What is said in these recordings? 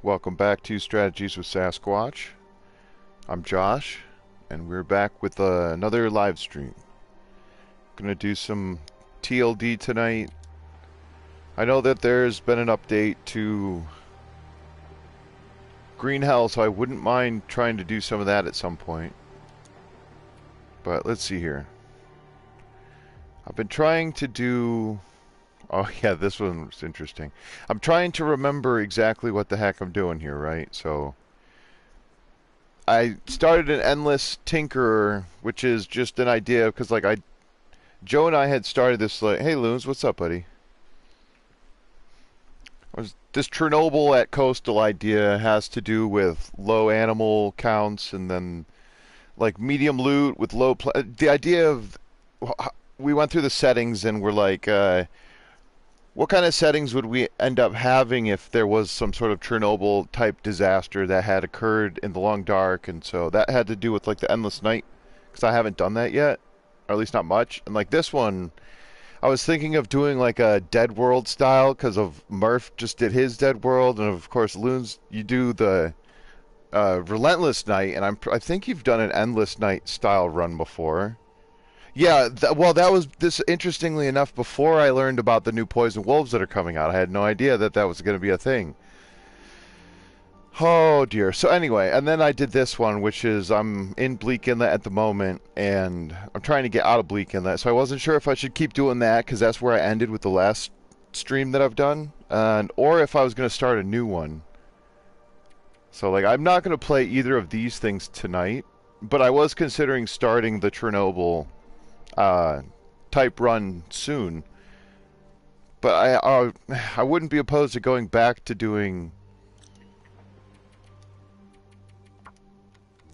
Welcome back to Strategies with Sasquatch. I'm Josh, and we're back with another live stream. Gonna do some TLD tonight. I know that there's been an update to Green Hell, so I wouldn't mind trying to do some of that at some point. But let's see here. I've been trying to do... Oh yeah, this one's interesting. I'm trying to remember exactly what the heck I'm doing here, right? So... I started an endless tinkerer, which is just an idea because, Joe and I had started this. Hey, Loons, what's up, buddy? This Chernobyl at coastal idea has to do with low animal counts and then medium loot with low. The idea of we went through the settings and we're like, what kind of settings would we end up having if there was some sort of Chernobyl type disaster that had occurred in the long dark? And so that had to do with the endless night, because I haven't done that yet, or at least not much. And this one, I was thinking of doing a Dead World style because of Murph just did his Dead World, and of course Loons, you do the Relentless Night, and I think you've done an Endless Night style run before. Yeah, well, that was this. Interestingly enough, before I learned about the new poison wolves that are coming out, I had no idea that that was going to be a thing. Oh dear. So anyway, and then I did this one, which is I'm in Bleak Inlet at the moment, and I'm trying to get out of Bleak Inlet. So I wasn't sure if I should keep doing that because that's where I ended with the last stream that I've done, and or if I was going to start a new one. So I'm not going to play either of these things tonight, but I was considering starting the Chernobyl type run soon, but I wouldn't be opposed to going back to doing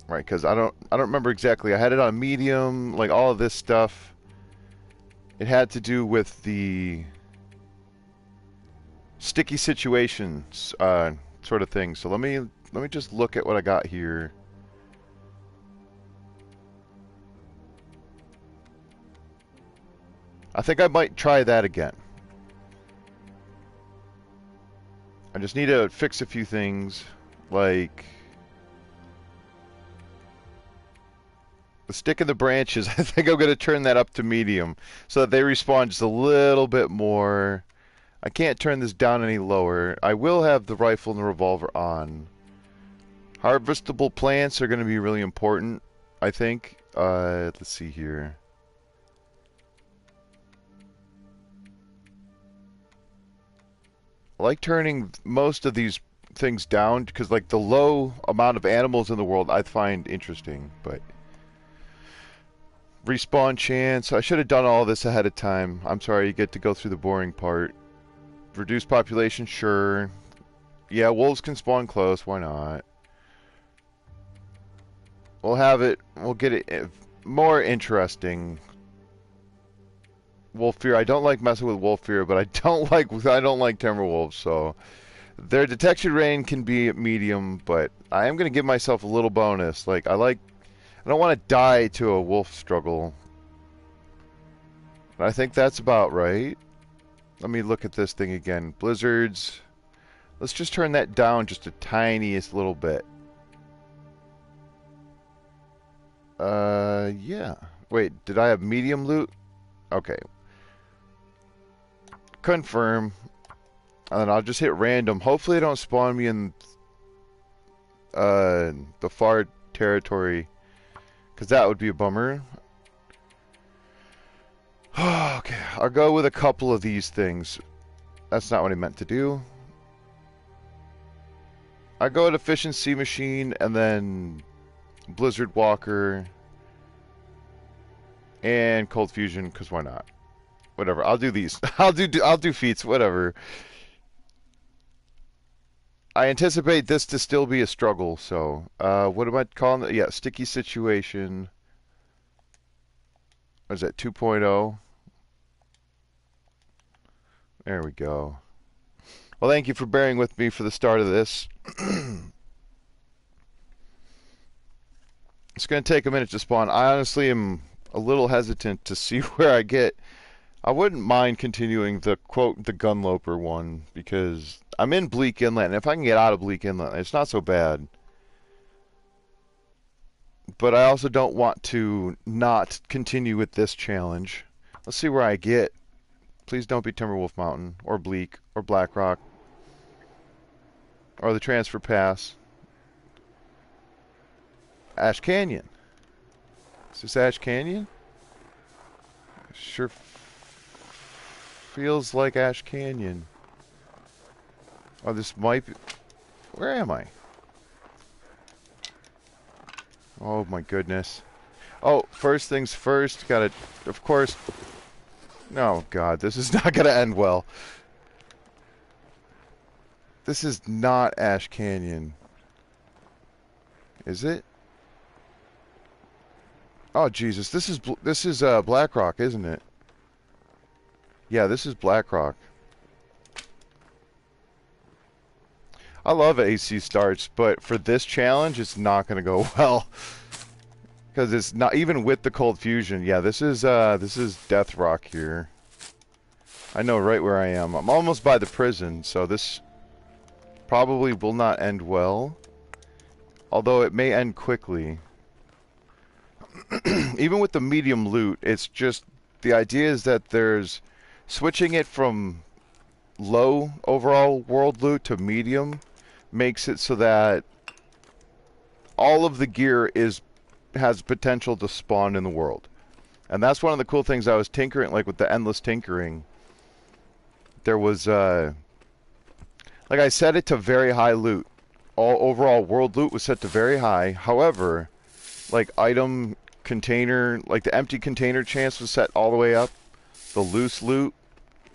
right, because I don't remember exactly. I had it on medium, all of this stuff. It had to do with the sticky situations sort of thing. So let me just look at what I got here. I think I might try that again. I just need to fix a few things, like the stick in the branches. I think I'm going to turn that up to medium so that they respawn just a little bit more. I can't turn this down any lower. I will have the rifle and the revolver on. Harvestable plants are going to be really important, I think. Let's see here. I like turning most of these things down because the low amount of animals in the world I find interesting, but respawn chance. I should have done all this ahead of time. I'm sorry, you get to go through the boring part. Reduce population, sure. Yeah, wolves can spawn close, why not? We'll get it more interesting. Wolf fear. I don't like messing with wolf fear, but I don't like timberwolves, so their detection range can be medium, but I am going to give myself a little bonus. I don't want to die to a wolf struggle. I think that's about right. Let me look at this thing again. Blizzards. Let's just turn that down just a tiniest little bit. Yeah. Wait, did I have medium loot? Okay. Confirm. And then I'll just hit random. Hopefully they don't spawn me in the far territory, because that would be a bummer. Okay, I'll go with a couple of these things. That's not what I meant to do. I go with efficiency machine and then Blizzard Walker and Cold Fusion, because why not? Whatever, I'll do these. I'll do feats, whatever. I anticipate this to still be a struggle, so what am I calling it? Yeah, sticky situation. What is that, 2.0? There we go. Well, thank you for bearing with me for the start of this. It's going to take a minute to spawn. I honestly am a little hesitant to see where I get I wouldn't mind continuing the quote the Gunloper one because I'm in Bleak Inlet, and if I can get out of Bleak Inlet, it's not so bad. But I also don't want to not continue with this challenge. Let's see where I get. Please don't be Timberwolf Mountain or Bleak or Blackrock or the Transfer Pass. Ash Canyon. Is this Ash Canyon? Sure feels like Ash Canyon. Oh, this might be... Where am I? Oh my goodness. Oh, first things first, gotta... Of course... Oh god, this is not gonna end well. This is not Ash Canyon. Is it? Oh Jesus, this is Blackrock, isn't it? Yeah, this is Blackrock. I love AC starts, but for this challenge, it's not going to go well. Because it's not, even with the cold fusion, yeah, this is Death Rock here. I know right where I am. I'm almost by the prison, so this probably will not end well. Although it may end quickly. Even with the medium loot, it's just, the idea is that there's, switching it from low overall world loot to medium makes it so that all of the gear has potential to spawn in the world. And that's one of the cool things I was tinkering, like with the endless tinkering. There was, like I set it to very high loot. All overall world loot was set to very high. However, like item container, like the empty container chance was set all the way up. The loose loot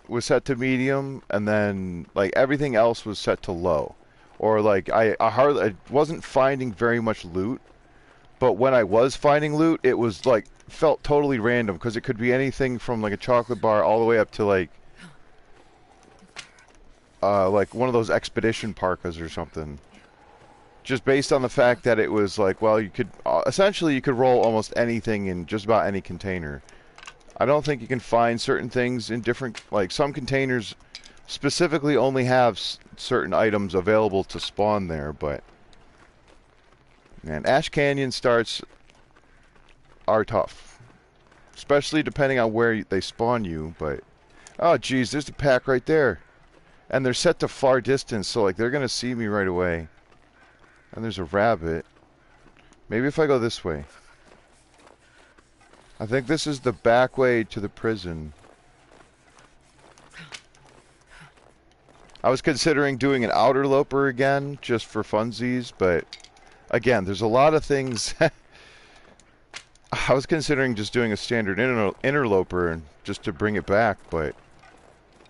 was set to medium, and then like everything else was set to low. Or like I wasn't finding very much loot, but when I was finding loot, it was like felt totally random because it could be anything from like a chocolate bar all the way up to like one of those expedition parkas or something. Just based on the fact that it was like, well, you could essentially you could roll almost anything in just about any container. I don't think you can find certain things in different, like some containers specifically only have certain items available to spawn there, but man, Ash Canyon starts are tough, especially depending on where they spawn you. But oh geez, there's a pack right there, and they're set to far distance, so like they're gonna see me right away. And there's a rabbit. Maybe if I go this way. I think this is the back way to the prison. I was considering doing an outer loper again, just for funsies, but again, there's a lot of things. I was considering just doing a standard interloper just to bring it back, but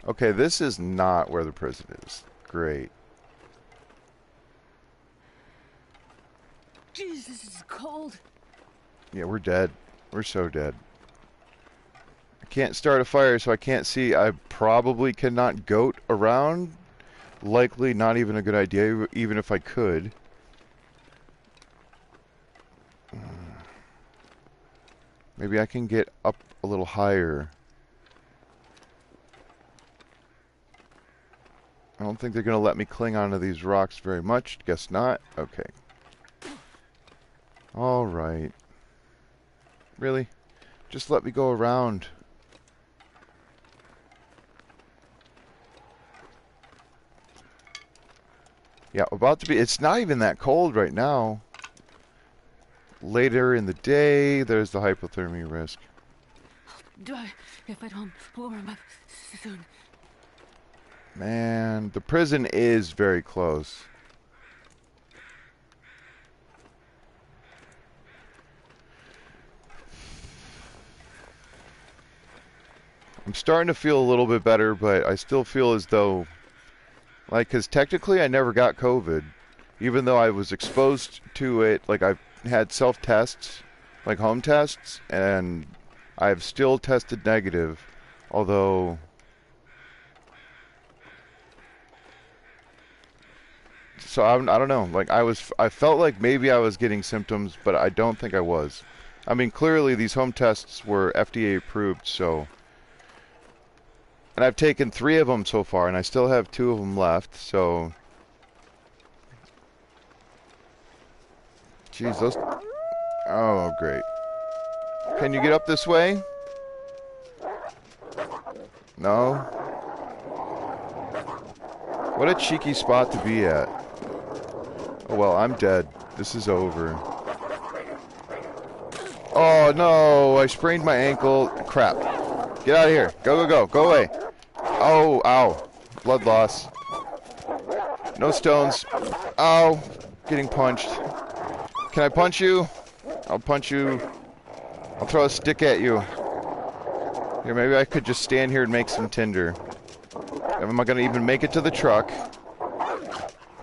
okay, this is not where the prison is. Great. Jeez, this is cold. Yeah, we're dead. We're so dead. I can't start a fire, so I can't see. I probably cannot goat around. Likely not even a good idea, even if I could. Maybe I can get up a little higher. I don't think they're going to let me cling onto these rocks very much. Guess not. Okay. Alright. Really? Just let me go around. Yeah, about to be... It's not even that cold right now. Later in the day, there's the hypothermia risk. If I don't warm up soon. Man, the prison is very close. I'm starting to feel a little bit better, but I still feel as though, like, because technically I never got COVID, even though I was exposed to it. Like, I've had self-tests, like home tests, and I've still tested negative, although so I don't know. Like, I felt like maybe I was getting symptoms, but I don't think I was. I mean, clearly these home tests were FDA approved, so And I've taken 3 of them so far, and I still have 2 of them left, so... Jeez, those... Oh, great. Can you get up this way? No? What a cheeky spot to be at. Oh, well, I'm dead. This is over. Oh, no! I sprained my ankle. Crap. Get out of here. Go, go, go. Go away. Oh, ow. Blood loss. No stones. Ow. Getting punched. Can I punch you? I'll punch you. I'll throw a stick at you. Here, maybe I could just stand here and make some tinder. Am I gonna even make it to the truck?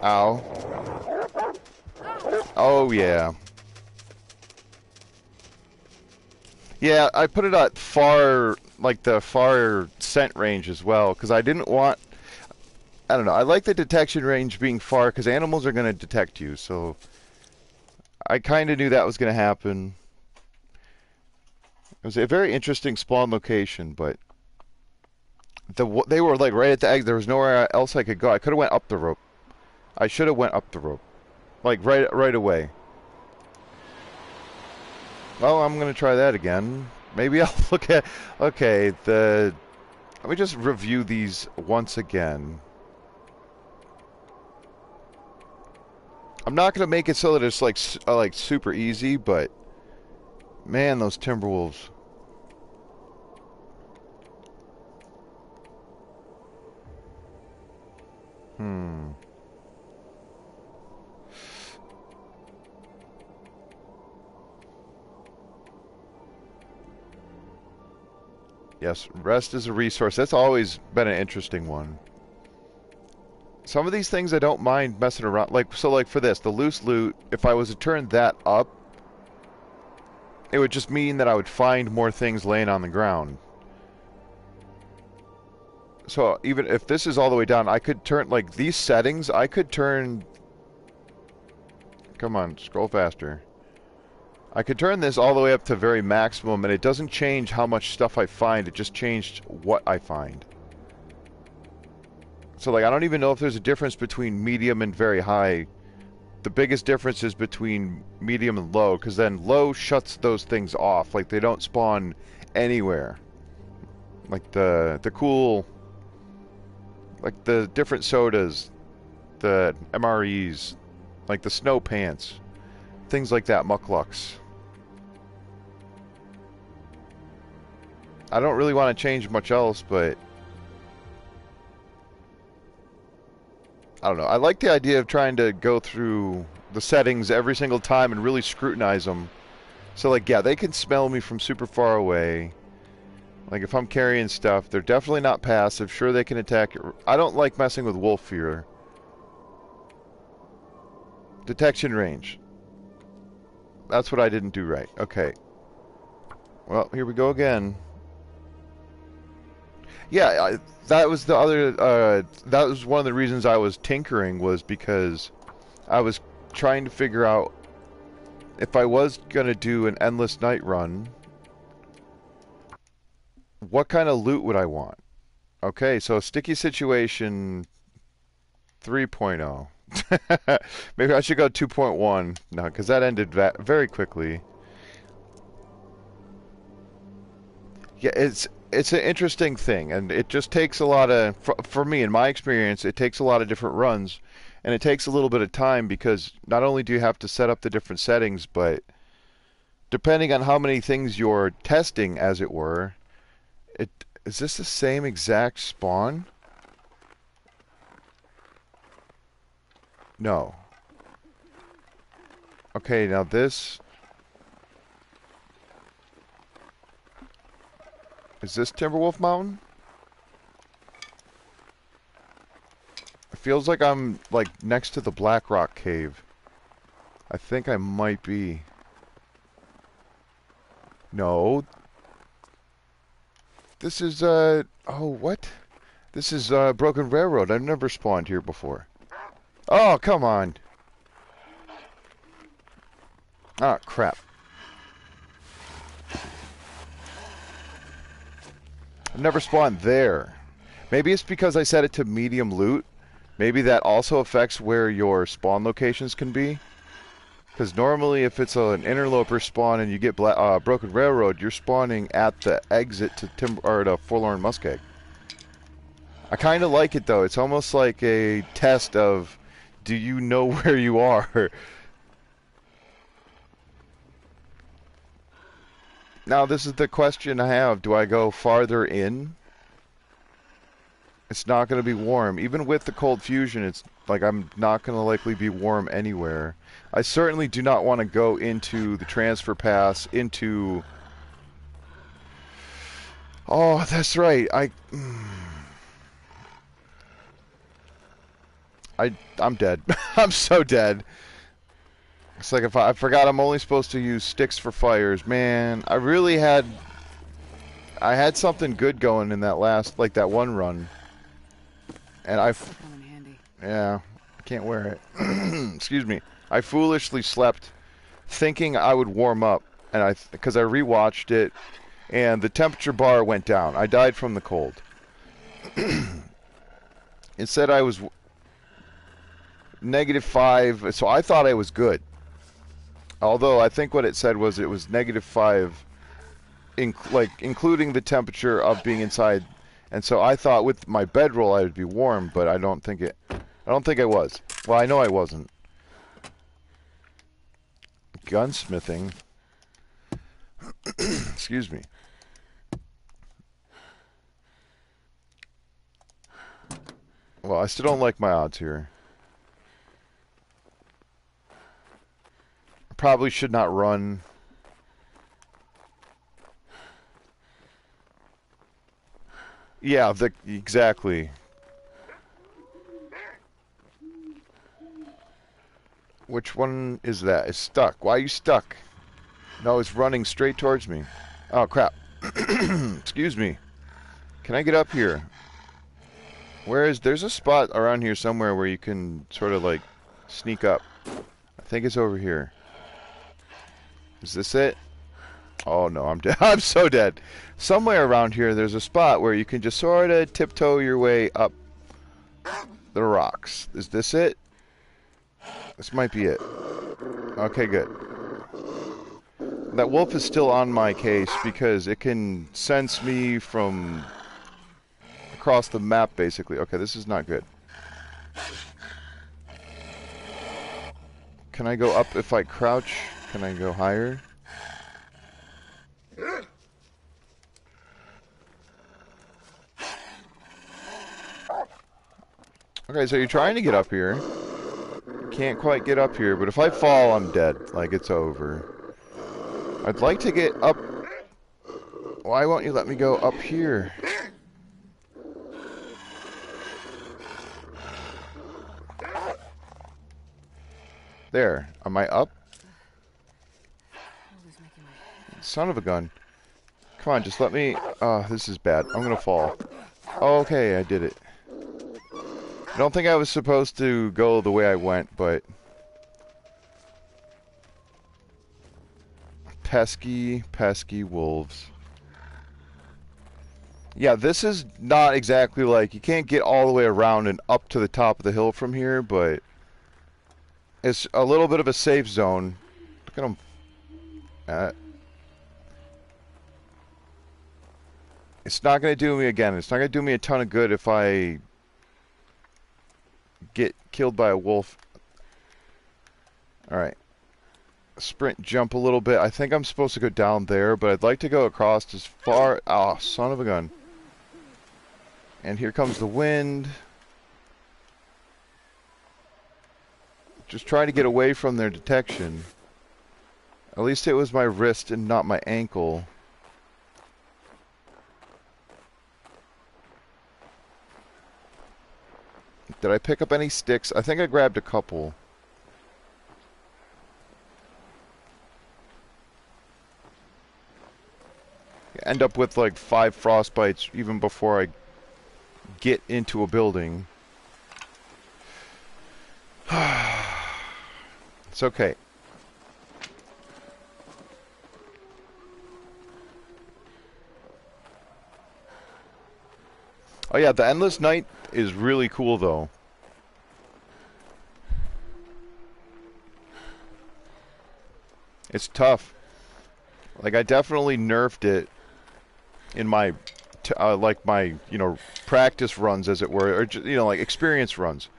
Ow. Oh, yeah. Yeah, I put it at far, like the far scent range as well, because I didn't want... I don't know, I like the detection range being far, because animals are going to detect you, so... I kind of knew that was going to happen. It was a very interesting spawn location, but... They were like right at the exit. There was nowhere else I could go. I could have went up the rope. I should have went up the rope. Like, right away. Well, I'm going to try that again. Maybe I'll look at... Okay, let me just review these once again. I'm not going to make it so that it's like super easy, but... Man, those Timberwolves. Yes, rest is a resource. That's always been an interesting one. Some of these things I don't mind messing around. Like for this, the loose loot, if I was to turn that up, it would just mean that I would find more things laying on the ground. So even if this is all the way down, I could turn, like, these settings, I could turn... Come on, scroll faster. I could turn this all the way up to very maximum, and it doesn't change how much stuff I find, it just changed what I find. So, like, I don't even know if there's a difference between medium and very high. The biggest difference is between medium and low, because then low shuts those things off. Like, they don't spawn anywhere. Like, the cool... Like, the different sodas, the MREs, like the snow pants, things like that, mucklucks. I don't really want to change much else, but... I don't know. I like the idea of trying to go through the settings every single time and really scrutinize them. So, like, yeah, they can smell me from super far away. Like, if I'm carrying stuff, they're definitely not passive. Sure, they can attack. I don't like messing with wolf fear. Detection range. That's what I didn't do right. Okay. Well, here we go again. Yeah, that was the other... that was one of the reasons I was tinkering, was because I was trying to figure out if I was going to do an endless night run, what kind of loot would I want? Okay, so sticky situation 3.0. Maybe I should go 2.1. No, because that ended very quickly. Yeah, it's an interesting thing, and it just takes a lot of... For me, in my experience, it takes a lot of different runs, and it takes a little bit of time, because not only do you have to set up the different settings, but depending on how many things you're testing, as it were... Is this the same exact spawn? No. Okay, now this... Is this Timberwolf Mountain? It feels like I'm, like, next to the Black Rock Cave. I think I might be. No. This is, oh, what? This is, Broken Railroad. I've never spawned here before. Oh, come on. Ah, crap. I've never spawned there. Maybe it's because I set it to medium loot. Maybe that also affects where your spawn locations can be. Because normally if it's an interloper spawn and you get Broken Railroad, you're spawning at the exit to to Forlorn Muskeg. I kind of like it though. It's almost like a test of, do you know where you are? Now this is the question I have. Do I go farther in? It's not going to be warm. Even with the cold fusion, it's like I'm not going to likely be warm anywhere. I certainly do not want to go into the transfer pass into... Oh, that's right. I'm dead. I'm so dead. It's like if I forgot I'm only supposed to use sticks for fires. Man, I had something good going in that last, like that one run. And yeah, I can't wear it. Excuse me. I foolishly slept thinking I would warm up, and because I rewatched it, and the temperature bar went down. I died from the cold. It said I was -5, so I thought I was good. Although I think what it said was it was -5, including the temperature of being inside. And so I thought with my bedroll I would be warm, but I don't think I was. Well, I know I wasn't. Gunsmithing. Excuse me. Well, I still don't like my odds here. I probably should not run. Yeah, exactly. Which one is that? It's stuck. Why are you stuck? No, it's running straight towards me. Oh, crap. Excuse me. Can I get up here? There's a spot around here somewhere where you can sort of like sneak up. I think it's over here. Is this it? Oh no, I'm dead. I'm so dead. Somewhere around here there's a spot where you can just sort of tiptoe your way up the rocks. Is this it? This might be it. Okay, good. That wolf is still on my case because it can sense me from across the map, basically. Okay, this is not good. Can I go up if I crouch? Can I go higher? Okay, so you're trying to get up here. Can't quite get up here, but if I fall, I'm dead. Like, it's over. I'd like to get up. Why won't you let me go up here? There. Am I up? Son of a gun. Come on, just let me... Oh, this is bad. I'm gonna fall. Okay, I did it. I don't think I was supposed to go the way I went, but... Pesky, pesky wolves. Yeah, this is not exactly like... You can't get all the way around and up to the top of the hill from here, but... It's a little bit of a safe zone. Look at them. It's not going to do me again. It's not going to do me a ton of good if I get killed by a wolf. Alright. Sprint jump a little bit. I think I'm supposed to go down there, but I'd like to go across as far... Oh, son of a gun. And here comes the wind. Just trying to get away from their detection. At least it was my wrist and not my ankle. Did I pick up any sticks? I think I grabbed a couple. I end up with like 5 frostbites even before I get into a building. It's okay. Oh yeah, the Endless Night is really cool though. It's tough. Like I definitely nerfed it in my like my practice runs as it were, or like experience runs.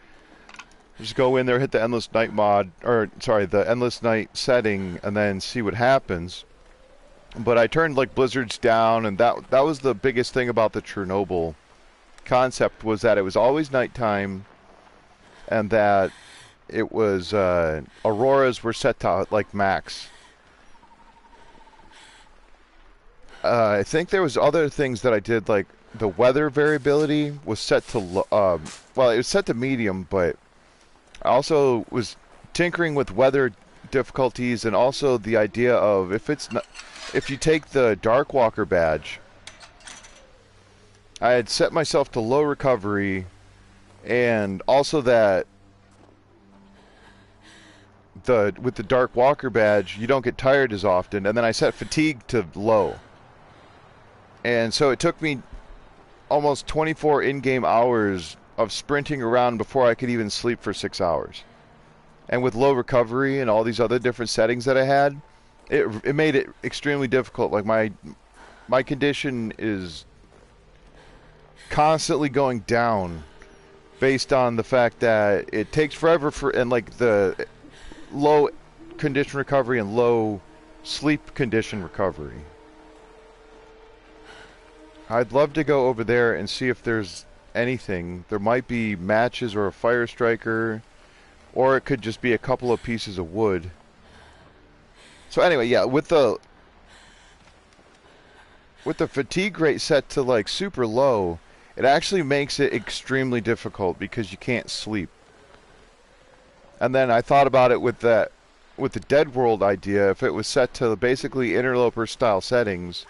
Just go in there, hit the Endless Night mod, or sorry, the Endless Night setting, and then see what happens. But I turned like blizzards down, and that was the biggest thing about the Chernobyl concept was that it was always nighttime, and that it was auroras were set to like max. I think there was other things that I did, like the weather variability was set to well, it was set to medium, but I also was tinkering with weather difficulties, and also the idea of if you take the Darkwalker badge, I had set myself to low recovery, and also that with the Darkwalker badge you don't get tired as often, and then I set fatigue to low, and so it took me almost 24 in-game hours of sprinting around before I could even sleep for 6 hours. And with low recovery and all these other different settings that I had, it made it extremely difficult. Like my condition is constantly going down based on the fact that it takes forever and like the low condition recovery and low sleep condition recovery. I'd love to go over there and see if there's anything. There might be matches or a fire striker, or it could just be a couple of pieces of wood. So anyway, yeah, with the fatigue rate set to like super low, it actually makes it extremely difficult because you can't sleep. And then I thought about it with the Dead World idea. If it was set to basically interloper style settings,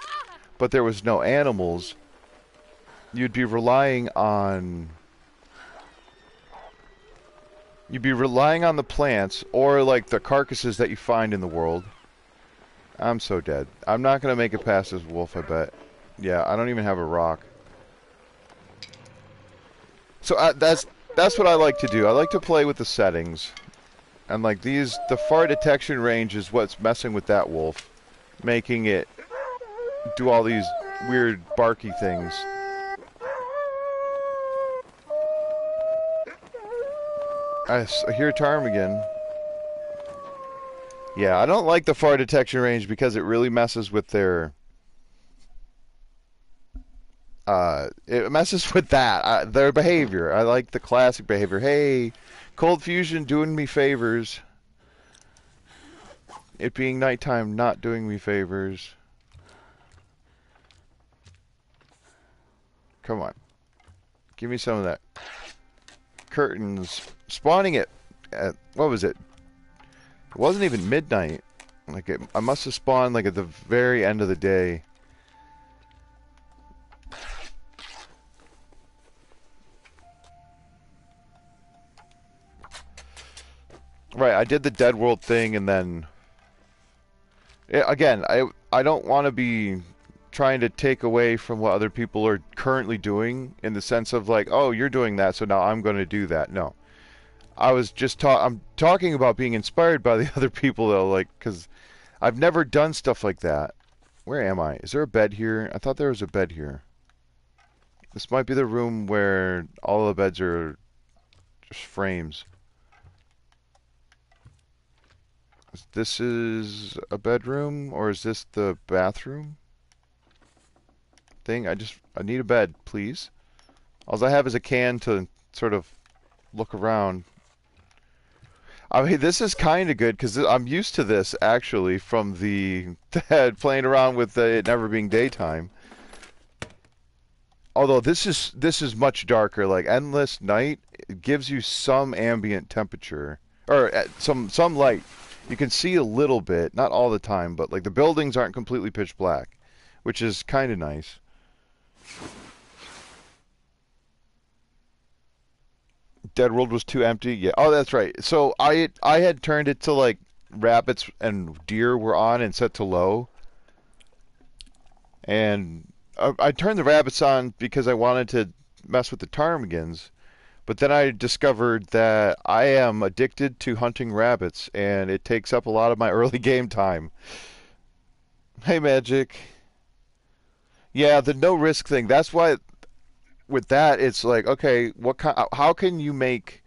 but there was no animals, you'd be relying on the plants or like the carcasses that you find in the world. I'm so dead. I'm not gonna make it past this wolf, I bet. Yeah, I don't even have a rock. So that's what I like to do. I like to play with the settings, and like the far detection range is what's messing with that wolf, making it do all these weird barky things. I hear ptarmigan. Yeah, I don't like the far detection range because it really messes with their it messes with their behavior. I like the classic behavior. Hey, cold fusion doing me favors. It being nighttime not doing me favors. Come on. Give me some of that. Curtains. Spawning it at, what was it? It wasn't even midnight. Like I must have spawned like at the very end of the day. Right, I did the Dead World thing, and then again, I don't want to be trying to take away from what other people are currently doing in the sense of like, oh, you're doing that, so now I'm going to do that. No. I was just I'm talking about being inspired by the other people though, like, cuz I've never done stuff like that. Where am I? Is there a bed here? I thought there was a bed here. This might be the room where all the beds are just frames. This is a bedroom, or is this the bathroom thing? I need a bed, please. All I have is a can to sort of look around. I mean, this is kind of good because I'm used to this actually from the playing around with it never being daytime. Although this is much darker. Like Endless Night, it gives you some ambient temperature or some light. You can see a little bit, not all the time, but like the buildings aren't completely pitch black, which is kind of nice. Dead World was too empty. Yeah. Oh, that's right. So I had turned it to like rabbits and deer were on and set to low. And I turned the rabbits on because I wanted to mess with the ptarmigans. But then I discovered that I am addicted to hunting rabbits, and it takes up a lot of my early game time. Hey, Magic. Yeah, the no risk thing. That's why with that it's like, okay, what kind? How can you make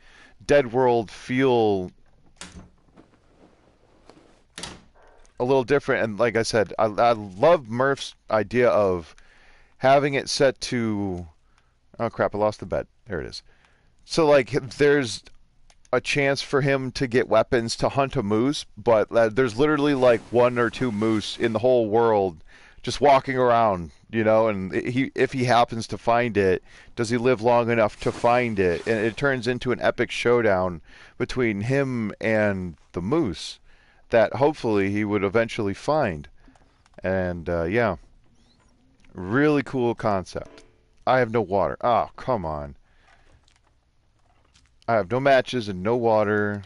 Dead World feel a little different? And like I said, I love Murph's idea of having it set to. Oh crap! I lost the bed. There it is. So like, there's a chance for him to get weapons to hunt a moose, but there's literally like one or two moose in the whole world just walking around, you know, and if he happens to find it, does he live long enough to find it? And it turns into an epic showdown between him and the moose that hopefully he would eventually find. And yeah, really cool concept. I have no water. Oh, come on. I have no matches and no water.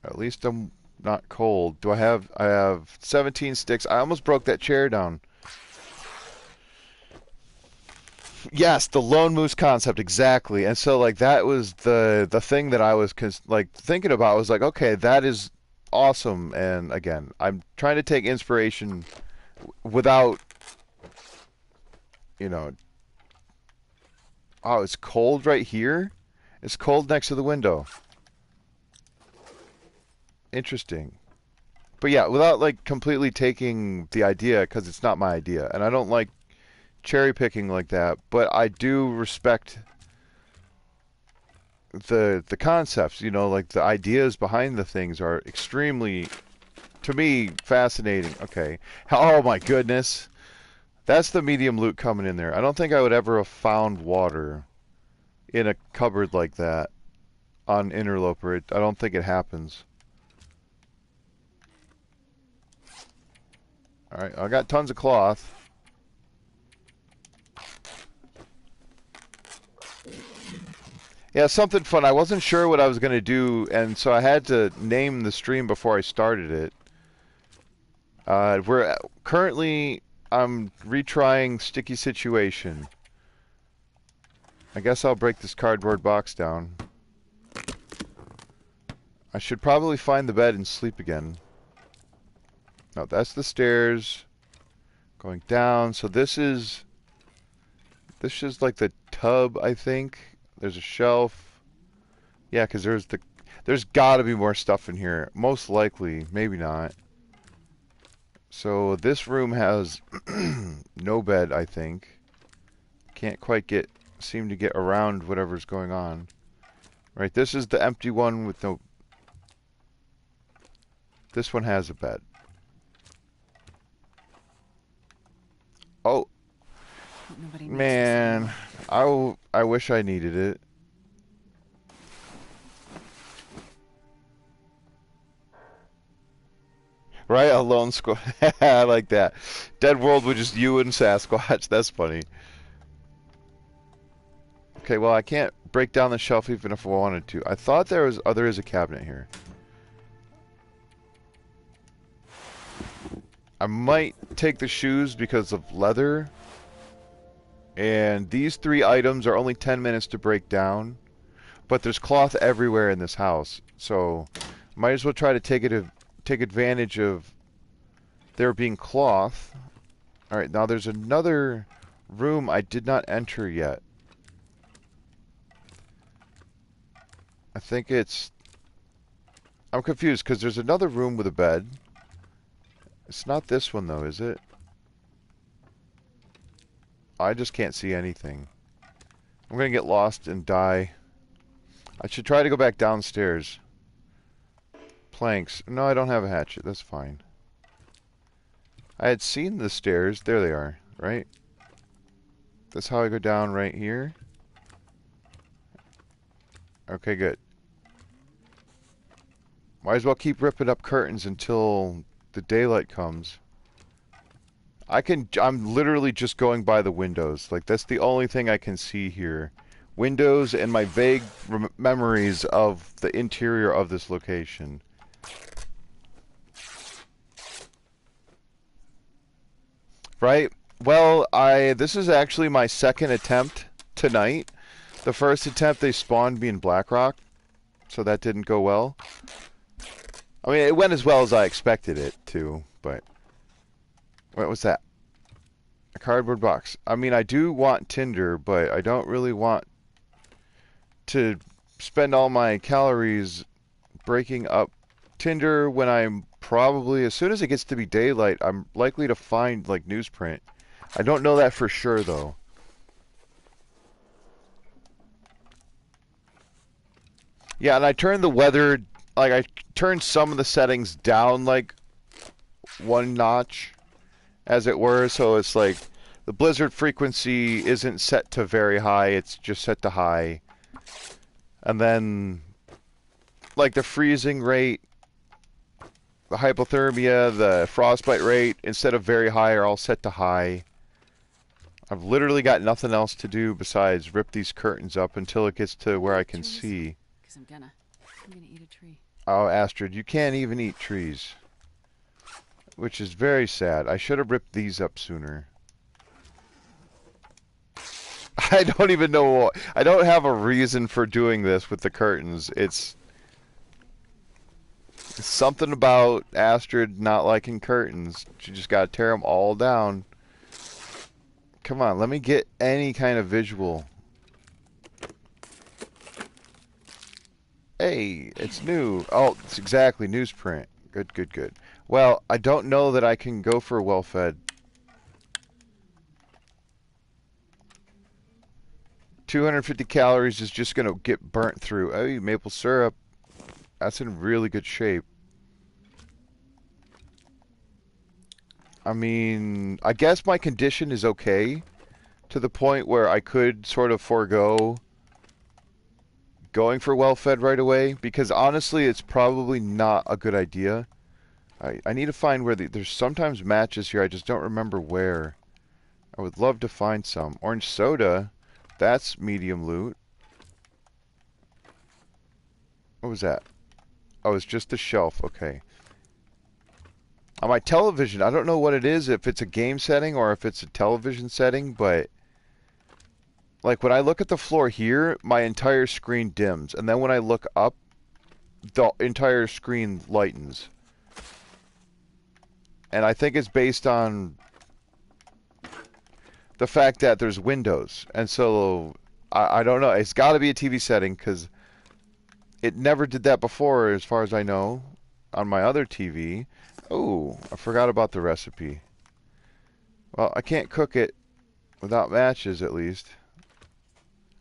At least I'm not cold. Do I have... I have 17 sticks. I almost broke that chair down. Yes, the lone moose concept, exactly. And so, like, that was the thing that I was, like, thinking about. I was like, okay, that is awesome. And, again, I'm trying to take inspiration without, you know... Oh, it's cold right here? It's cold next to the window. Interesting. But yeah, without like completely taking the idea, because it's not my idea, and I don't like cherry picking like that. But I do respect the concepts. You know, like the ideas behind the things are extremely, to me, fascinating. Okay. Oh my goodness, that's the medium loot coming in there. I don't think I would ever have found water in a cupboard like that on Interloper. I don't think it happens. Alright, I got tons of cloth. Yeah, something fun. I wasn't sure what I was going to do, and so I had to name the stream before I started it. We're currently, I'm retrying Sticky Situation. I guess I'll break this cardboard box down. I should probably find the bed and sleep again. No, that's the stairs going down. So this is like the tub, I think. There's a shelf. Yeah, because there's got to be more stuff in here. Most likely, maybe not. So this room has no bed, I think. Can't quite seem to get around whatever's going on. Right, this is the empty one with no... This one has a bed. Oh, man, I wish I needed it. Right, a lone squad. I like that. Dead World with just you and Sasquatch. That's funny. Okay, well, I can't break down the shelf even if I wanted to. I thought there was... Oh, there is a cabinet here. I might take the shoes because of leather. And these 3 items are only 10 minutes to break down. But there's cloth everywhere in this house. So, might as well try to take advantage of there being cloth. Alright, now there's another room I did not enter yet. I think it's... I'm confused because there's another room with a bed. It's not this one though, is it? I just can't see anything. I'm gonna get lost and die. I should try to go back downstairs. Planks. No, I don't have a hatchet. That's fine. I had seen the stairs. There they are, right? That's how I go down right here. Okay, good. Might as well keep ripping up curtains until the daylight comes. I'm literally just going by the windows. Like, that's the only thing I can see here. Windows and my vague memories of the interior of this location. Right? Well, this is actually my second attempt tonight. The first attempt they spawned me in Blackrock, so that didn't go well. I mean, it went as well as I expected it to, but what was that? A cardboard box. I mean, I do want Tinder, but I don't really want to spend all my calories breaking up Tinder when I'm probably, as soon as it gets to be daylight, I'm likely to find like newsprint. I don't know that for sure though. Yeah, and I turned the weather, like I turned some of the settings down like one notch, as it were, so it's like the blizzard frequency isn't set to very high, it's just set to high. And then like the freezing rate, the hypothermia, the frostbite rate, instead of very high, are all set to high. I've literally got nothing else to do besides rip these curtains up until it gets to where I can see. Because I'm gonna eat a tree. Oh, Astrid, you can't even eat trees. Which is very sad. I should have ripped these up sooner. I don't even know. I don't have a reason for doing this with the curtains. It's something about Astrid not liking curtains. She just got to tear them all down. Come on, let me get any kind of visual. Hey, it's new. Oh, it's exactly newsprint. Good, good, good. Well, I don't know that I can go for well-fed. 250 calories is just going to get burnt through. Oh, maple syrup. That's in really good shape. I mean, I guess my condition is okay to the point where I could sort of forego going for well-fed right away, because honestly, it's probably not a good idea. I need to find where there's sometimes matches here. I just don't remember where. I would love to find some. Orange soda. That's medium loot. What was that? Oh, it's just the shelf. Okay. On my television, I don't know what it is, if it's a game setting or if it's a television setting, but like when I look at the floor here, my entire screen dims. And then when I look up, the entire screen lightens. And I think it's based on the fact that there's windows. And so, I don't know. It's got to be a TV setting because it never did that before, as far as I know, on my other TV. Oh, I forgot about the recipe. Well, I can't cook it without matches, at least.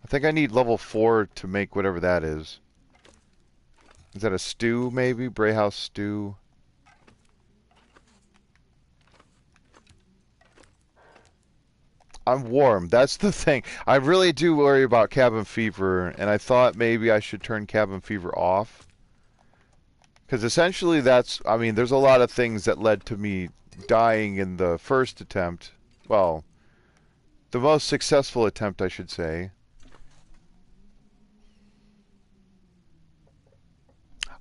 I think I need level 4 to make whatever that is. Is that a stew, maybe? Bray House stew? I'm warm. That's the thing. I really do worry about cabin fever, and I thought maybe I should turn cabin fever off. Because essentially that's, I mean, there's a lot of things that led to me dying in the first attempt. Well, the most successful attempt, I should say.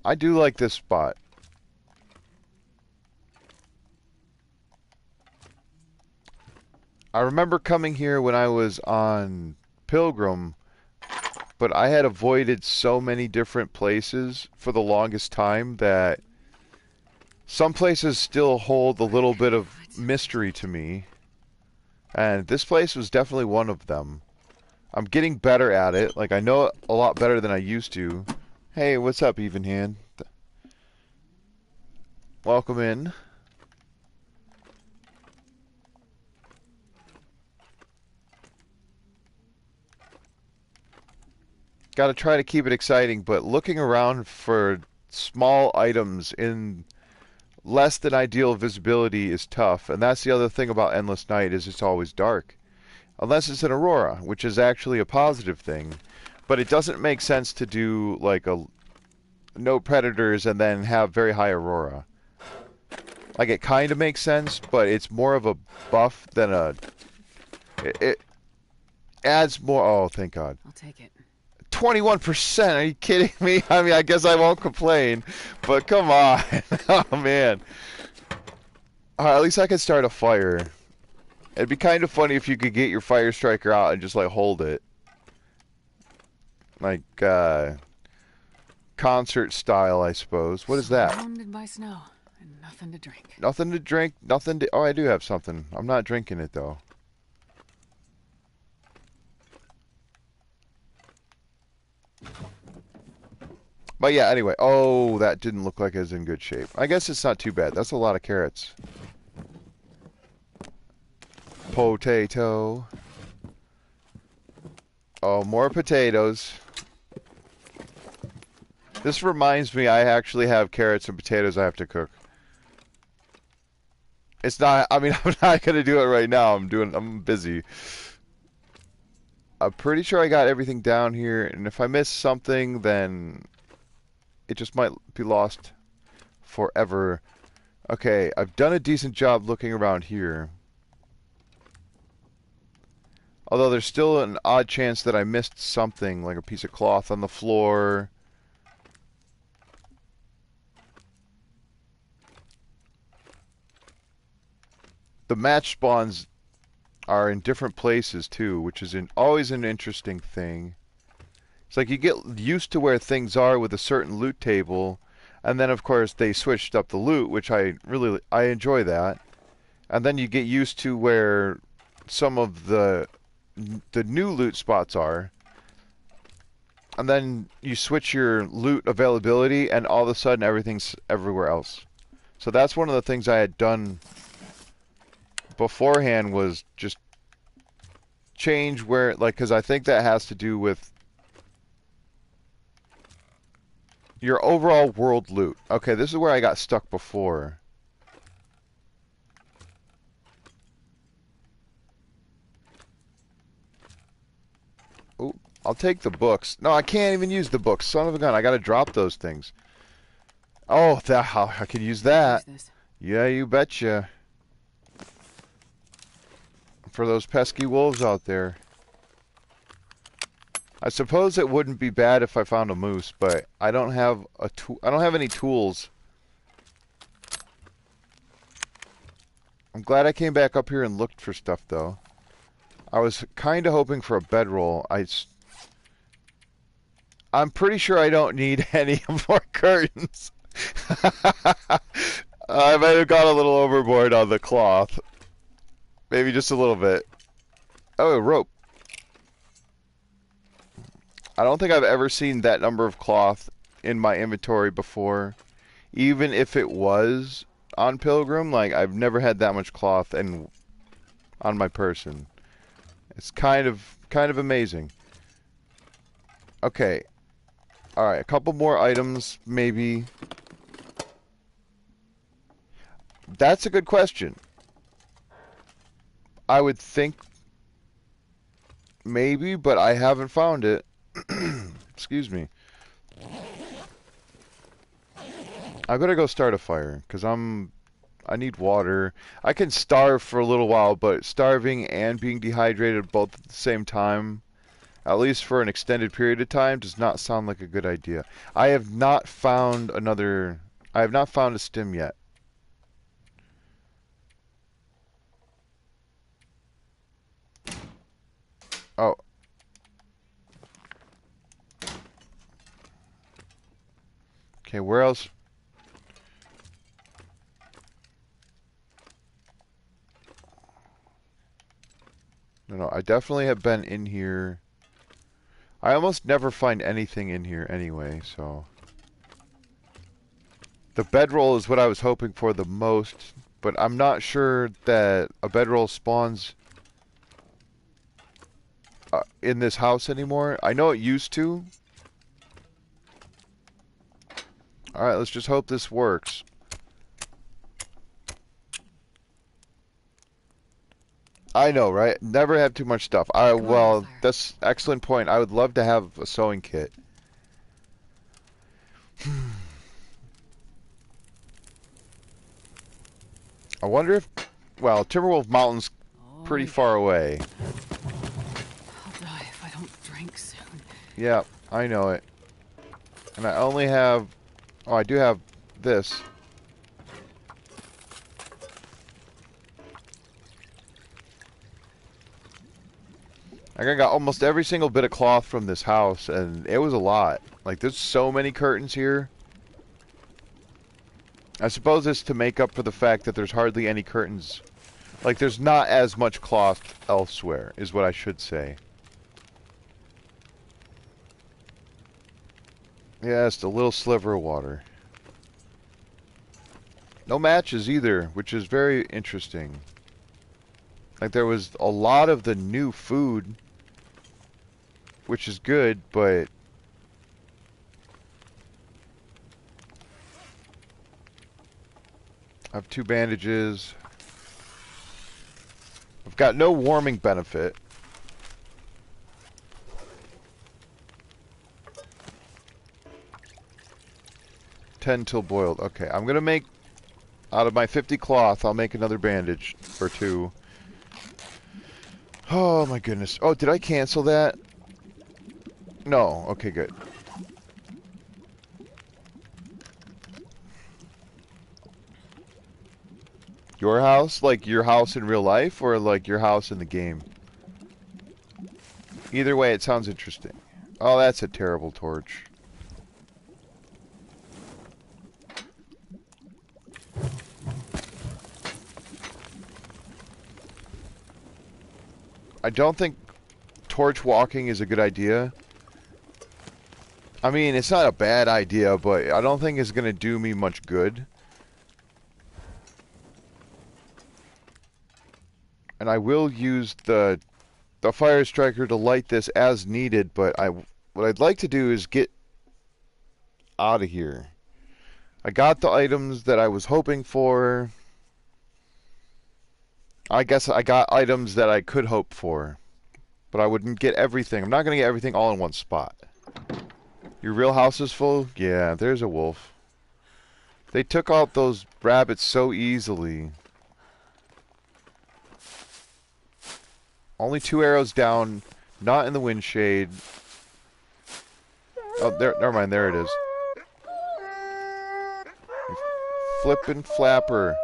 I do like this spot. I remember coming here when I was on Pilgrim, but I had avoided so many different places for the longest time that some places still hold a little bit of mystery to me. And this place was definitely one of them. I'm getting better at it. Like, I know it a lot better than I used to. Hey, what's up, Evenhand? Welcome in. Got to try to keep it exciting, but looking around for small items in less than ideal visibility is tough. And that's the other thing about Endless Night, is it's always dark. Unless it's an aurora, which is actually a positive thing. But it doesn't make sense to do like a no predators and then have very high aurora. Like, it kind of makes sense, but it's more of a buff than a... It adds more... Oh, thank God. I'll take it. 21%? Are you kidding me? I mean, I guess I won't complain, but come on. Oh, man. Alright, at least I can start a fire. It'd be kind of funny if you could get your fire striker out and just like hold it. Like, concert style, I suppose. What is that? Surrounded by snow and nothing to drink. Nothing to drink, nothing to... Oh, I do have something. I'm not drinking it, though. But yeah, anyway. Oh, that didn't look like it was in good shape. I guess it's not too bad. That's a lot of carrots. Potato. Oh, more potatoes. This reminds me I actually have carrots and potatoes I have to cook. It's not, I mean, I'm not going to do it right now. I'm busy. I'm pretty sure I got everything down here, and if I miss something, then it just might be lost forever. Okay, I've done a decent job looking around here. Although there's still an odd chance that I missed something, like a piece of cloth on the floor. The match spawns are in different places too, which is always an interesting thing. It's like you get used to where things are with a certain loot table, and then of course they switched up the loot, which I enjoy that. And then you get used to where some of the new loot spots are. And then you switch your loot availability, and all of a sudden everything's everywhere else. So that's one of the things I had done beforehand, was just change where, like, because I think that has to do with your overall world loot. Okay, this is where I got stuck before. Oh, I'll take the books. No, I can't even use the books. Son of a gun, I gotta drop those things. Oh, I can use that. Yeah, you betcha. For those pesky wolves out there. I suppose it wouldn't be bad if I found a moose, but I don't have I don't have any tools. I'm glad I came back up here and looked for stuff, though. I was kind of hoping for a bedroll. I'm pretty sure I don't need any more curtains. I might have gone a little overboard on the cloth. Maybe just a little bit. Oh, a rope. I don't think I've ever seen that number of cloth in my inventory before. Even if it was on Pilgrim, like, I've never had that much cloth on my person. It's kind of amazing. Okay. Alright, a couple more items, maybe. That's a good question. I would think maybe, but I haven't found it. Excuse me. I better go start a fire, because I need water. I can starve for a little while, but starving and being dehydrated both at the same time, at least for an extended period of time, does not sound like a good idea. I have not found a stim yet. Oh. Okay, where else? No, I definitely have been in here. I almost never find anything in here anyway, so. The bedroll is what I was hoping for the most, but I'm not sure that a bedroll spawns in this house anymore. I know it used to. Alright, let's just hope this works. I know, right? Never have too much stuff. Well, that's an excellent point. I would love to have a sewing kit. I wonder if... Well, Timberwolf Mountain's pretty far away. I'll die if I don't drink soon. Yeah, I know it. And I only have... Oh, I do have this. Like I got almost every single bit of cloth from this house, and it was a lot. Like there's so many curtains here. I suppose it's to make up for the fact that there's hardly any curtains. Like there's not as much cloth elsewhere, is what I should say. Yeah, just a little sliver of water. No matches either, which is very interesting. Like there was a lot of the new food, which is good, but I have 2 bandages. I've got no warming benefit. Ten till boiled. Okay, I'm gonna make out of my 50 cloth. I'll make another bandage or 2. Oh my goodness. Oh, did I cancel that? No. Okay, good. Your house? Like your house in real life or like your house in the game? Either way, it sounds interesting. Oh, that's a terrible torch. I don't think torch walking is a good idea. I mean, it's not a bad idea, but I don't think it's going to do me much good. And I will use the fire striker to light this as needed, but what I'd like to do is get out of here. I got the items that I was hoping for. I guess I got items that I could hope for, but I wouldn't get everything. I'm not going to get everything all in one spot. Your real house is full? Yeah, there's a wolf. They took out those rabbits so easily. Only 2 arrows down, not in the wind shade. Oh, there, never mind, there it is. Flippin' flapper.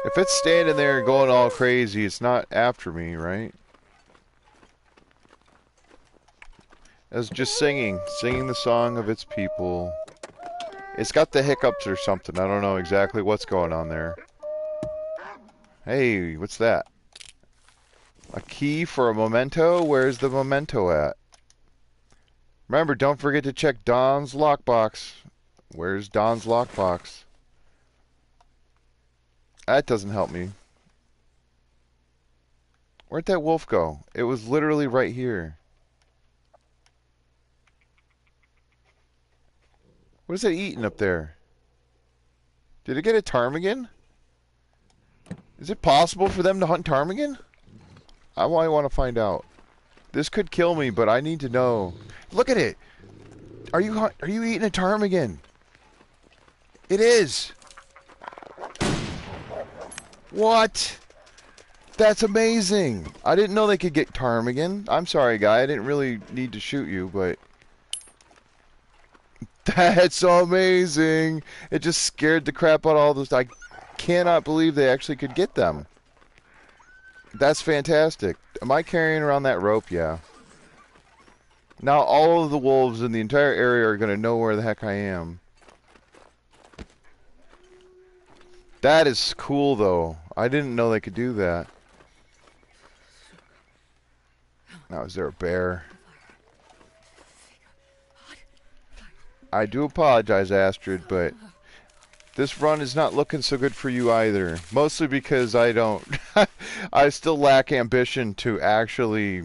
If it's standing there going all crazy, it's not after me, right? It's just singing the song of its people. It's got the hiccups or something. I don't know exactly what's going on there. Hey, what's that? A key for a memento? Where's the memento at? Remember, don't forget to check Don's lockbox. Where's Don's lockbox? That doesn't help me. Where'd that wolf go? It was literally right here. What is it eating up there? Did it get a ptarmigan? Is it possible for them to hunt ptarmigan? I want to find out. This could kill me, but I need to know. Look at it. Are you eating a ptarmigan? It is. What? That's amazing. I didn't know they could get ptarmigan. I'm sorry, guy. I didn't really need to shoot you, but that's amazing. It just scared the crap out of all those. I cannot believe they actually could get them. That's fantastic. Am I carrying around that rope? Yeah. Now all of the wolves in the entire area are going to know where the heck I am. That is cool, though. I didn't know they could do that. Now, is there a bear? I do apologize, Astrid, but this run is not looking so good for you either. Mostly because I don't... I still lack ambition to actually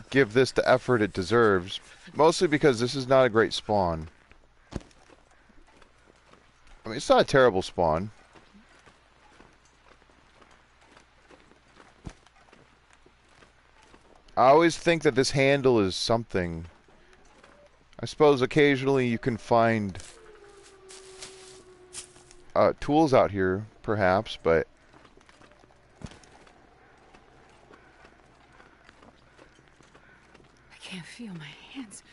give this the effort it deserves. Mostly because this is not a great spawn. I mean, it's not a terrible spawn. I always think that this handle is something. I suppose occasionally you can find tools out here, perhaps, but I can't feel my hands.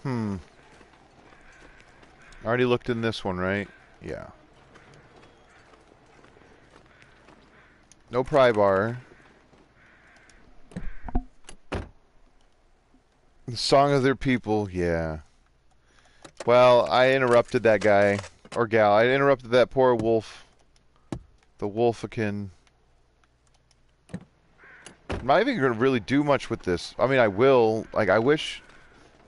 Hmm. I already looked in this one, right? Yeah. No pry bar. The song of their people, yeah. Well, I interrupted that guy. Or gal. I interrupted that poor wolf. The wolfikin. I'm not even going to really do much with this. I mean, I will. Like, I wish...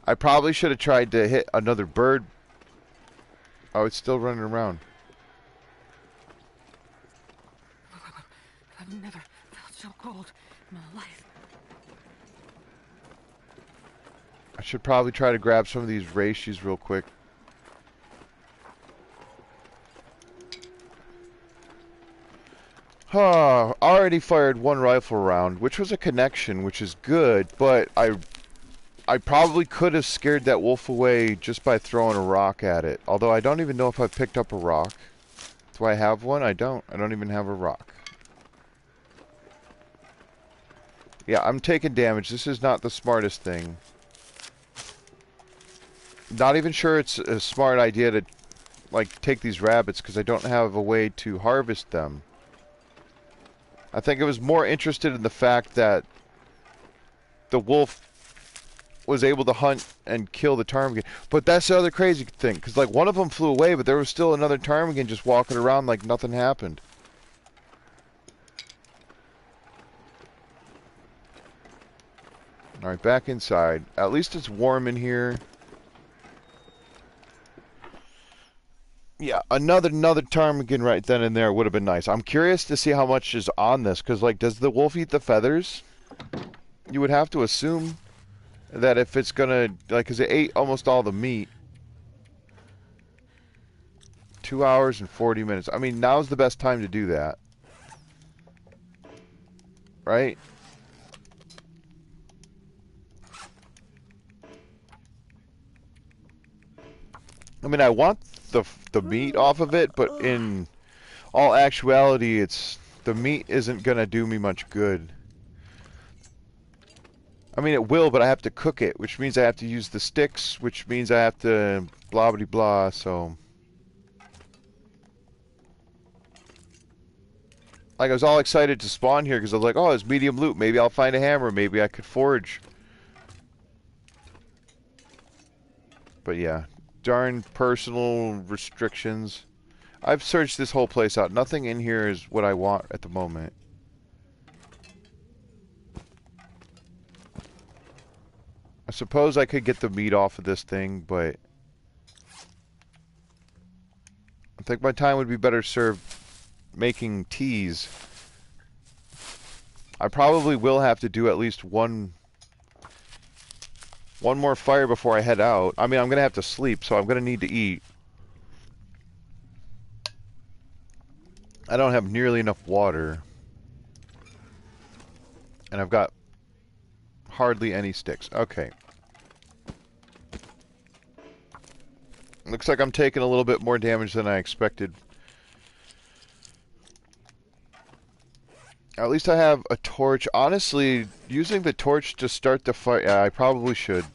I probably should have tried to hit another bird. Oh, it's still running around. I've never felt so cold in my life. I should probably try to grab some of these reishi real quick. Already fired one rifle round, which was a connection, which is good, but I probably could have scared that wolf away just by throwing a rock at it. Although I don't even know if I picked up a rock. Do I have one? I don't. I don't even have a rock. Yeah, I'm taking damage. This is not the smartest thing. Not even sure it's a smart idea to, like, take these rabbits because I don't have a way to harvest them. I think I was more interested in the fact that the wolf was able to hunt and kill the ptarmigan. But that's the other crazy thing, because, like, one of them flew away, but there was still another ptarmigan just walking around like nothing happened. Alright, back inside. At least it's warm in here. Yeah, another ptarmigan right then and there would have been nice. I'm curious to see how much is on this, because, like, does the wolf eat the feathers? You would have to assume that if it's gonna, like, because it ate almost all the meat. 2 hours and 40 minutes. I mean, now's the best time to do that. Right? I mean, I want the meat off of it, but in all actuality, it's the meat isn't gonna do me much good. I mean, it will, but I have to cook it, which means I have to use the sticks, which means I have to blah blah blah. So, like, I was all excited to spawn here because I was like, oh, it's medium loot. Maybe I'll find a hammer. Maybe I could forge. But yeah, darn personal restrictions. I've searched this whole place out. Nothing in here is what I want at the moment. I suppose I could get the meat off of this thing, but I think my time would be better served making teas. I probably will have to do at least one more fire before I head out. I mean, I'm going to have to sleep, so I'm going to need to eat. I don't have nearly enough water. And I've got hardly any sticks. Okay. Looks like I'm taking a little bit more damage than I expected. At least I have a torch. Honestly, using the torch to start the fire, yeah, I probably should.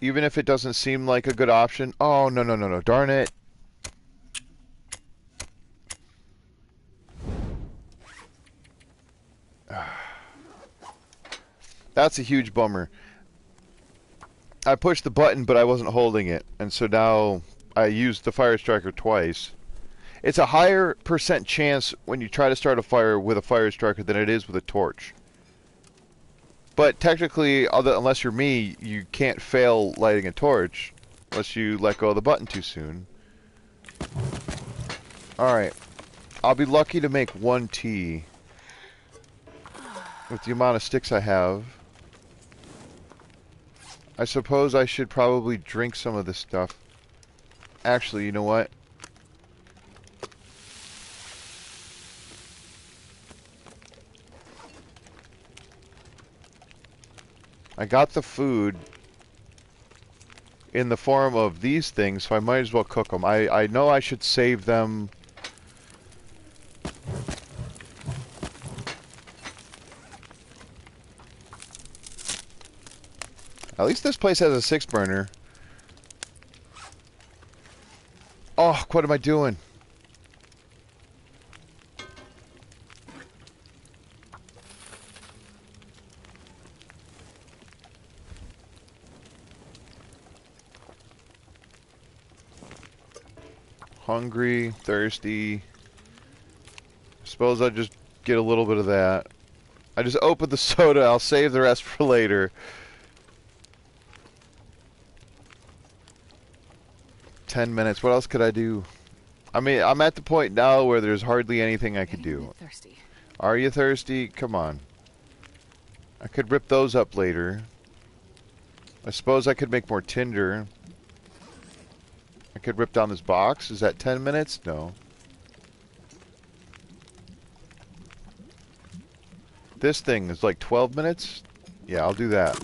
Even if it doesn't seem like a good option. Oh, no, no, no, no. Darn it. That's a huge bummer. I pushed the button, but I wasn't holding it. And so now I used the fire striker twice. It's a higher percent chance when you try to start a fire with a fire striker than it is with a torch. But technically, unless you're me, you can't fail lighting a torch unless you let go of the button too soon. Alright. I'll be lucky to make one tea with the amount of sticks I have. I suppose I should probably drink some of this stuff. Actually, you know what? I got the food in the form of these things, so I might as well cook them. I know I should save them. At least this place has a 6-burner. Oh, what am I doing? Hungry, thirsty. Suppose I'll just get a little bit of that. I just opened the soda. I'll save the rest for later. 10 minutes. What else could I do? I mean, I'm at the point now where there's hardly anything I could Getting a do. bit thirsty. Are you thirsty? Come on. I could rip those up later. I suppose I could make more tinder. I could rip down this box. Is that 10 minutes? No. This thing is like 12 minutes? Yeah, I'll do that.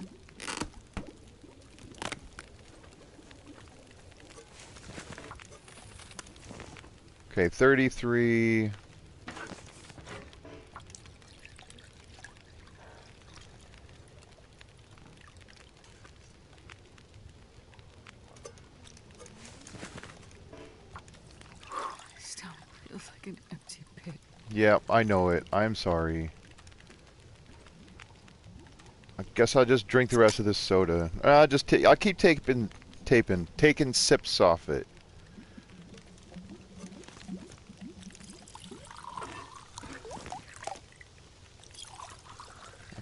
Okay, 33. My stomach feels like an empty pit. Yep, I know it. I'm sorry. I guess I'll just drink the rest of this soda. I'll keep taking sips off it.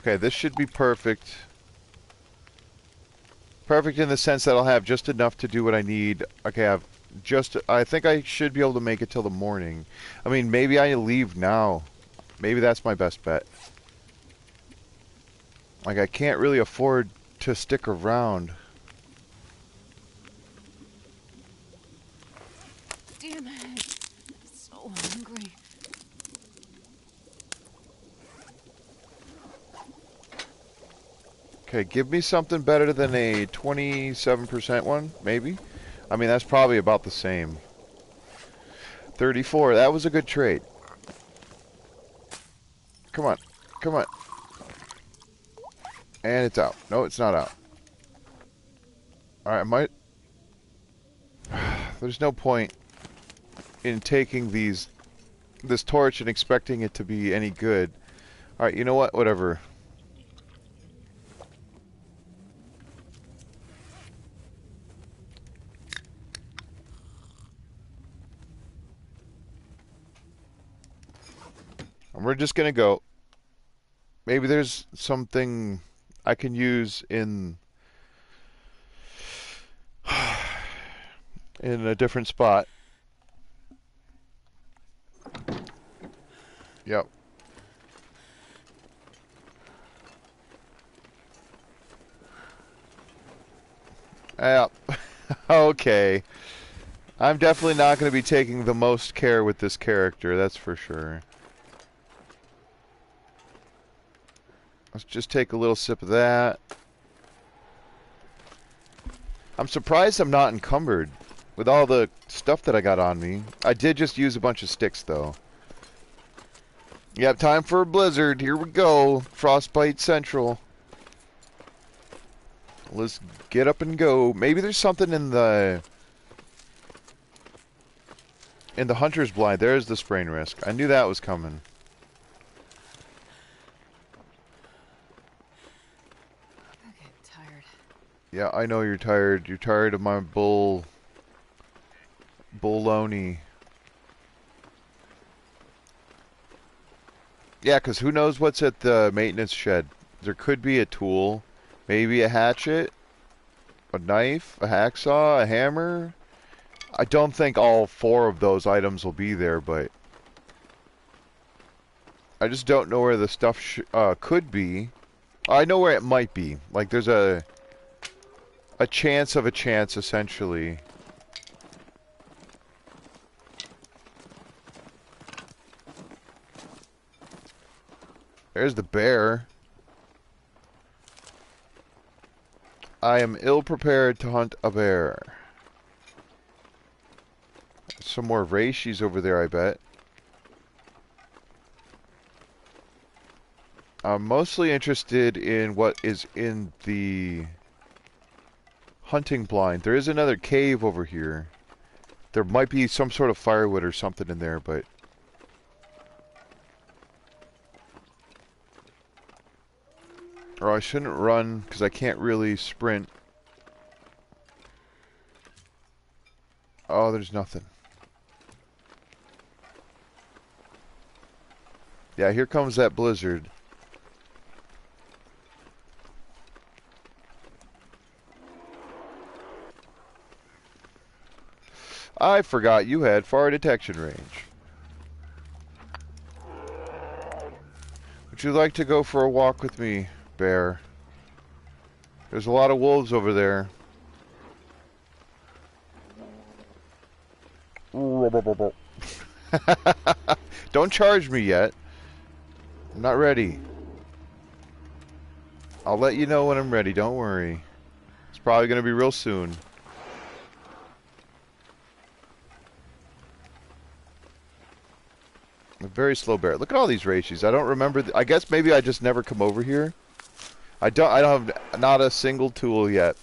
Okay, this should be perfect. Perfect in the sense that I'll have just enough to do what I need. Okay, I think I should be able to make it till the morning. I mean, maybe I leave now. Maybe that's my best bet. Like, I can't really afford to stick around. Damn it. I'm so hungry. Okay, give me something better than a 27% one, maybe. I mean, that's probably about the same. 34, that was a good trade. Come on, come on. And it's out. No, it's not out. Alright, I might... There's no point in taking this torch and expecting it to be any good. Alright, you know what? Whatever. And we're just gonna go. Maybe there's something I can use in a different spot. Yep. Yep. Okay. I'm definitely not going to be taking the most care with this character, that's for sure. Let's just take a little sip of that. I'm surprised I'm not encumbered with all the stuff that I got on me. I did just use a bunch of sticks, though. Yep, time for a blizzard. Here we go. Frostbite Central. Let's get up and go. Maybe there's something in the hunter's blind. There's the sprain risk. I knew that was coming. I'm getting tired. Yeah, I know you're tired. You're tired of my baloney. Yeah, because who knows what's at the maintenance shed. There could be a tool. Maybe a hatchet. A knife. A hacksaw. A hammer. I don't think all 4 of those items will be there, but... I just don't know where the stuff could be. I know where it might be. Like, there's a chance of a chance, essentially. There's the bear. I am ill-prepared to hunt a bear. Some more reishi over there, I bet. I'm mostly interested in what is in the hunting blind. There is another cave over here. There might be some sort of firewood or something in there, but... Or I shouldn't run, because I can't really sprint. Oh, there's nothing. Yeah, here comes that blizzard. I forgot you had fire detection range. Would you like to go for a walk with me, bear? There's a lot of wolves over there. Don't charge me yet. I'm not ready. I'll let you know when I'm ready, don't worry. It's probably going to be real soon. A very slow bear. Look at all these ratios. I don't remember. I guess maybe I just never come over here. I don't have not a single tool yet.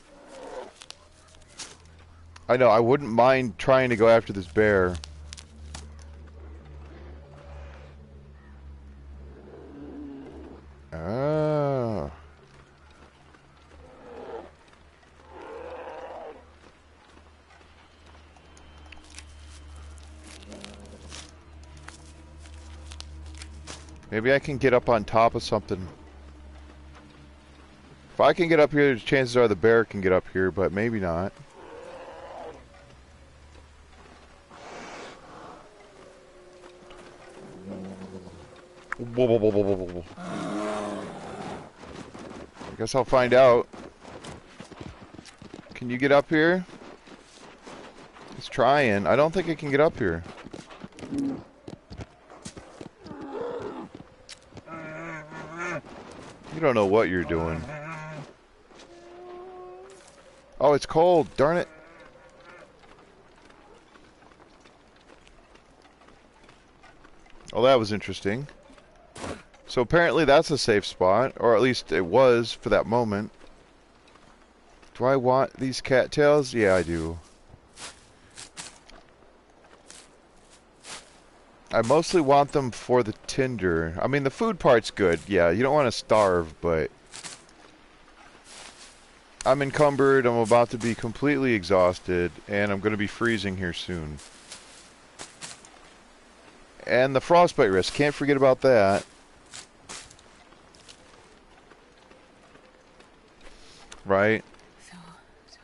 I know. I wouldn't mind trying to go after this bear. Ah. Maybe I can get up on top of something. If I can get up here, chances are the bear can get up here, but maybe not. I guess I'll find out. Can you get up here? It's trying. I don't think it can get up here. You don't know what you're doing. Oh, it's cold. Darn it. Oh, that was interesting. So apparently that's a safe spot, or at least it was for that moment. Do I want these cattails? Yeah, I do. I mostly want them for the tinder. I mean, the food part's good. Yeah, you don't want to starve, but... I'm encumbered, I'm about to be completely exhausted, and I'm going to be freezing here soon. And the frostbite risk, can't forget about that. Right?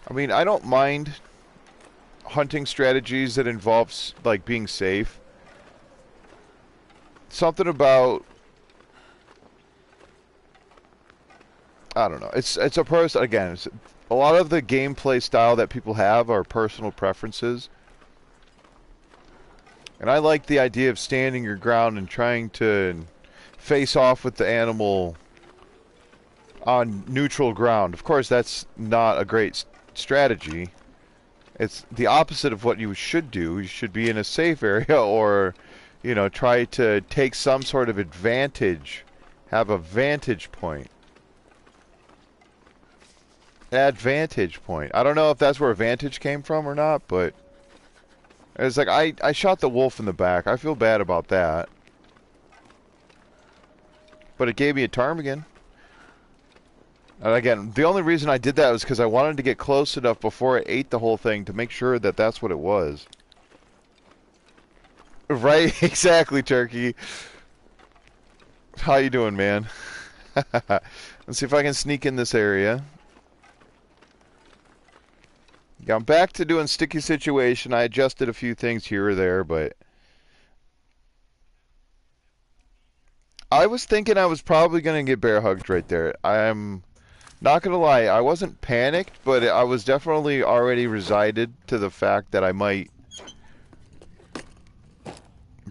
I mean, I don't mind hunting strategies that involves, like, being safe. Something about... I don't know. It's a person, again, it's, a lot of the gameplay style that people have are personal preferences. And I like the idea of standing your ground and trying to face off with the animal on neutral ground. Of course, that's not a great strategy. It's the opposite of what you should do. You should be in a safe area or, you know, try to take some sort of advantage. Have a vantage point. Advantage point. I don't know if that's where vantage came from or not, but it's like I shot the wolf in the back. I feel bad about that. But it gave me a ptarmigan. And again, the only reason I did that was because I wanted to get close enough before I ate the whole thing to make sure that that's what it was. Right? Exactly, Turkey. How you doing, man? Let's see if I can sneak in this area. Yeah, I'm back to doing sticky situation. I adjusted a few things here or there, but... I was thinking I was probably going to get bear hugged right there. I'm not going to lie, I wasn't panicked, but I was definitely already resided to the fact that I might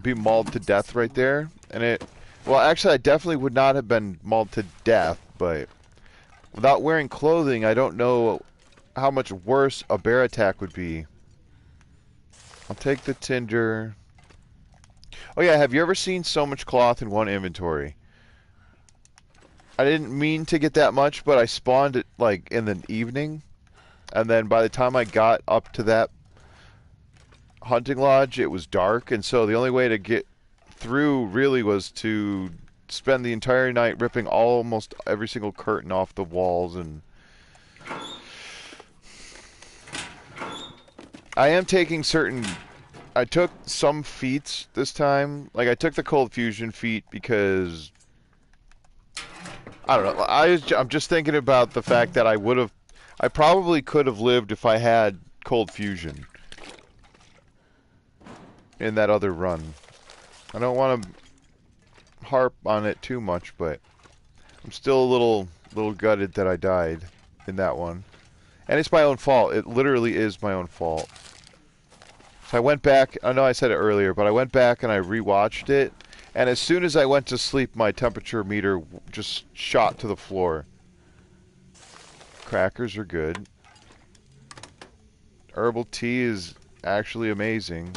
be mauled to death right there. And it... Well, actually, I definitely would not have been mauled to death, but... Without wearing clothing, I don't know how much worse a bear attack would be. I'll take the tinder. Oh yeah, have you ever seen so much cloth in one inventory? I didn't mean to get that much, but I spawned it like in the evening. And then by the time I got up to that hunting lodge, it was dark, and so the only way to get through really was to spend the entire night ripping almost every single curtain off the walls. And I am taking certain. I took some feats this time. Like I took the cold fusion feat because I don't know. I'm just thinking about the fact that I probably could have lived if I had cold fusion in that other run. I don't want to harp on it too much, but I'm still a little gutted that I died in that one. And it's my own fault. It literally is my own fault. So I went back, I know I said it earlier, but I went back and I rewatched it, and as soon as I went to sleep, my temperature meter just shot to the floor. Crackers are good. Herbal tea is actually amazing.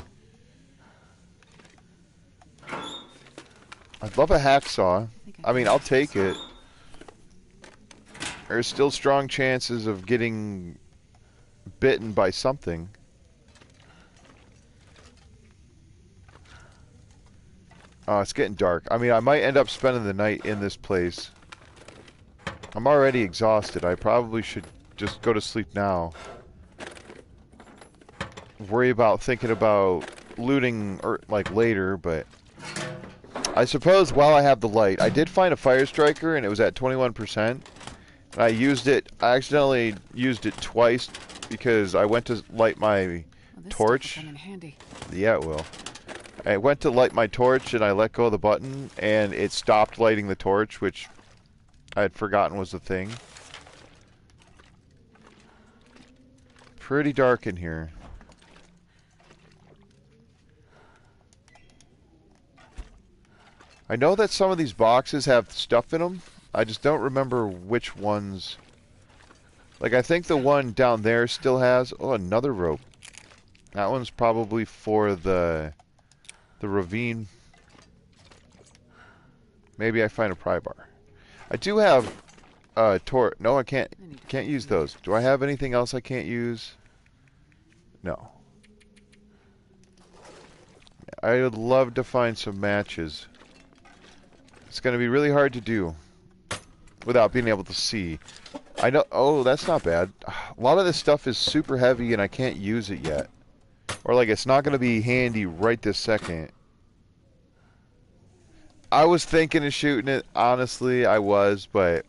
I'd love a hacksaw. I mean, I'll take it. There's still strong chances of getting bitten by something. Oh, it's getting dark. I mean, I might end up spending the night in this place. I'm already exhausted. I probably should just go to sleep now. Worry about thinking about looting or like later, but I suppose while I have the light, I did find a fire striker and it was at 21%. And I used it. I accidentally used it twice because I went to light my torch. Come in handy. Yeah, it will. I went to light my torch and I let go of the button and it stopped lighting the torch, which I had forgotten was a thing. Pretty dark in here. I know that some of these boxes have stuff in them. I just don't remember which ones. Like, I think the one down there still has... Oh, another rope. That one's probably for the ravine. Maybe I find a pry bar. I do have torch. No, I can't use those. Do I have anything else I can't use? No. I would love to find some matches. It's going to be really hard to do without being able to see. I know. Oh, that's not bad. A lot of this stuff is super heavy and I can't use it yet. Or like it's not going to be handy right this second. I was thinking of shooting it. Honestly, I was, but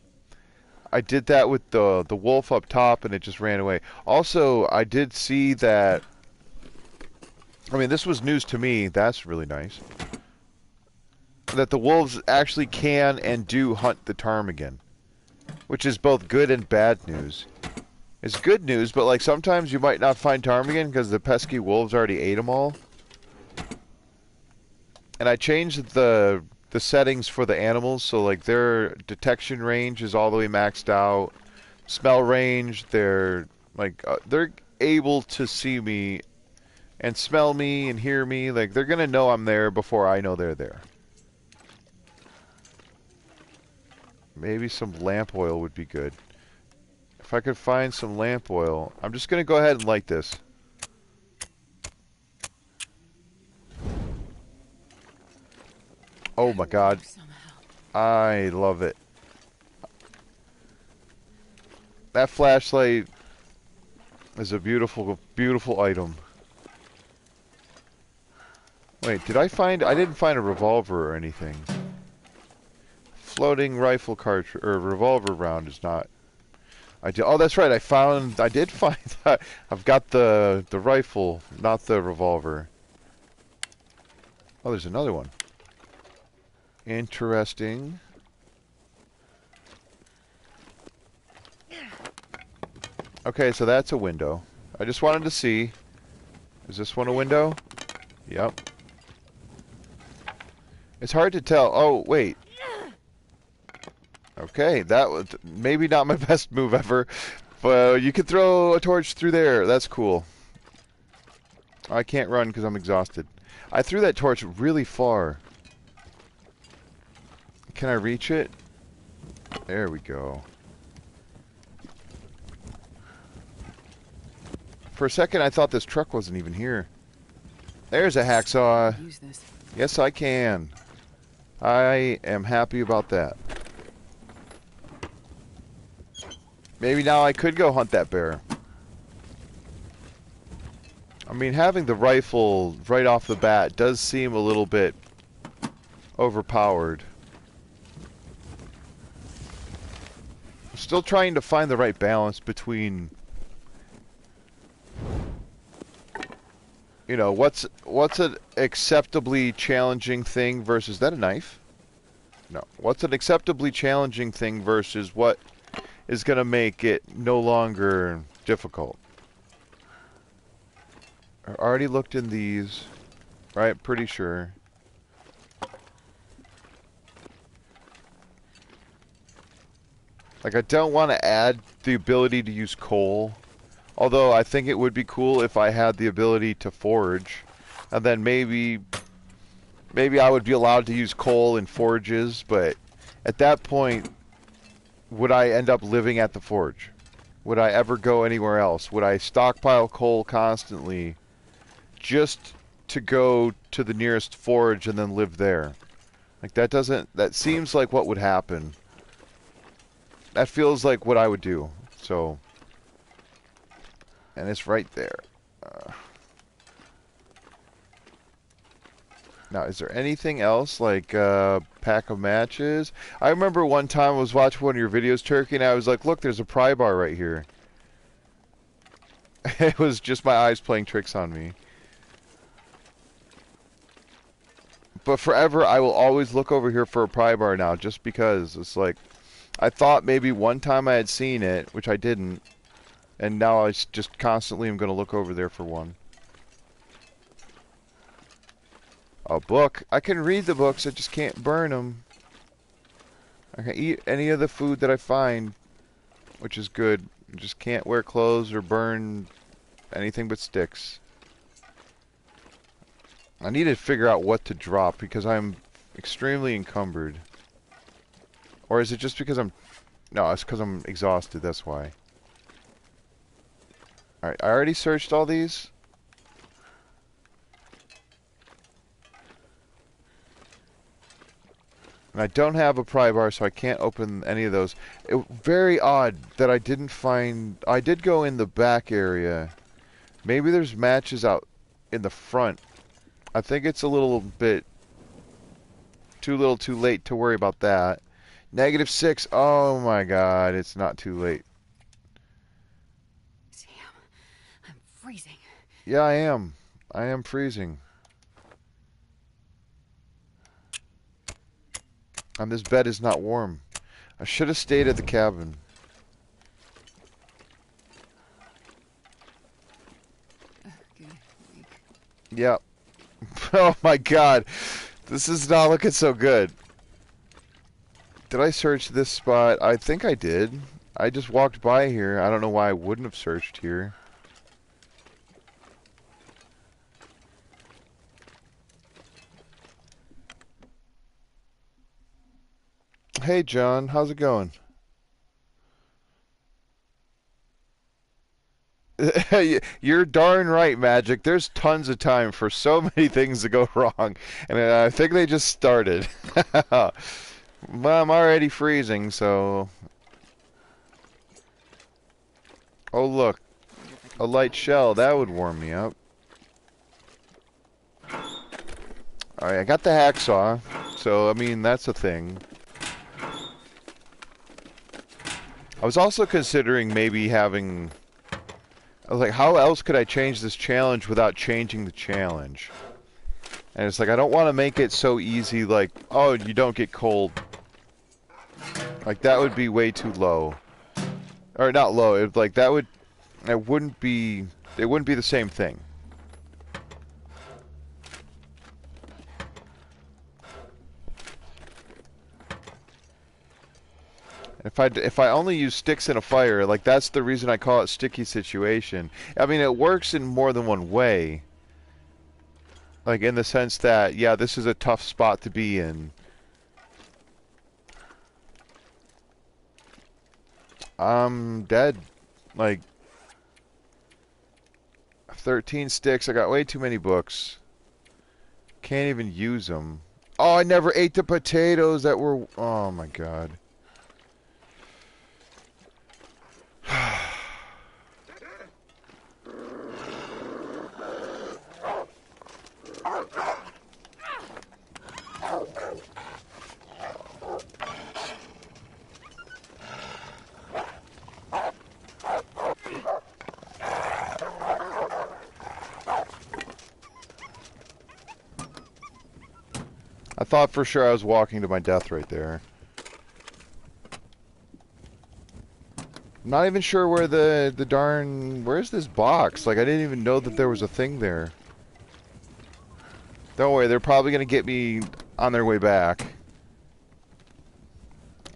I did that with the wolf up top and it just ran away. Also, I did see that. I mean, this was news to me. That's really nice. That the wolves actually can and do hunt the ptarmigan, which is both good and bad news. It's good news, but like sometimes you might not find ptarmigan because the pesky wolves already ate them all. And I changed the settings for the animals, so like their detection range is all the way maxed out. Smell range, they're like they're able to see me and smell me and hear me. Like they're gonna know I'm there before I know they're there. Maybe some lamp oil would be good. If I could find some lamp oil, I'm just gonna go ahead and light this. Oh my god. I love it. That flashlight is a beautiful, beautiful item. Wait, did I find... I didn't find a revolver or anything. Floating rifle cartridge, or revolver round is not... Oh, that's right, I did find that. I've got the rifle, not the revolver. Oh, there's another one. Interesting. Okay, so that's a window. I just wanted to see. Is this one a window? Yep. It's hard to tell. Oh, wait. Okay, that was maybe not my best move ever. But you can throw a torch through there. That's cool. I can't run because I'm exhausted. I threw that torch really far. Can I reach it? There we go. For a second, I thought this truck wasn't even here. There's a hacksaw. Use this. Yes, I can. I am happy about that. Maybe now I could go hunt that bear. I mean, having the rifle right off the bat does seem a little bit overpowered. I'm still trying to find the right balance between, you know, what's an acceptably challenging thing versus... Is that a knife? No. What's an acceptably challenging thing versus what is going to make it no longer difficult? I already looked in these, right? Pretty sure. Like, I don't want to add the ability to use coal. Although, I think it would be cool if I had the ability to forge. And then maybe I would be allowed to use coal in forges, but at that point, would I end up living at the forge? Would I ever go anywhere else? Would I stockpile coal constantly just to go to the nearest forge and then live there? Like, that seems like what would happen. That feels like what I would do. So, and it's right there. Now, is there anything else, like a pack of matches? I remember one time I was watching one of your videos, Turkey, and I was like, look, there's a pry bar right here. It was just my eyes playing tricks on me. But forever, I will always look over here for a pry bar now, just because. It's like, I thought maybe one time I had seen it, which I didn't, and now I just constantly am going to look over there for one. A book. I can read the books, I just can't burn them. I can eat any of the food that I find, which is good. I just can't wear clothes or burn anything but sticks. I need to figure out what to drop because I'm extremely encumbered. Or is it just because I'm... No, it's because I'm exhausted, that's why. Alright, I already searched all these. And I don't have a pry bar, so I can't open any of those. Very odd that I didn't find... I did go in the back area. Maybe there's matches out in the front. I think it's a little bit... too little too late to worry about that. -6. Oh my god, it's not too late. Damn, I'm freezing. Yeah, I am. I am freezing. And this bed is not warm. I should have stayed at the cabin. Good. Yep. Oh my god. This is not looking so good. Did I search this spot? I think I did. I just walked by here. I don't know why I wouldn't have searched here. Hey John, how's it going? You're darn right, Magic. There's tons of time for so many things to go wrong. And I think they just started. Well, I'm already freezing, so... Oh, look. A light shell. That would warm me up. Alright, I got the hacksaw. So, I mean, that's a thing. I was also considering maybe having... I was like, how else could I change this challenge without changing the challenge? And it's like, I don't want to make it so easy, like, oh, you don't get cold. Like, that would be way too low. Or not low, it, like, that would... It wouldn't be the same thing. If I only use sticks in a fire, like that's the reason I call it sticky situation. I mean, it works in more than one way. Like in the sense that, yeah, this is a tough spot to be in. I'm dead. Like, 13 sticks. I got way too many books. Can't even use them. Oh, I never ate the potatoes that were... Oh, my God. I thought for sure I was walking to my death right there. I'm not even sure where the darn... Where's this box? Like, I didn't even know that there was a thing there. Don't worry, they're probably going to get me on their way back.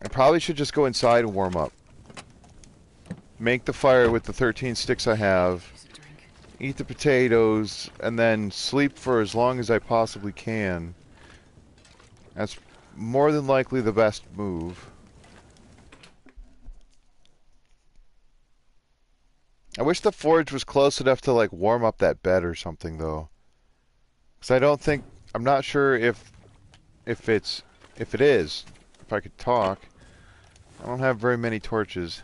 I probably should just go inside and warm up. Make the fire with the 13 sticks I have. Eat the potatoes, and then sleep for as long as I possibly can. That's more than likely the best move. I wish the forge was close enough to, like, warm up that bed or something, though. Because I don't think... I'm not sure if it is. If I could talk. I don't have very many torches.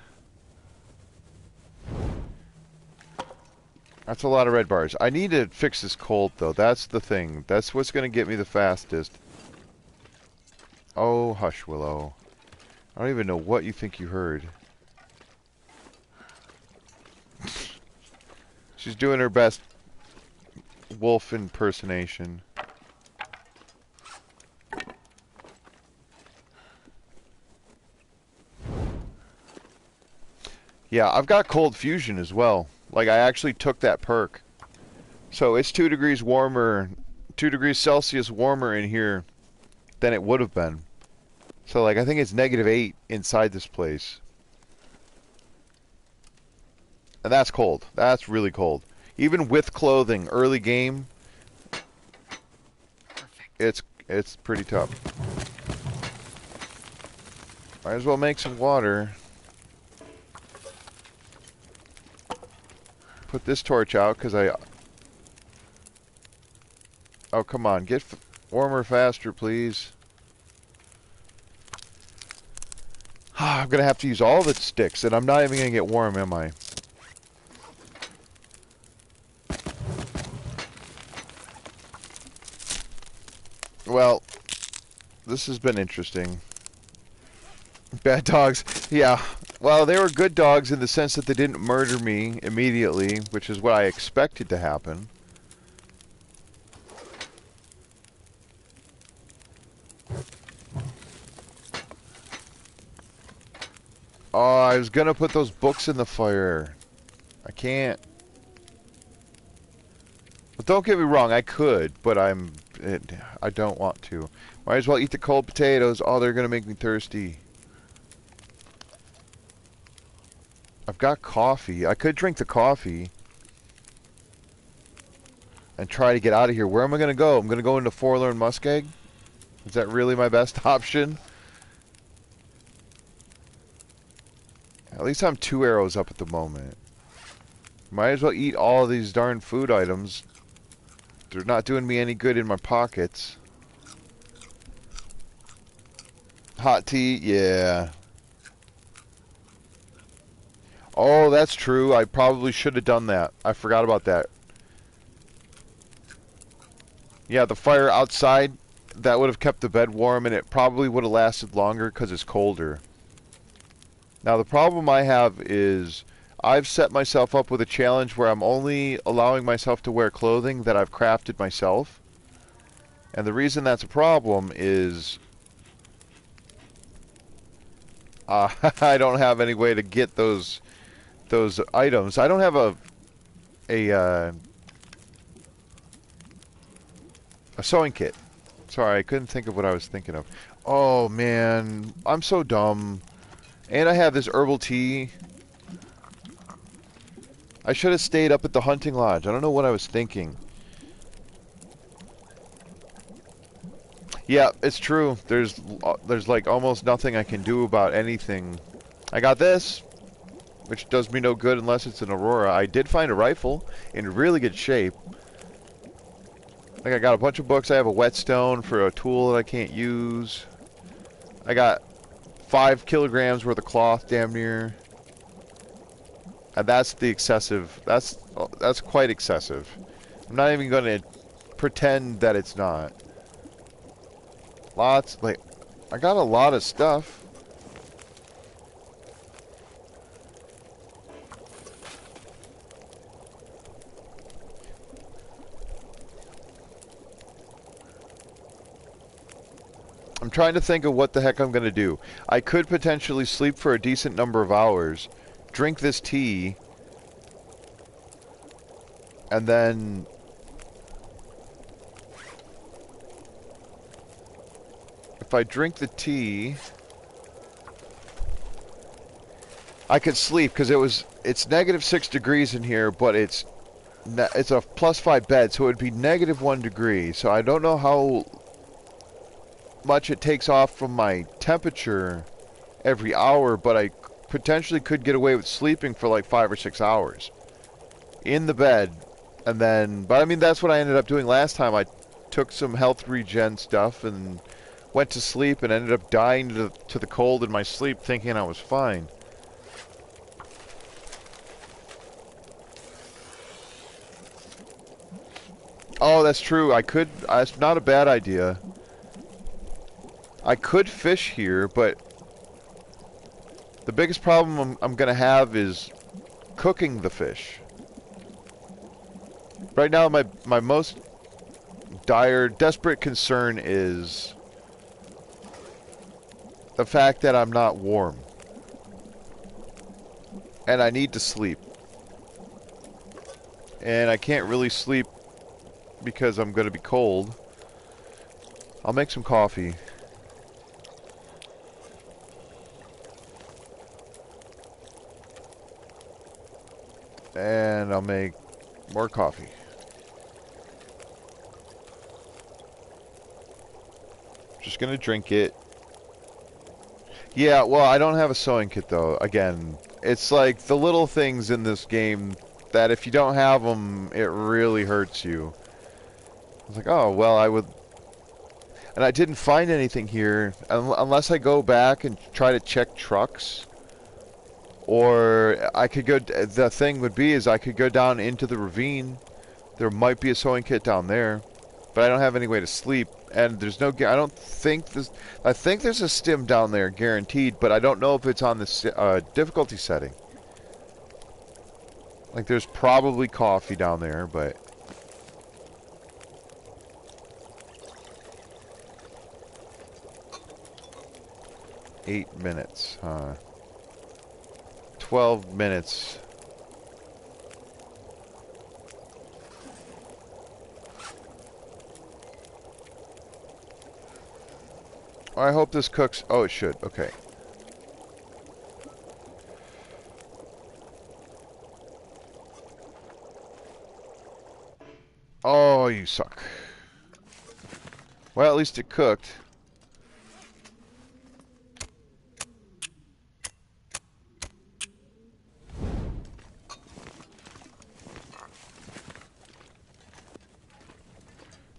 That's a lot of red bars. I need to fix this cold, though. That's the thing. That's what's going to get me the fastest. Oh, hush, Willow. I don't even know what you think you heard. She's doing her best wolf impersonation. Yeah, I've got cold fusion as well. Like, I actually took that perk. So it's 2 degrees warmer, 2 degrees Celsius warmer in here than it would have been. So, like, I think it's -8 inside this place. And that's cold. That's really cold. Even with clothing, early game, it's pretty tough. Might as well make some water. Put this torch out, because I... Oh, come on. Get warmer faster, please. I'm going to have to use all the sticks, and I'm not even going to get warm, am I? Well, this has been interesting. Bad dogs. Yeah. Well, they were good dogs in the sense that they didn't murder me immediately, which is what I expected to happen. Oh, I was gonna put those books in the fire. I can't. But don't get me wrong, I could, but I don't want to. Might as well eat the cold potatoes. Oh, they're gonna make me thirsty. I've got coffee. I could drink the coffee and try to get out of here. Where am I gonna go? I'm gonna go into Forlorn Muskeg? Is that really my best option? At least I'm 2 arrows up at the moment. Might as well eat all of these darn food items. They're not doing me any good in my pockets. Hot tea, yeah. Oh, that's true. I probably should have done that. I forgot about that. Yeah, the fire outside, that would have kept the bed warm, and it probably would have lasted longer because it's colder. Now, the problem I have is I've set myself up with a challenge where I'm only allowing myself to wear clothing that I've crafted myself. And the reason that's a problem is I don't have any way to get those items. I don't have a sewing kit. Sorry, I couldn't think of what I was thinking of. Oh man, I'm so dumb. And I have this herbal tea. I should have stayed up at the hunting lodge. I don't know what I was thinking. Yeah, it's true. There's like almost nothing I can do about anything. I got this. which does me no good unless it's an Aurora. I did find a rifle in really good shape. Like, I got a bunch of books. I have a whetstone for a tool that I can't use. I got 5 kilograms worth of cloth, damn near. And that's the excessive. That's quite excessive. I'm not even going to pretend that it's not. Lots, like, I got a lot of stuff. I'm trying to think of what the heck I'm going to do. I could potentially sleep for a decent number of hours, drink this tea, and then if I drink the tea, I could sleep because it's -6 degrees in here, but it's a +5 bed, so it would be -1 degree. So I don't know how much it takes off from my temperature every hour, but I potentially could get away with sleeping for like 5 or 6 hours in the bed. And then, but I mean, that's what I ended up doing last time. I took some health regen stuff and went to sleep and ended up dying to the cold in my sleep thinking I was fine. Oh, that's true. That's not a bad idea. I could fish here, but the biggest problem I'm going to have is cooking the fish. Right now, my most desperate concern is the fact that I'm not warm. And I need to sleep. And I can't really sleep because I'm going to be cold. I'll make some coffee. And I'll make more coffee. Just gonna drink it. Yeah, well, I don't have a sewing kit though. Again, it's like the little things in this game that if you don't have them, it really hurts you. I was like, oh, well, I would... And I didn't find anything here, unless I go back and try to check trucks. Or I could go... The thing would be is I could go down into the ravine. There might be a sewing kit down there. But I don't have any way to sleep. And there's no... I don't think this... I think there's a stim down there, guaranteed. But I don't know if it's on the difficulty setting. Like, there's probably coffee down there, but... Eight minutes, huh? 12 minutes. I hope this cooks. Oh, it should. Okay. Oh, you suck. Well, at least it cooked.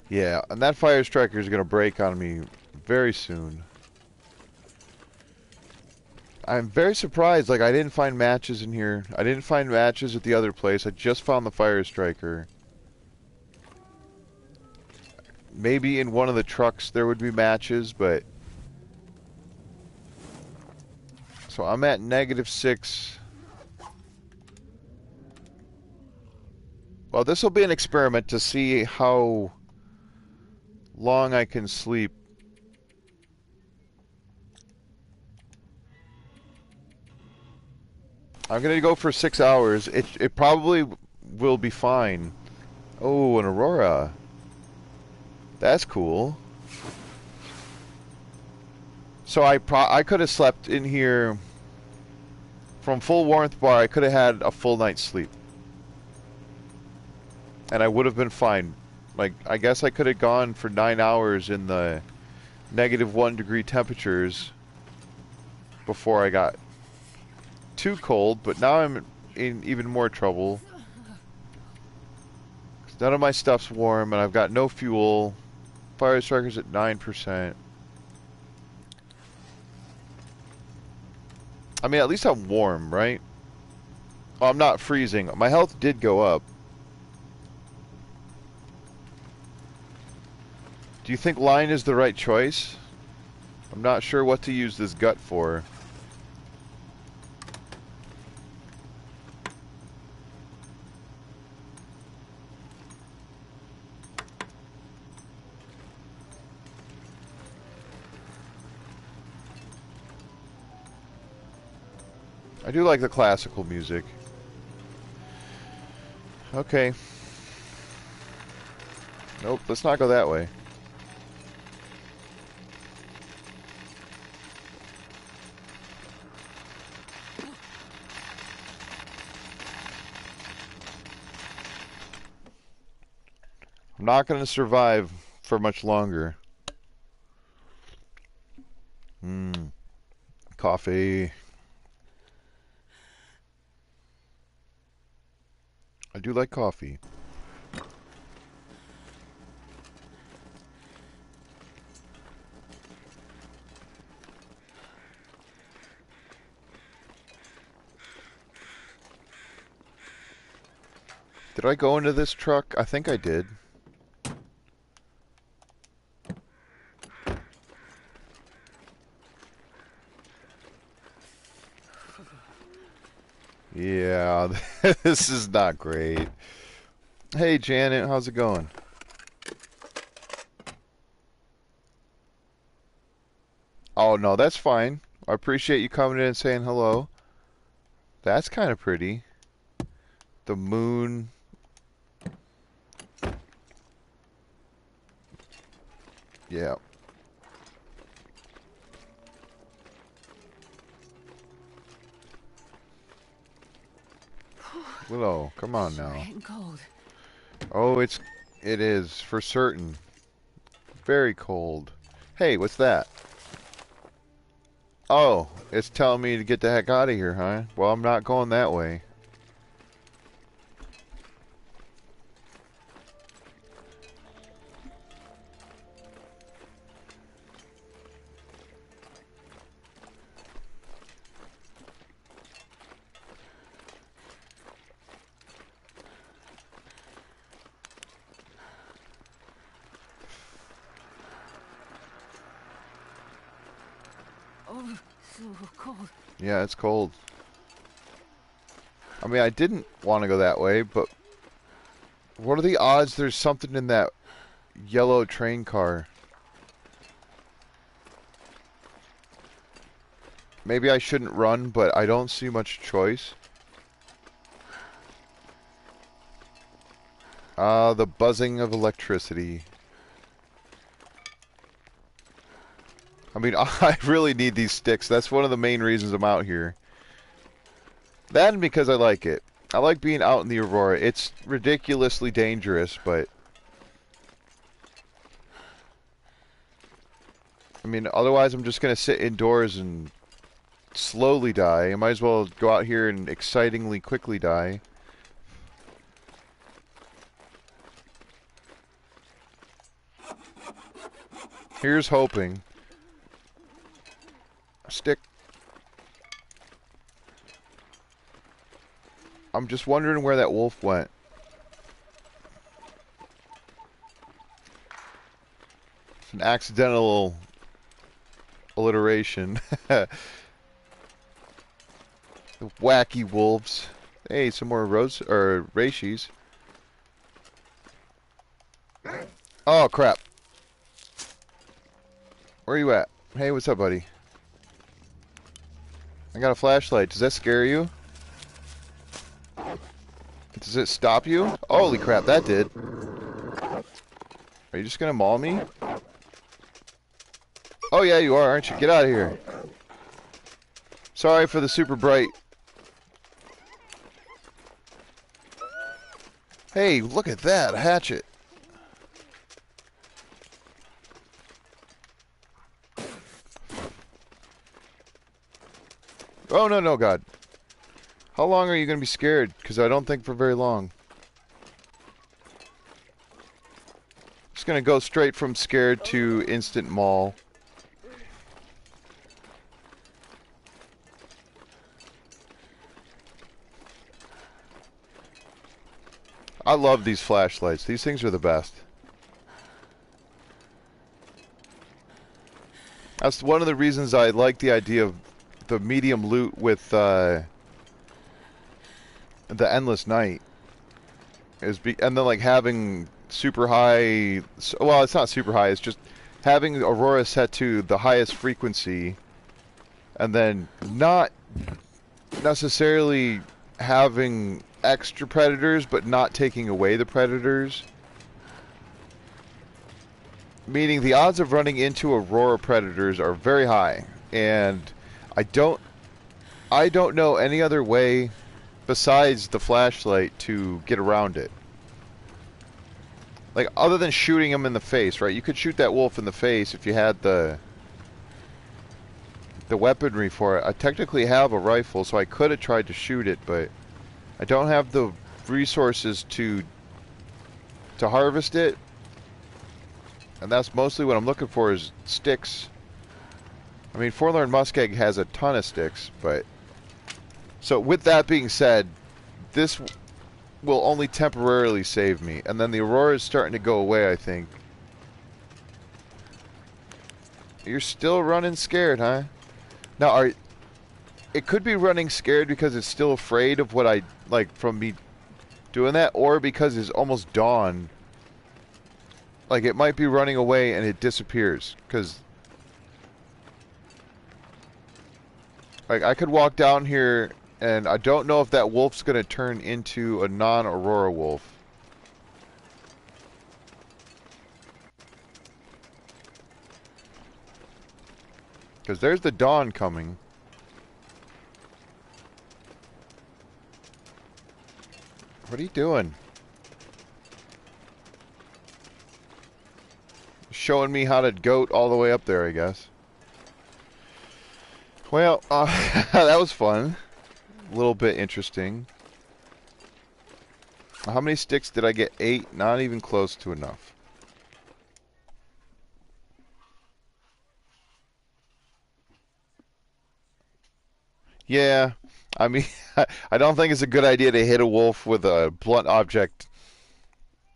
Yeah, and that fire striker is going to break on me very soon. I'm very surprised, like, I didn't find matches in here. I didn't find matches at the other place. I just found the fire striker. Maybe in one of the trucks there would be matches, but... So I'm at -6. Well, this will be an experiment to see how long I can sleep. I'm gonna go for 6 hours. It probably will be fine. Oh, an aurora. That's cool. So I could have slept in here from full warmth bar. I could have had a full night's sleep, and I would have been fine. Like, I guess I could have gone for 9 hours in the -1 degree temperatures before I got too cold, but now I'm in even more trouble. None of my stuff's warm, and I've got no fuel. Fire striker's at 9%. I mean, at least I'm warm, right? Oh, I'm not freezing. My health did go up. Do you think line is the right choice? I'm not sure what to use this gut for. I do like the classical music. Okay. Nope, let's not go that way. I'm not going to survive for much longer. Coffee. I do like coffee. Did I go into this truck? I think I did. Yeah, this is not great. Hey, Janet, how's it going? Oh, no, that's fine. I appreciate you coming in and saying hello. That's kind of pretty. The moon. Yeah. Willow, come on Sure now. getting cold. Oh, it is, for certain. Very cold. Hey, what's that? Oh, it's telling me to get the heck out of here, huh? Well, I'm not going that way. Oh, so cold. Yeah, it's cold. I mean, I didn't want to go that way, but what are the odds there's something in that yellow train car? Maybe I shouldn't run, but I don't see much choice. Ah, the buzzing of electricity. I mean, I really need these sticks. That's one of the main reasons I'm out here. That and because I like it. I like being out in the Aurora. It's ridiculously dangerous, but... I mean, otherwise I'm just going to sit indoors and slowly die. I might as well go out here and excitingly quickly die. Here's hoping. Stick. I'm just wondering where that wolf went. It's an accidental alliteration. Wacky wolves. Hey, some more rose or reishi. Oh crap. Where are you at? Hey, what's up, buddy? I got a flashlight. Does that scare you? Does it stop you? Holy crap, that did. Are you just gonna maul me? Oh yeah, you are, aren't you? Get out of here. Sorry for the super bright. Hey, look at that, a hatchet. Oh no, no, God. How long are you going to be scared? Because I don't think for very long. Just going to go straight from scared to instant maul. I love these flashlights. These things are the best. That's one of the reasons I like the idea of the medium loot with the endless night. And then like having super high. Well, it's not super high. It's just having Aurora set to the highest frequency, and then not necessarily having extra predators, but not taking away the predators. Meaning the odds of running into Aurora predators are very high, and I don't know any other way besides the flashlight to get around it. Like, other than shooting him in the face, right? You could shoot that wolf in the face if you had the weaponry for it. I technically have a rifle, so I could have tried to shoot it, but I don't have the resources to harvest it. And that's mostly what I'm looking for is sticks. I mean, Forlorn Muskeg has a ton of sticks, but... So, with that being said, this will only temporarily save me. And then the Aurora is starting to go away, I think. You're still running scared, huh? Now, it could be running scared because it's still afraid of what I... Like, from me doing that, or because it's almost dawn. Like, it might be running away and it disappears, because... Like, I could walk down here, and I don't know if that wolf's going to turn into a non-Aurora wolf. Because there's the dawn coming. What are you doing? Showing me how to goat all the way up there, I guess. Well, that was fun. A little bit interesting. How many sticks did I get? 8? Not even close to enough. Yeah, I mean, I don't think it's a good idea to hit a wolf with a blunt object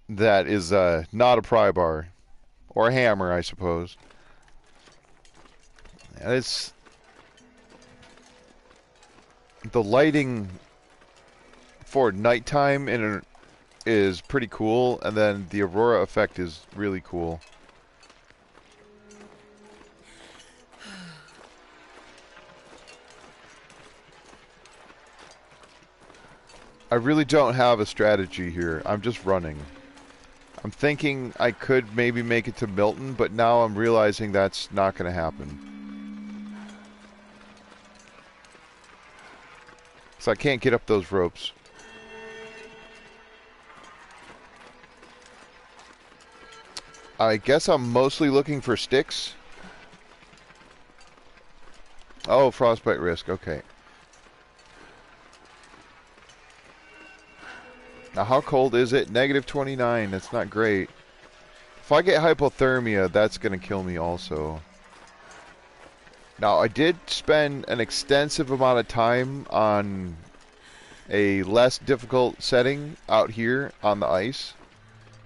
that is not a pry bar. Or a hammer, I suppose. And it's... The lighting for nighttime is pretty cool, and then the Aurora effect is really cool. I really don't have a strategy here. I'm just running. I'm thinking I could maybe make it to Milton, but now I'm realizing that's not going to happen. So I can't get up those ropes. I guess I'm mostly looking for sticks. Oh, frostbite risk. Okay. Now, how cold is it? -29. That's not great. If I get hypothermia, that's going to kill me also. Now, I did spend an extensive amount of time on a less difficult setting out here on the ice,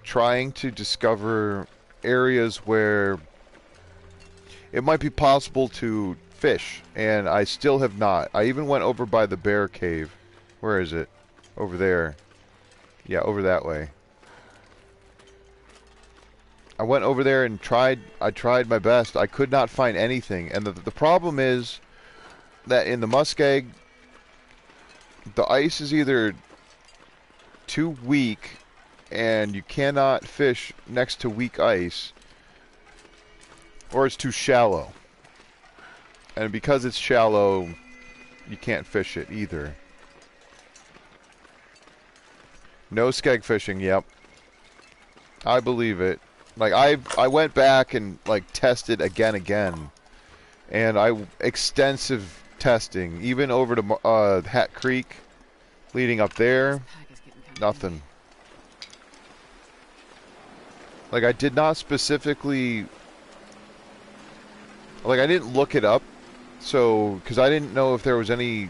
trying to discover areas where it might be possible to fish, and I still have not. I even went over by the bear cave. Where is it? Over there. Yeah, over that way. I went over there and I tried my best. I could not find anything. And the problem is that in the muskeg, the ice is either too weak and you cannot fish next to weak ice, or it's too shallow. And because it's shallow, you can't fish it either. No skeg fishing, yep. I believe it. Like, I went back and, like, tested again. And extensive testing, even over to Hat Creek, Leading up there, nothing. Like, I did not specifically... Like, I didn't look it up, so... Because I didn't know if there was any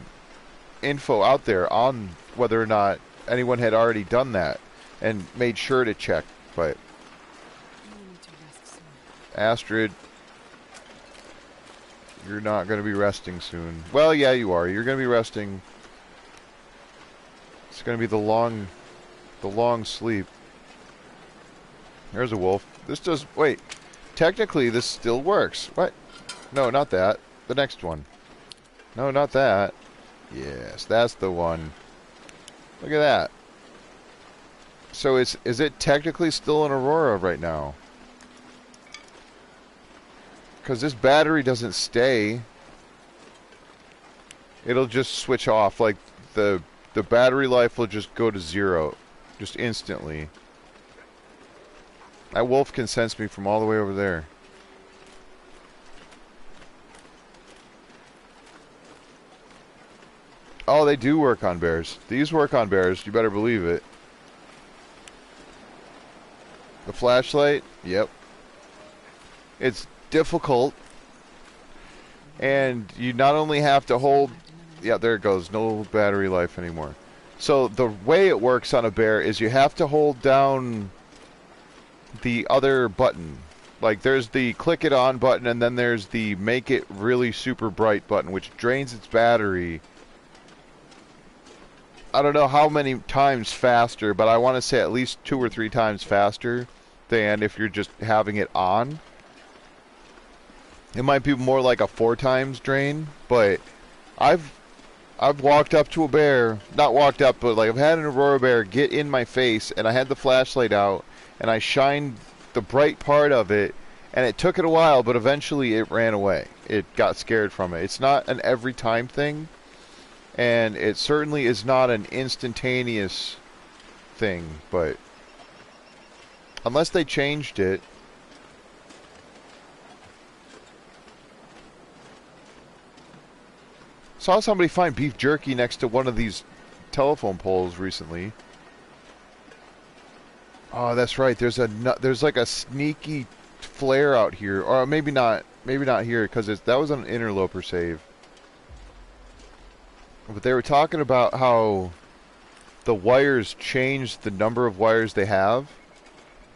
info out there on whether or not anyone had already done that and made sure to check, but... Astrid, you're not going to be resting soon. Well, yeah, you are. You're going to be resting. It's going to be the long sleep. There's a wolf. This does... Wait. Technically, this still works. What? No, not that. The next one. No, not that. Yes, that's the one. Look at that. So is it technically still an Aurora right now? Because this battery doesn't stay. It'll just switch off. Like, the battery life will just go to 0. Just instantly. That wolf can sense me from all the way over there. Oh, they do work on bears. These work on bears. You better believe it. The flashlight? Yep. It's difficult. And you not only have to hold... Yeah, there it goes. No battery life anymore. So the way it works on a bear is you have to hold down the other button. Like, there's the click it on button, and then there's the make it really super bright button, which drains its battery. I don't know how many times faster, but I want to say at least 2 or 3 times faster than if you're just having it on. It might be more like a 4 times drain, but I've walked up to a bear, not walked up, but like I've had an Aurora bear get in my face, and I had the flashlight out, and I shined the bright part of it, and it took it a while, but eventually it ran away. It got scared from it. It's not an every time thing, and it certainly is not an instantaneous thing, but unless they changed it. Saw somebody find beef jerky next to one of these telephone poles recently. Oh, that's right. There's like a sneaky flare out here, or maybe not here because that was an interloper save. But they were talking about how the wires change the number of wires they have,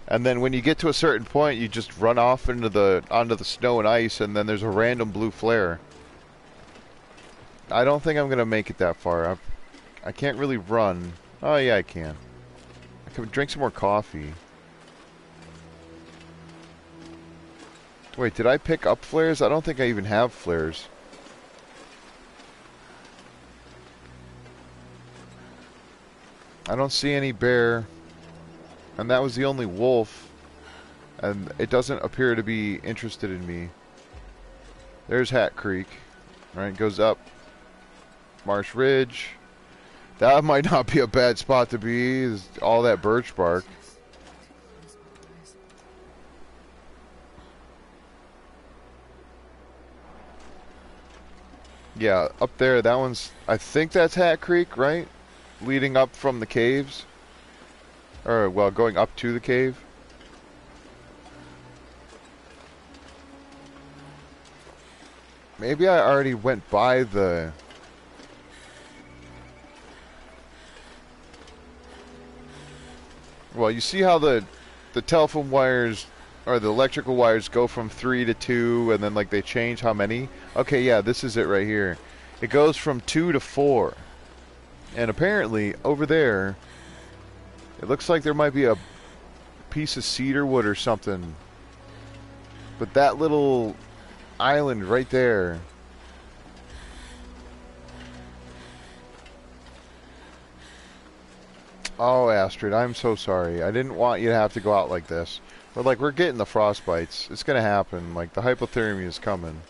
and then when you get to a certain point, you just run off onto the snow and ice, and then there's a random blue flare. I don't think I'm gonna make it that far. I can't really run. Oh yeah, I can. I can drink some more coffee. Wait, did I pick up flares? I don't think I even have flares. I don't see any bear. And that was the only wolf. And it doesn't appear to be interested in me. There's Hat Creek. Alright, goes up. Marsh Ridge. That might not be a bad spot to be. All that birch bark. Yeah, up there, that one's... I think that's Hat Creek, right? Leading up from the caves. Or, well, going up to the cave. Maybe I already went by the... Well, you see how the telephone wires, or the electrical wires go from 3 to 2, and then, like, they change how many? Okay, yeah, this is it right here. It goes from 2 to 4. And apparently, over there, it looks like there might be a piece of cedar wood or something. But that little island right there... Oh, Astrid, I'm so sorry. I didn't want you to have to go out like this. But, like, we're getting the frostbites. It's gonna happen. Like, the hypothermia is coming.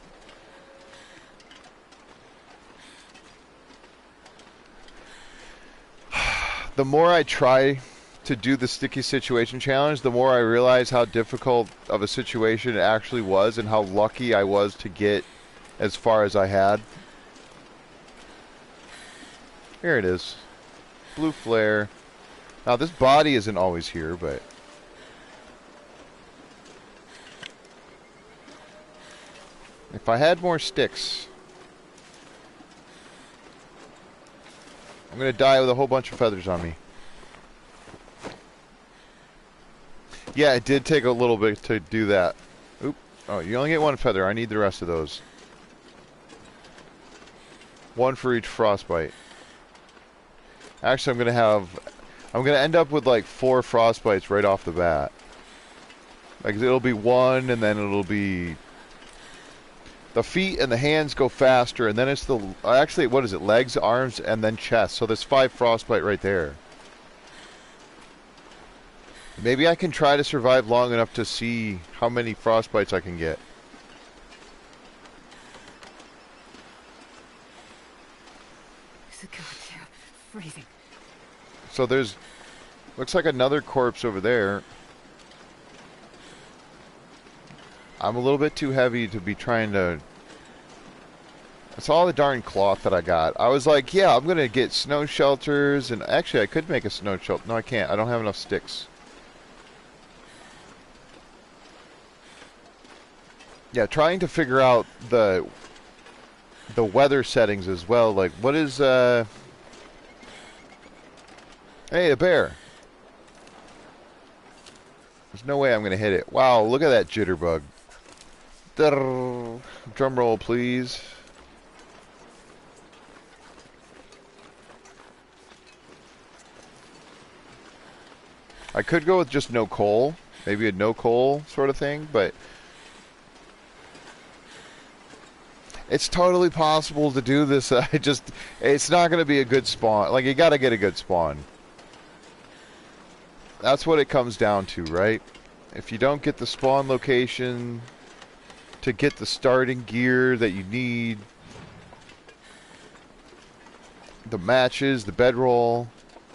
The more I try to do the sticky situation challenge, the more I realize how difficult of a situation it actually was and how lucky I was to get as far as I had. Here it is. blue flare. Now this body isn't always here, but if I had more sticks, I'm gonna die with a whole bunch of feathers on me. Yeah, it did take a little bit to do that. Oop. Oh, you only get one feather. I need the rest of those. One for each frostbite. Actually, I'm gonna end up with like 4 frostbites right off the bat. Like it'll be 1, and then it'll be the feet and the hands go faster, and then it's the actually what is it? Legs, arms, and then chest. So there's 5 frostbite right there. Maybe I can try to survive long enough to see how many frostbites I can get. It's a goddamn freezing. So there's looks like another corpse over there. I'm a little bit too heavy to be trying to... It's all the darn cloth that I got. I was like, yeah, I'm going to get snow shelters, and actually I could make a snow shelter. No, I can't. I don't have enough sticks. Yeah, trying to figure out the weather settings as well. Like, what is... Hey, a bear. There's no way I'm going to hit it. Wow, look at that jitterbug. Drum roll, please. I could go with just no coal. Maybe a no coal sort of thing, but... It's totally possible to do this. It's not going to be a good spawn. Like, you got to get a good spawn. That's what it comes down to, right? If you don't get the spawn location to get the starting gear that you need, the matches, the bedroll.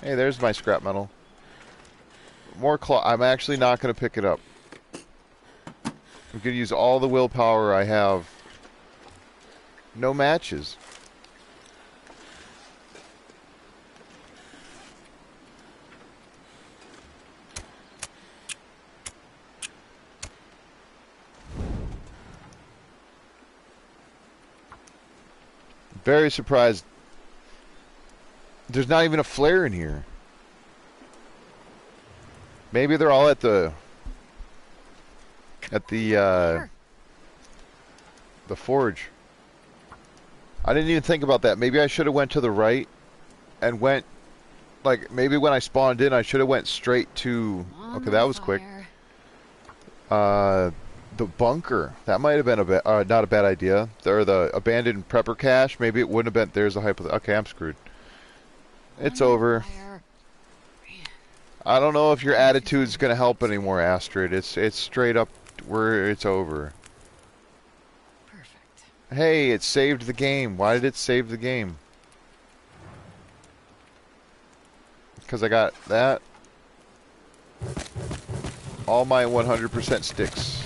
Hey, there's my scrap metal. More cloth. I'm actually not going to pick it up. I'm going to use all the willpower I have. No matches. Very surprised. There's not even a flare in here. Maybe they're all at the forge. I didn't even think about that. Maybe I should have went to the right and went, like, maybe when I spawned in, I should have went straight to, okay, that was quick. The bunker. That might have been not a bad idea. Or the abandoned prepper cache. Maybe it wouldn't have been, there's a hypothetical. Okay, I'm screwed. It's over. I don't know if your attitude's going to help anymore, Astrid. It's straight up where it's over. Hey, it saved the game. Why did it save the game? Because I got that. All my 100% sticks.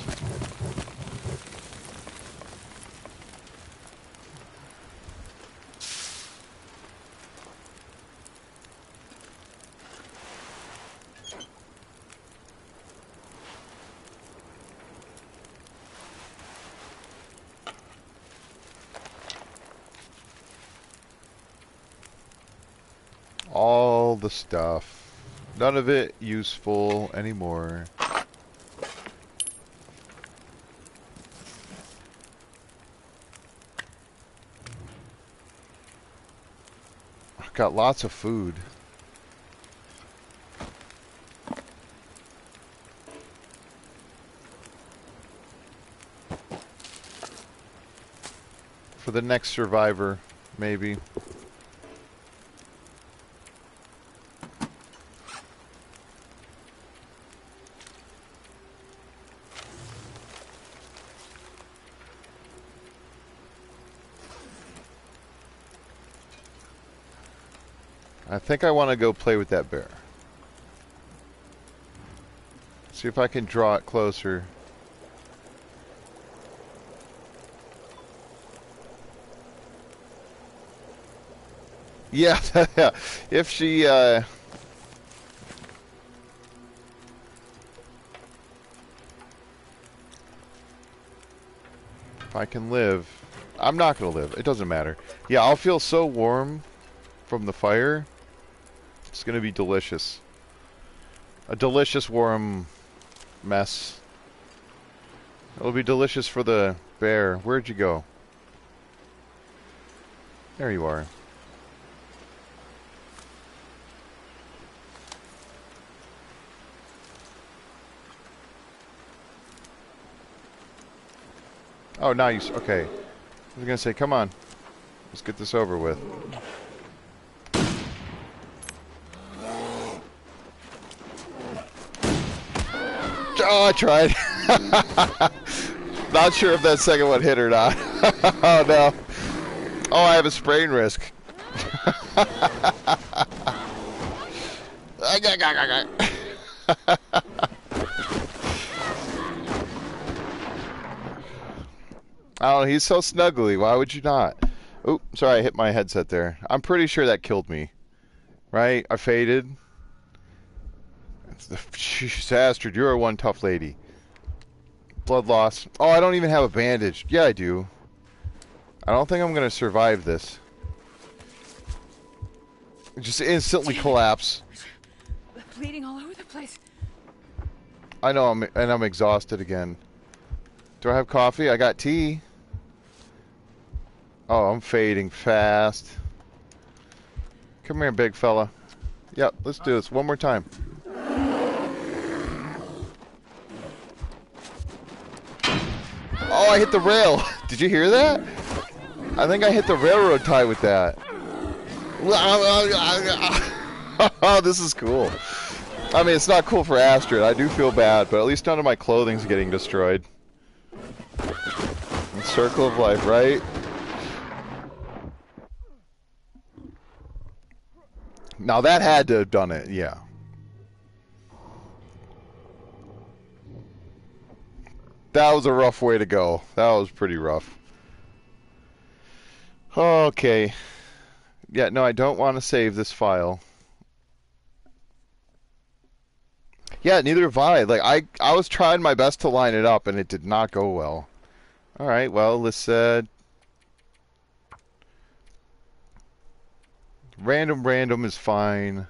All the stuff. None of it useful anymore. I've got lots of food. For the next survivor, maybe. I think I want to go play with that bear. See if I can draw it closer. Yeah, yeah. If she, if I can live, I'm not gonna live. It doesn't matter. Yeah, I'll feel so warm from the fire. It's gonna be delicious. A delicious warm mess. It'll be delicious for the bear. Where'd you go? There you are. Oh, nice. Okay. I was gonna say, come on. Let's get this over with. Oh, I tried. Not sure if that second one hit or not. Oh, no. Oh, I have a sprain risk. Oh, he's so snuggly. Why would you not? Oh, sorry, I hit my headset there. I'm pretty sure that killed me. Right? I faded. Jeez, Astrid, you're one tough lady. Blood loss. Oh, I don't even have a bandage. Yeah, I do. I don't think I'm going to survive this. Just instantly collapse. Bleeding all over the place. I know, I'm exhausted again. Do I have coffee? I got tea. Oh, I'm fading fast. Come here, big fella. Yep, let's do this one more time. Oh, I hit the rail. Did you hear that? I think I hit the railroad tie with that. Oh, this is cool. I mean, it's not cool for Astrid. I do feel bad, but at least none of my clothing's getting destroyed. Circle of life, right? Now that had to have done it, yeah. That was a rough way to go. That was pretty rough. Okay. Yeah, no, I don't want to save this file. Yeah, neither have I. Like, I was trying my best to line it up, and it did not go well. Alright, well, let's, random is fine.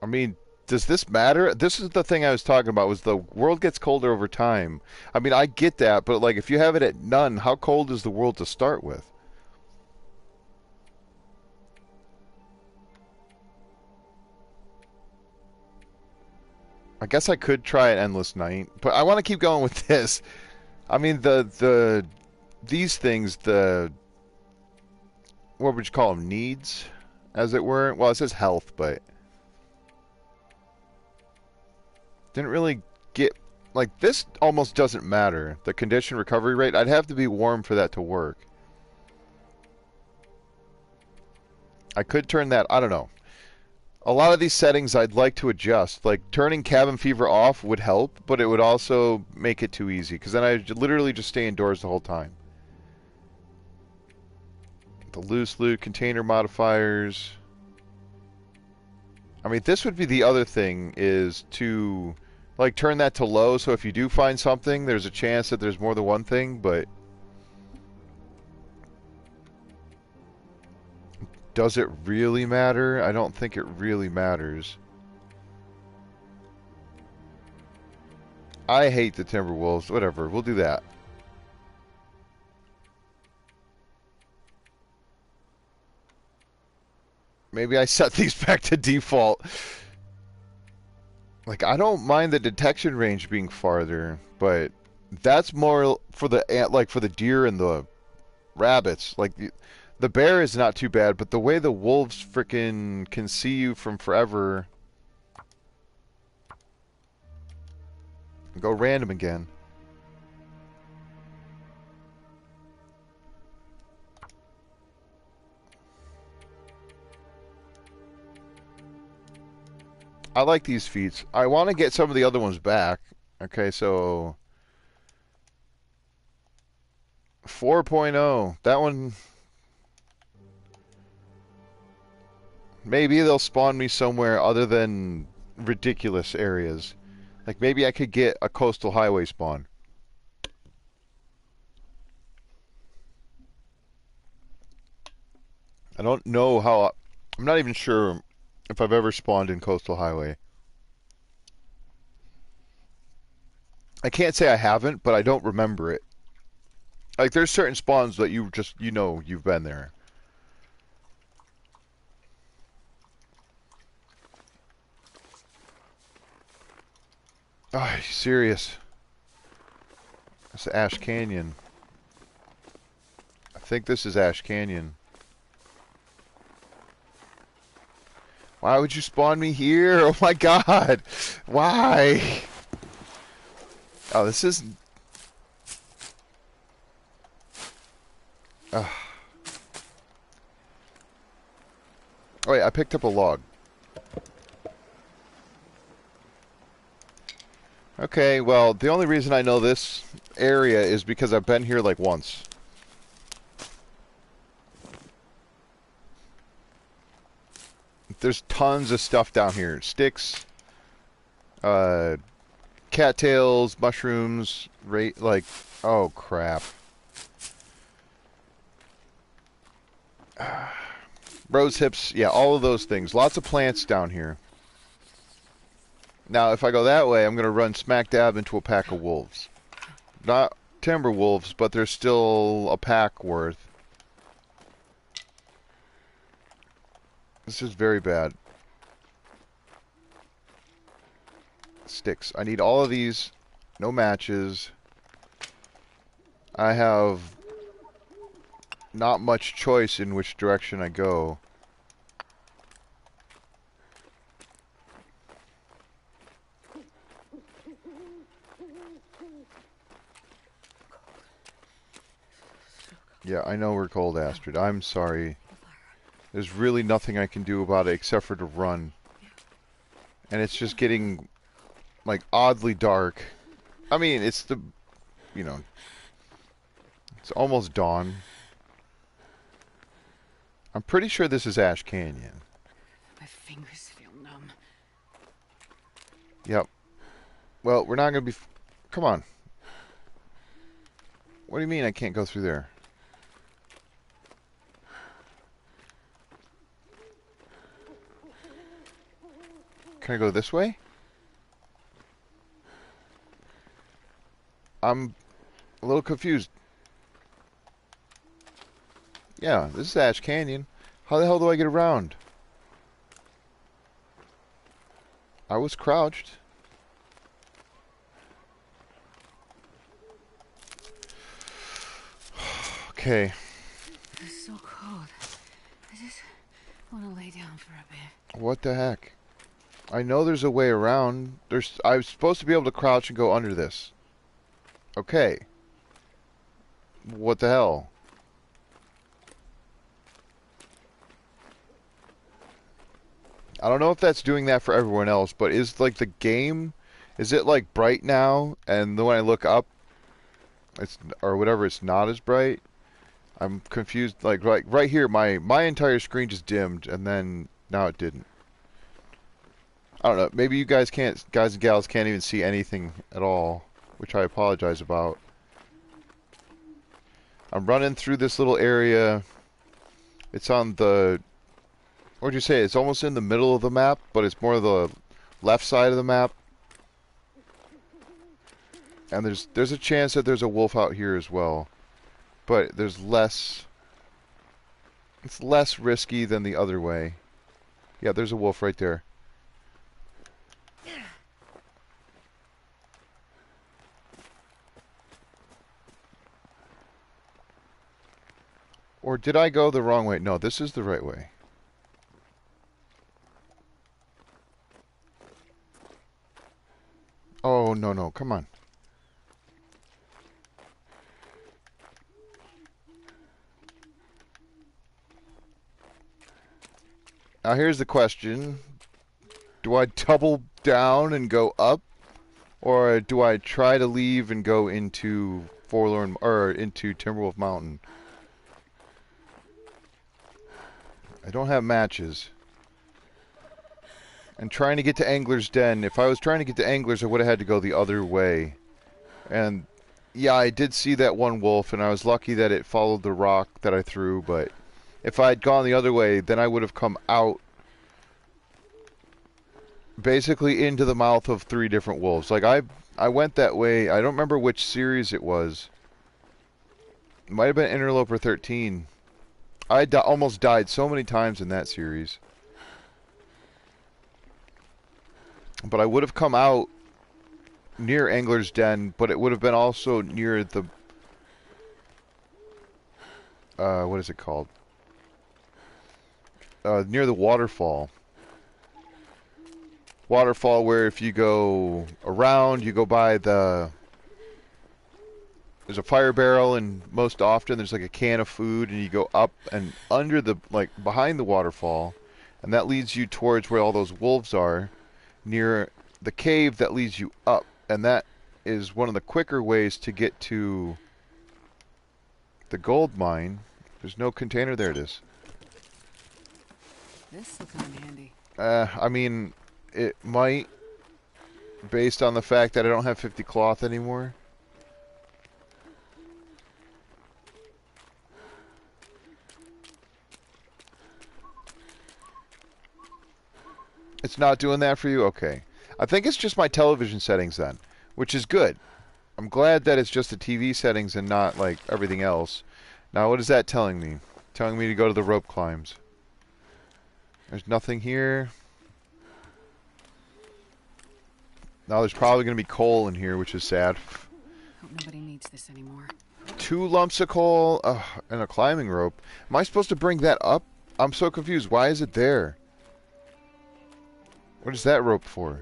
I mean, does this matter? This is the thing I was talking about, was the world gets colder over time. I mean, I get that, but, like, if you have it at none, how cold is the world to start with? I guess I could try an endless night, but I want to keep going with this. I mean, these things, what would you call them? Needs, as it were. Well, it says health, but didn't really get, like, this almost doesn't matter. The condition recovery rate, I'd have to be warm for that to work. I could turn that, I don't know. A lot of these settings I'd like to adjust. Like, turning cabin fever off would help, but it would also make it too easy, because then I'd literally just stay indoors the whole time. The loose loot, container modifiers. I mean, this would be the other thing, is to, like, turn that to low, so if you do find something, there's a chance that there's more than one thing, but does it really matter? I don't think it really matters. I hate the Timberwolves. Whatever, we'll do that. Maybe I set these back to default. Like, I don't mind the detection range being farther, but that's more for the like for the deer and the rabbits. Like the bear is not too bad, but the way the wolves frickin' can see you from forever. Go random again. I like these feats. I want to get some of the other ones back. Okay, so 4.0. That one, maybe they'll spawn me somewhere other than ridiculous areas. Like maybe I could get a coastal highway spawn. I don't know how. I'm not even sure if I've ever spawned in coastal highway. I can't say I haven't, but I don't remember it. Like there's certain spawns that you just you've been there. Oh, are you serious? That's Ash Canyon. I think this is Ash Canyon. Why would you spawn me here? Oh my god. Why? Oh, this is... Oh, wait, I picked up a log. Okay, well, the only reason I know this area is because I've been here like once. There's tons of stuff down here. Sticks, uh, cattails, mushrooms, like, oh crap. Rose hips, yeah, all of those things. Lots of plants down here. Now, if I go that way, I'm going to run smack dab into a pack of wolves. Not timber wolves, but there's still a pack worth. This is very bad. Sticks. I need all of these. No matches. I have not much choice in which direction I go. Yeah, I know we're cold, Astrid. I'm sorry. There's really nothing I can do about it except for to run. And it's just getting, like, oddly dark. I mean, it's the, you know, it's almost dawn. I'm pretty sure this is Ash Canyon. My fingers feel numb. Yep. Well, we're not going to be... Come on. What do you mean I can't go through there? Can I go this way? I'm a little confused. Yeah, this is Ash Canyon. How the hell do I get around? I was crouched. Okay. It's so cold. I just want to lay down for a bit. What the heck? I know there's a way around. I was supposed to be able to crouch and go under this. Okay. What the hell? I don't know if that's doing that for everyone else, but is like the game, is it like bright now? And then when I look up, it's or whatever, it's not as bright. I'm confused. Like right here, my entire screen just dimmed, and then now it didn't. I don't know. Maybe you guys and gals can't even see anything at all, which I apologize about. I'm running through this little area. It's on the... What'd you say? It's almost in the middle of the map, but it's more the left side of the map. And there's a chance that there's a wolf out here as well. But there's less... It's less risky than the other way. Yeah, there's a wolf right there. Or did I go the wrong way? No, this is the right way. Oh, no, no, come on. Now here's the question. Do I double down and go up? Or do I try to leave and go into Forlorn or into Timberwolf Mountain? I don't have matches. And trying to get to Angler's Den, if I was trying to get to Angler's, I would have had to go the other way. And yeah, I did see that one wolf, and I was lucky that it followed the rock that I threw, but if I had gone the other way, then I would have come out basically into the mouth of 3 different wolves. Like, I went that way. I don't remember which series it was. It might have been Interloper 13. I almost died so many times in that series. But I would have come out near Angler's Den, but it would have been also near the... what is it called? Near the waterfall. Waterfall where if you go around, you go by the... There's a fire barrel, and most often there's like a can of food, and you go up and under the... like behind the waterfall, and that leads you towards where all those wolves are, near the cave that leads you up. And that is one of the quicker ways to get to the gold mine. There's no container. There it is. This will come in handy. I mean, it might, based on the fact that I don't have 50 cloth anymore. It's not doing that for you? Okay. I think it's just my television settings then, which is good. I'm glad that it's just the TV settings and not like everything else. Now, what is that telling me? Telling me to go to the rope climbs. There's nothing here. Now there's probably going to be coal in here, which is sad. Hope nobody needs this anymore. 2 lumps of coal and a climbing rope. Am I supposed to bring that up? I'm so confused. Why is it there? What is that rope for?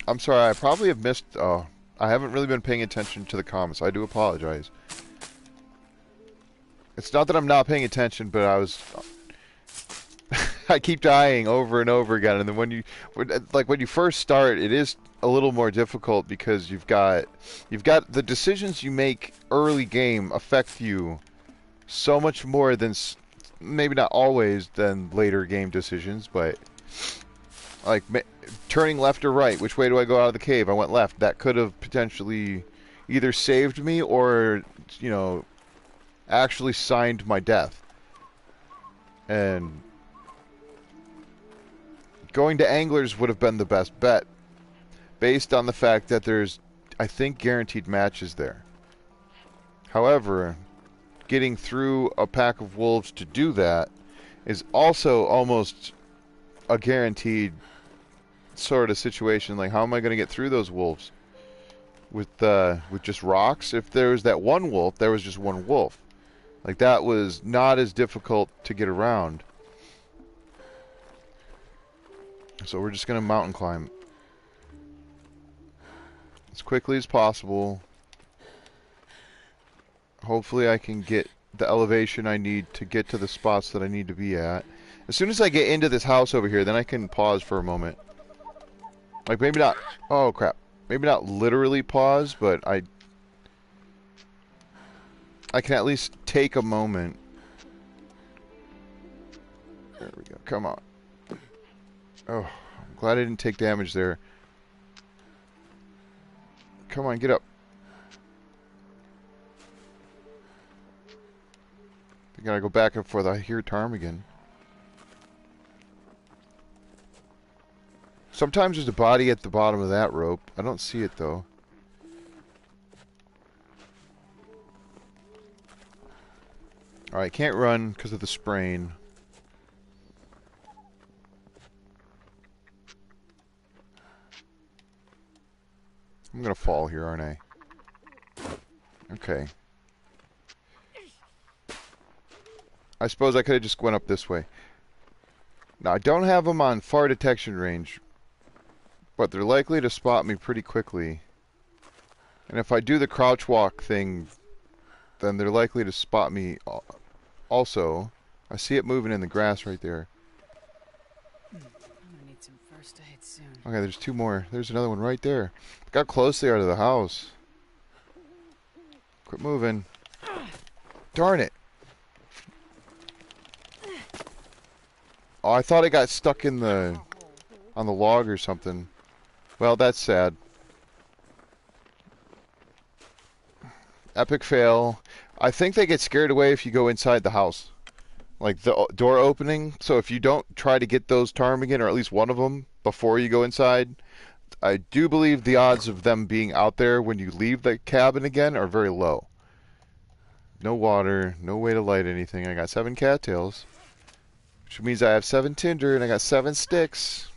I'm sorry, I probably have missed... I haven't really been paying attention to the comments. I do apologize. It's not that I'm not paying attention, but I was... I keep dying over and over again, and then when you first start, it is a little more difficult because you've got the decisions you make early game affect you so much more than maybe not always than later game decisions, but like turning left or right, which way do I go out of the cave? I went left. That could have potentially either saved me or, you know, actually signed my death. And going to Anglers would have been the best bet, based on the fact that there's, I think, guaranteed matches there. However, getting through a pack of wolves to do that is also almost a guaranteed sort of situation. Like, how am I going to get through those wolves with just rocks? If there was that one wolf, there was just one wolf. Like, that was not as difficult to get around. So we're just going to mountain climb as quickly as possible. Hopefully I can get the elevation I need to get to the spots that I need to be at. As soon as I get into this house over here, then I can pause for a moment. Like, maybe not... Oh, crap. Maybe not literally pause, but I can at least take a moment. There we go. Come on. Oh, I'm glad I didn't take damage there. Come on, get up. I gotta go back and forth. I hear ptarmigan. Sometimes there's a body at the bottom of that rope. I don't see it, though. Alright, can't run because of the sprain. I'm gonna fall here, aren't I? Okay. I suppose I could have just went up this way. Now, I don't have them on far detection range, but they're likely to spot me pretty quickly. And if I do the crouch walk thing, then they're likely to spot me also. I see it moving in the grass right there. I'm gonna need some first aid soon. Okay, there's two more. There's another one right there. Look how close they are to the house. Quit moving. Darn it. Oh, I thought it got stuck in the... on the log or something. Well, that's sad. Epic fail. I think they get scared away if you go inside the house. Like the door opening. So if you don't try to get those ptarmigan, or at least one of them, before you go inside, I do believe the odds of them being out there when you leave the cabin again are very low. No water, no way to light anything. I got 7 cattails. Which means I have 7 tinder and I got 7 sticks.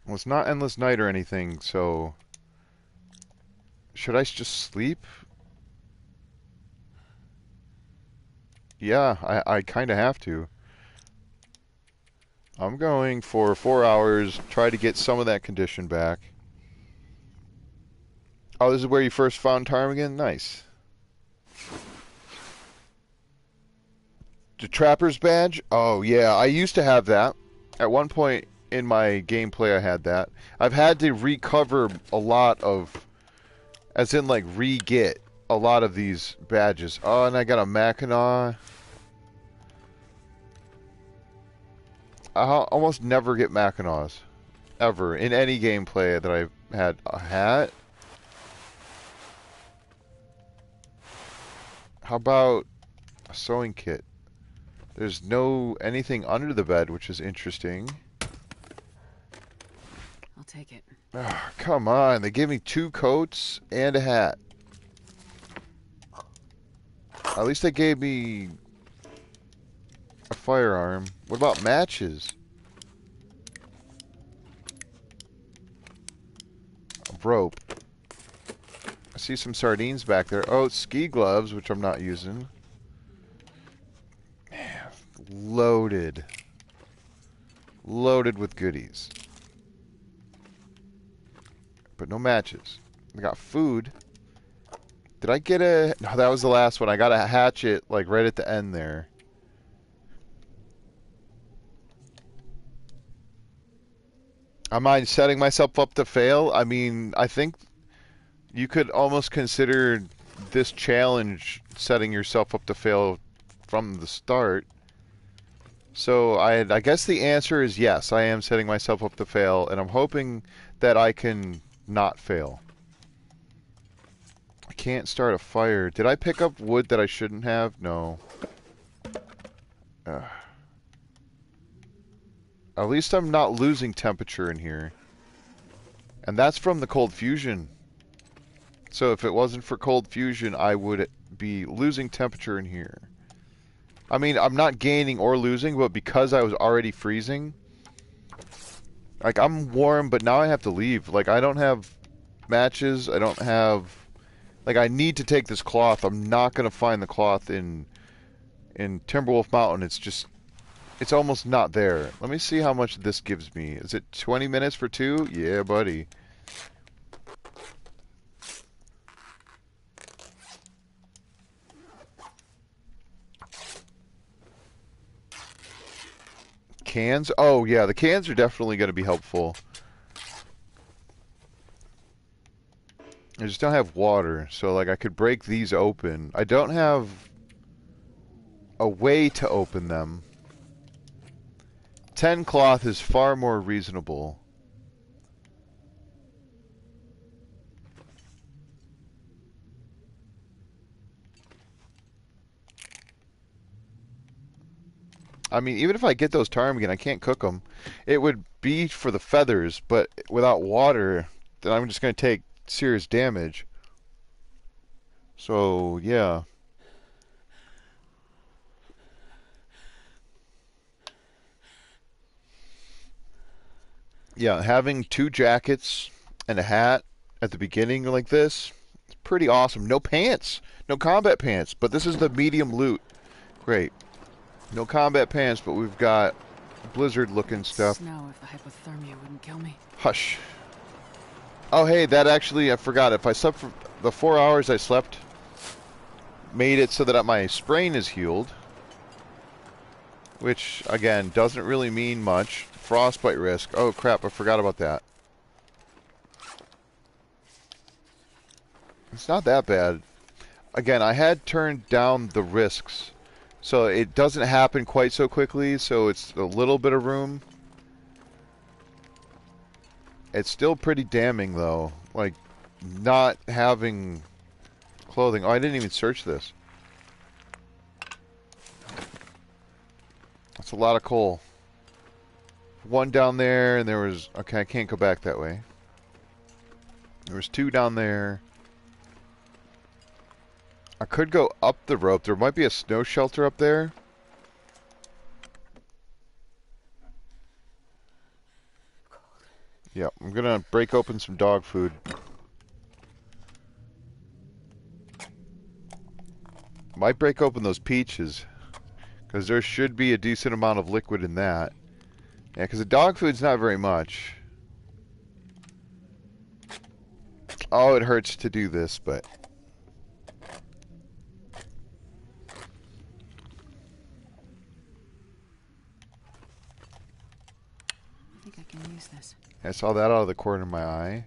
Well, it's not endless night or anything, so... Should I just sleep? Yeah, I kind of have to. I'm going for 4 hours, try to get some of that condition back. Oh, this is where you first found ptarmigan? Nice. The Trapper's Badge? Oh, yeah, I used to have that. At one point in my gameplay, I had that. I've had to recover a lot of... As in, like, re-get a lot of these badges. Oh, and I got a Mackinac. I almost never get Mackinacs. Ever. In any gameplay that I've had. A hat? How about a sewing kit? There's no anything under the bed, which is interesting. I'll take it. Oh, come on. They gave me 2 coats and a hat. At least they gave me a firearm. What about matches? A rope. I see some sardines back there. Oh, ski gloves, which I'm not using. Man, loaded. Loaded with goodies. But no matches. I got food. Did I get a... No, that was the last one. I got a hatchet, like, right at the end there. Am I setting myself up to fail? I mean, I think you could almost consider this challenge setting yourself up to fail from the start. So I guess the answer is yes. I am setting myself up to fail, and I'm hoping that I can not fail. I can't start a fire. Did I pick up wood that I shouldn't have? No. At least I'm not losing temperature in here. And that's from the cold fusion. So if it wasn't for cold fusion, I would be losing temperature in here. I mean, I'm not gaining or losing, but because I was already freezing... Like, I'm warm, but now I have to leave. Like, I don't have matches. I don't have... Like, I need to take this cloth. I'm not going to find the cloth in Timberwolf Mountain. It's just... It's almost not there. Let me see how much this gives me. Is it 20 minutes for 2? Yeah, buddy. Cans? Oh, yeah, the cans are definitely going to be helpful. I just don't have water, so, like, I could break these open. I don't have a way to open them. 10 cloth is far more reasonable. I mean, even if I get those ptarmigan, I can't cook them. It would be for the feathers, but without water, then I'm just going to take serious damage. So, yeah. Yeah, having 2 jackets and a hat at the beginning like this, it's pretty awesome. No pants. No combat pants, but this is the medium loot. Great. No combat pants, but we've got blizzard-looking stuff. Snow if the hypothermia wouldn't kill me. Hush. Oh, hey, that actually, I forgot. If I slept for the 4 hours I slept, made it so that my sprain is healed, which, again, doesn't really mean much. Frostbite risk. Oh, crap, I forgot about that. It's not that bad. Again, I had turned down the risks, so it doesn't happen quite so quickly, so it's a little bit of room. It's still pretty damning, though. Like, not having clothing. Oh, I didn't even search this. That's a lot of coal. One down there, and there was... Okay, I can't go back that way. There was two down there. I could go up the rope. There might be a snow shelter up there. Yep, I'm gonna break open some dog food. Might break open those peaches, because there should be a decent amount of liquid in that. Yeah, because the dog food's not very much. Oh, it hurts to do this, but... I think I can use this. I saw that out of the corner of my eye.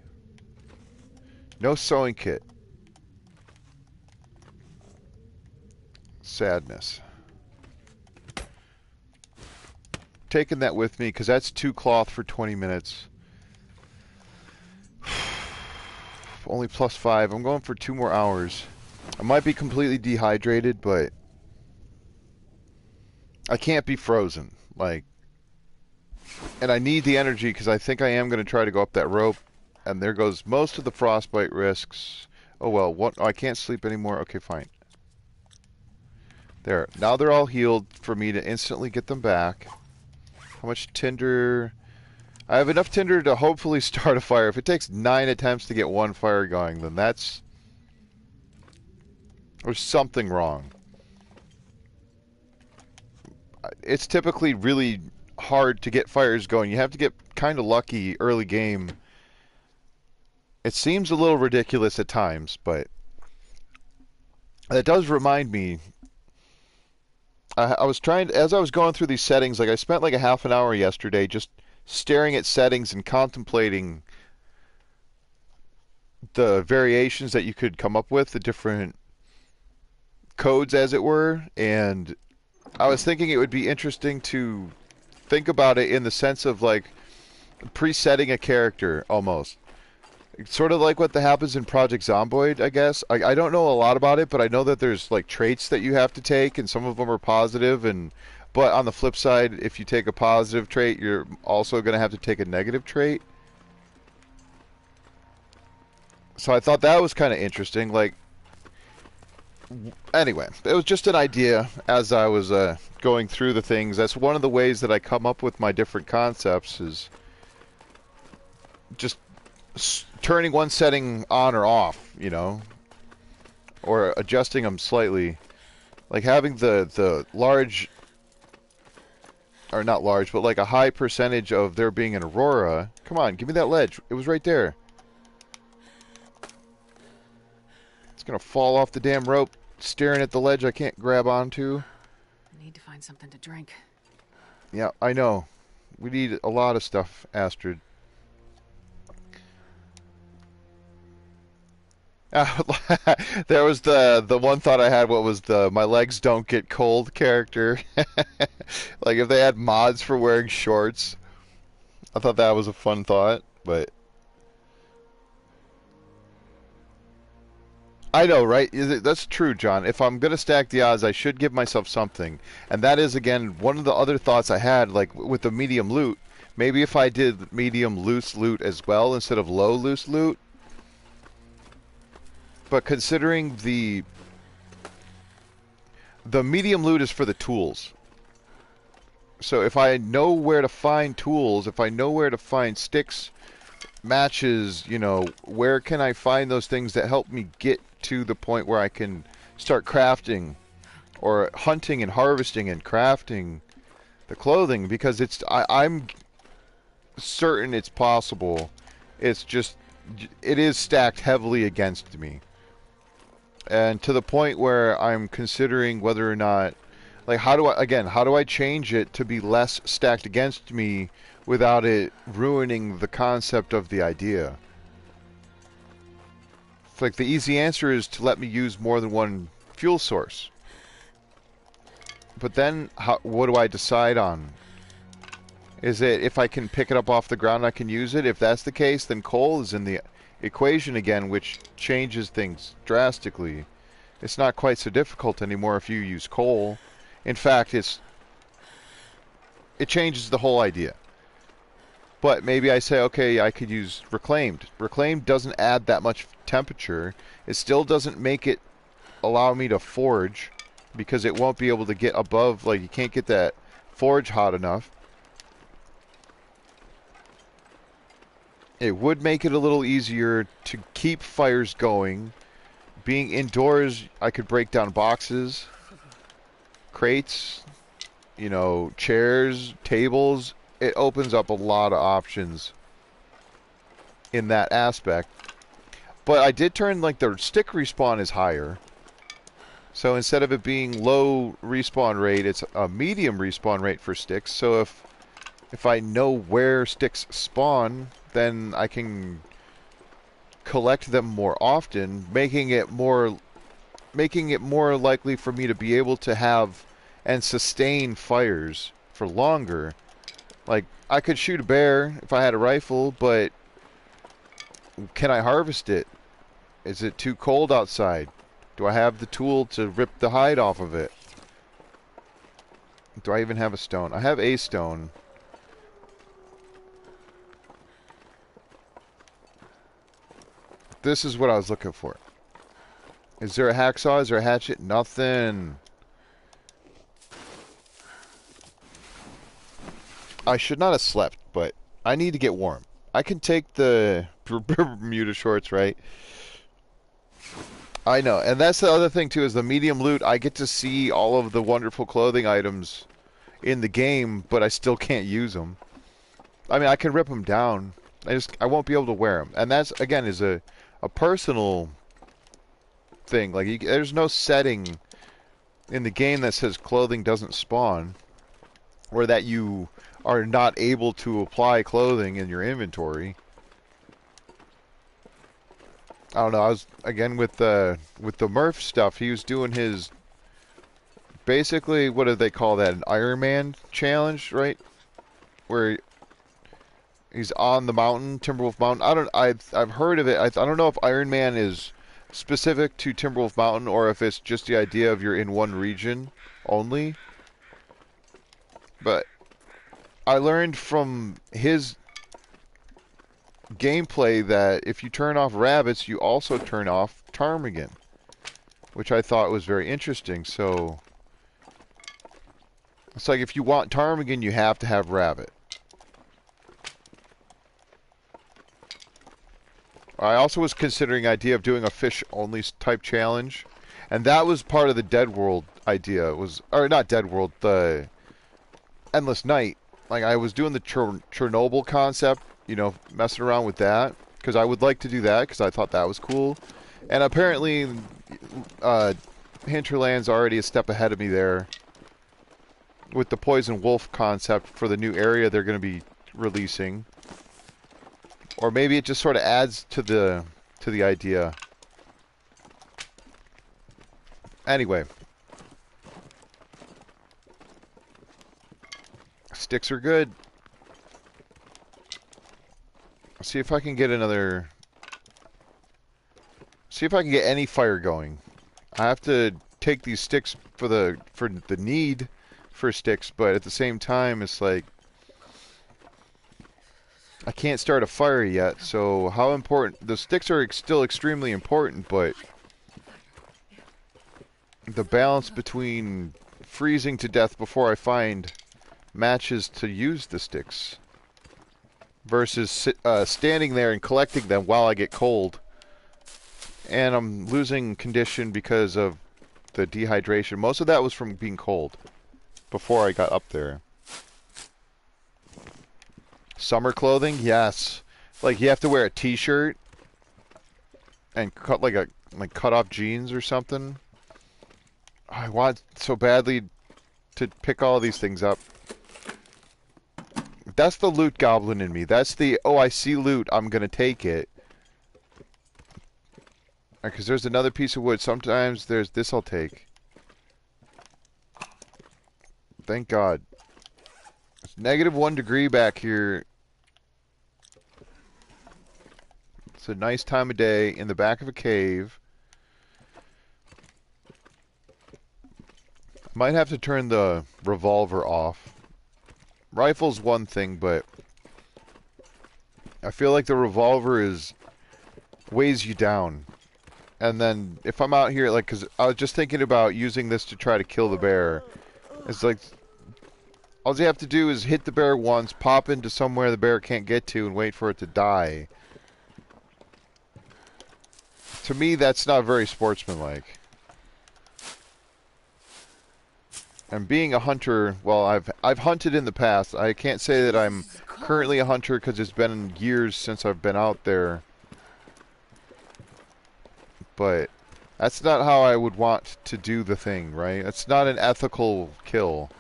No sewing kit. Sadness. Taking that with me, because that's 2 cloth for 20 minutes. Only +5. I'm going for 2 more hours. I might be completely dehydrated, but I can't be frozen. Like, and I need the energy because I think I am going to try to go up that rope. And there goes most of the frostbite risks. Oh well, what? Oh, I can't sleep anymore. Okay, fine. There. Now they're all healed for me to instantly get them back. How much tinder? I have enough tinder to hopefully start a fire. If it takes 9 attempts to get 1 fire going, then that's... There's something wrong. It's typically really hard to get fires going. You have to get kind of lucky early game. It seems a little ridiculous at times, but that does remind me. I was trying, as I was going through these settings, like I spent like a half an hour yesterday just staring at settings and contemplating the variations that you could come up with, the different codes, as it were. And I was thinking it would be interesting to think about it in the sense of like presetting a character almost. Sort of like what happens in Project Zomboid, I guess. I don't know a lot about it, but I know that there's like traits that you have to take, and some of them are positive, and but on the flip side, if you take a positive trait, you're also going to have to take a negative trait. So I thought that was kind of interesting. Like, anyway, it was just an idea as I was going through the things. That's one of the ways that I come up with my different concepts is just turning one setting on or off, you know, or adjusting them slightly, like having the large, or not large, but like a high percentage of there being an aurora. Come on, give me that ledge. It was right there. It's gonna fall off the damn rope, staring at the ledge I can't grab onto. I need to find something to drink. Yeah, I know. We need a lot of stuff, Astrid. There was the one thought I had. What was the my legs don't get cold character? Like if they had mods for wearing shorts, I thought that was a fun thought. But I know, right? That's true, John. If I'm gonna stack the odds, I should give myself something, and that is again one of the other thoughts I had. Like with the medium loot, maybe if I did medium loose loot as well instead of low loose loot. But considering the medium loot is for the tools. So if I know where to find tools, if I know where to find sticks, matches, you know, where can I find those things that help me get to the point where I can start crafting or hunting and harvesting and crafting the clothing, because I'm certain it's possible. It's just it is stacked heavily against me. And to the point where I'm considering whether or not, like, how do I change it to be less stacked against me without it ruining the concept of the idea? It's like the easy answer is to let me use more than one fuel source. But then, what do I decide on? Is it if I can pick it up off the ground, I can use it? If that's the case, then coal is in the equation again, which changes things drastically. It's not quite so difficult anymore if you use coal. In fact, it changes the whole idea. But maybe I say, okay, I could use reclaimed. Reclaimed doesn't add that much temperature. It still doesn't make it allow me to forge because it won't be able to get above, like you can't get that forge hot enough. It would make it a little easier to keep fires going. Being indoors, I could break down boxes, crates, chairs, tables. It opens up a lot of options in that aspect. But I did turn, like, the stick respawn is higher. So instead of it being low respawn rate, it's a medium respawn rate for sticks. So if I know where sticks spawn, then I can collect them more often, making it more likely for me to be able to have and sustain fires for longer. Like, I could shoot a bear if I had a rifle, but can I harvest it? Is it too cold outside? Do I have the tool to rip the hide off of it? Do I even have a stone? I have a stone. This is what I was looking for. Is there a hacksaw? Is there a hatchet? Nothing. I should not have slept, but I need to get warm. I can take the Bermuda shorts, right? I know, and that's the other thing too, is the medium loot. I get to see all of the wonderful clothing items in the game, but I still can't use them. I mean, I can rip them down. I won't be able to wear them, and that's again is a personal thing. Like, there's no setting in the game that says clothing doesn't spawn, or that you are not able to apply clothing in your inventory. I don't know. I was again with the Murph stuff. He was doing his basically, what do they call that? An Iron Man challenge, right? Where he's on the mountain, Timberwolf Mountain. I've heard of it. I don't know if Iron Man is specific to Timberwolf Mountain or if it's just the idea of you're in one region only. But I learned from his gameplay that if you turn off rabbits, you also turn off ptarmigan, which I thought was very interesting. So it's like if you want ptarmigan, you have to have rabbit. I also was considering the idea of doing a fish-only type challenge, and that was part of the Dead World idea. Or not Dead World, the Endless Night. Like, I was doing the Chernobyl concept, messing around with that, because I would like to do that, because I thought that was cool. And apparently, Hinterland's already a step ahead of me there with the Poison Wolf concept for the new area they're going to be releasing. Or maybe it just sort of adds to the idea. Anyway. Sticks are good. See if I can get another... See if I can get any fire going. I have to take these sticks for the need for sticks, but at the same time, it's like... I can't start a fire yet, so how important... The sticks are still extremely important, but... The balance between freezing to death before I find matches to use the sticks versus standing there and collecting them while I get cold. And I'm losing condition because of the dehydration. Most of that was from being cold before I got up there. Summer clothing? Yes. Like, you have to wear a t-shirt and cut cut off jeans or something. I want so badly to pick all these things up. That's the loot goblin in me. That's the, oh, I see loot, I'm gonna take it. Because there's another piece of wood. Sometimes there's this I'll take. Thank God. It's -1 degree back here. It's a nice time of day in the back of a cave. Might have to turn the revolver off. Rifle's one thing, but I feel like the revolver weighs you down. And then if I'm out here, like, because I was just thinking about using this to try to kill the bear. It's like, all you have to do is hit the bear once, pop into somewhere the bear can't get to, and wait for it to die. To me, that's not very sportsmanlike. And being a hunter, well, I've hunted in the past. I can't say that I'm currently a hunter because it's been years since I've been out there. But that's not how I would want to do the thing, right? It's not an ethical kill.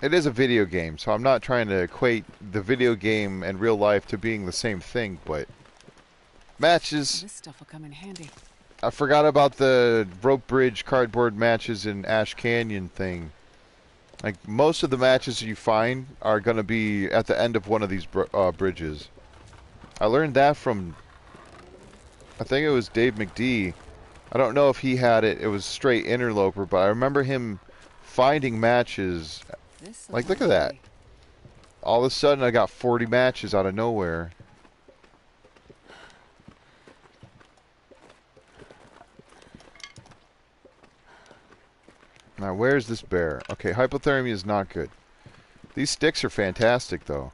It is a video game, so I'm not trying to equate the video game and real life to being the same thing, but matches. This stuff will come in handy. I forgot about the rope bridge cardboard matches in Ash Canyon thing. Like, most of the matches you find are going to be at the end of one of these bridges. I learned that from, I think it was Dave McD. I don't know if he had it. It was straight interloper, but I remember him finding matches. Like, look at that. All of a sudden, I got 40 matches out of nowhere. Now, where's this bear? Okay, hypothermia is not good. These sticks are fantastic, though.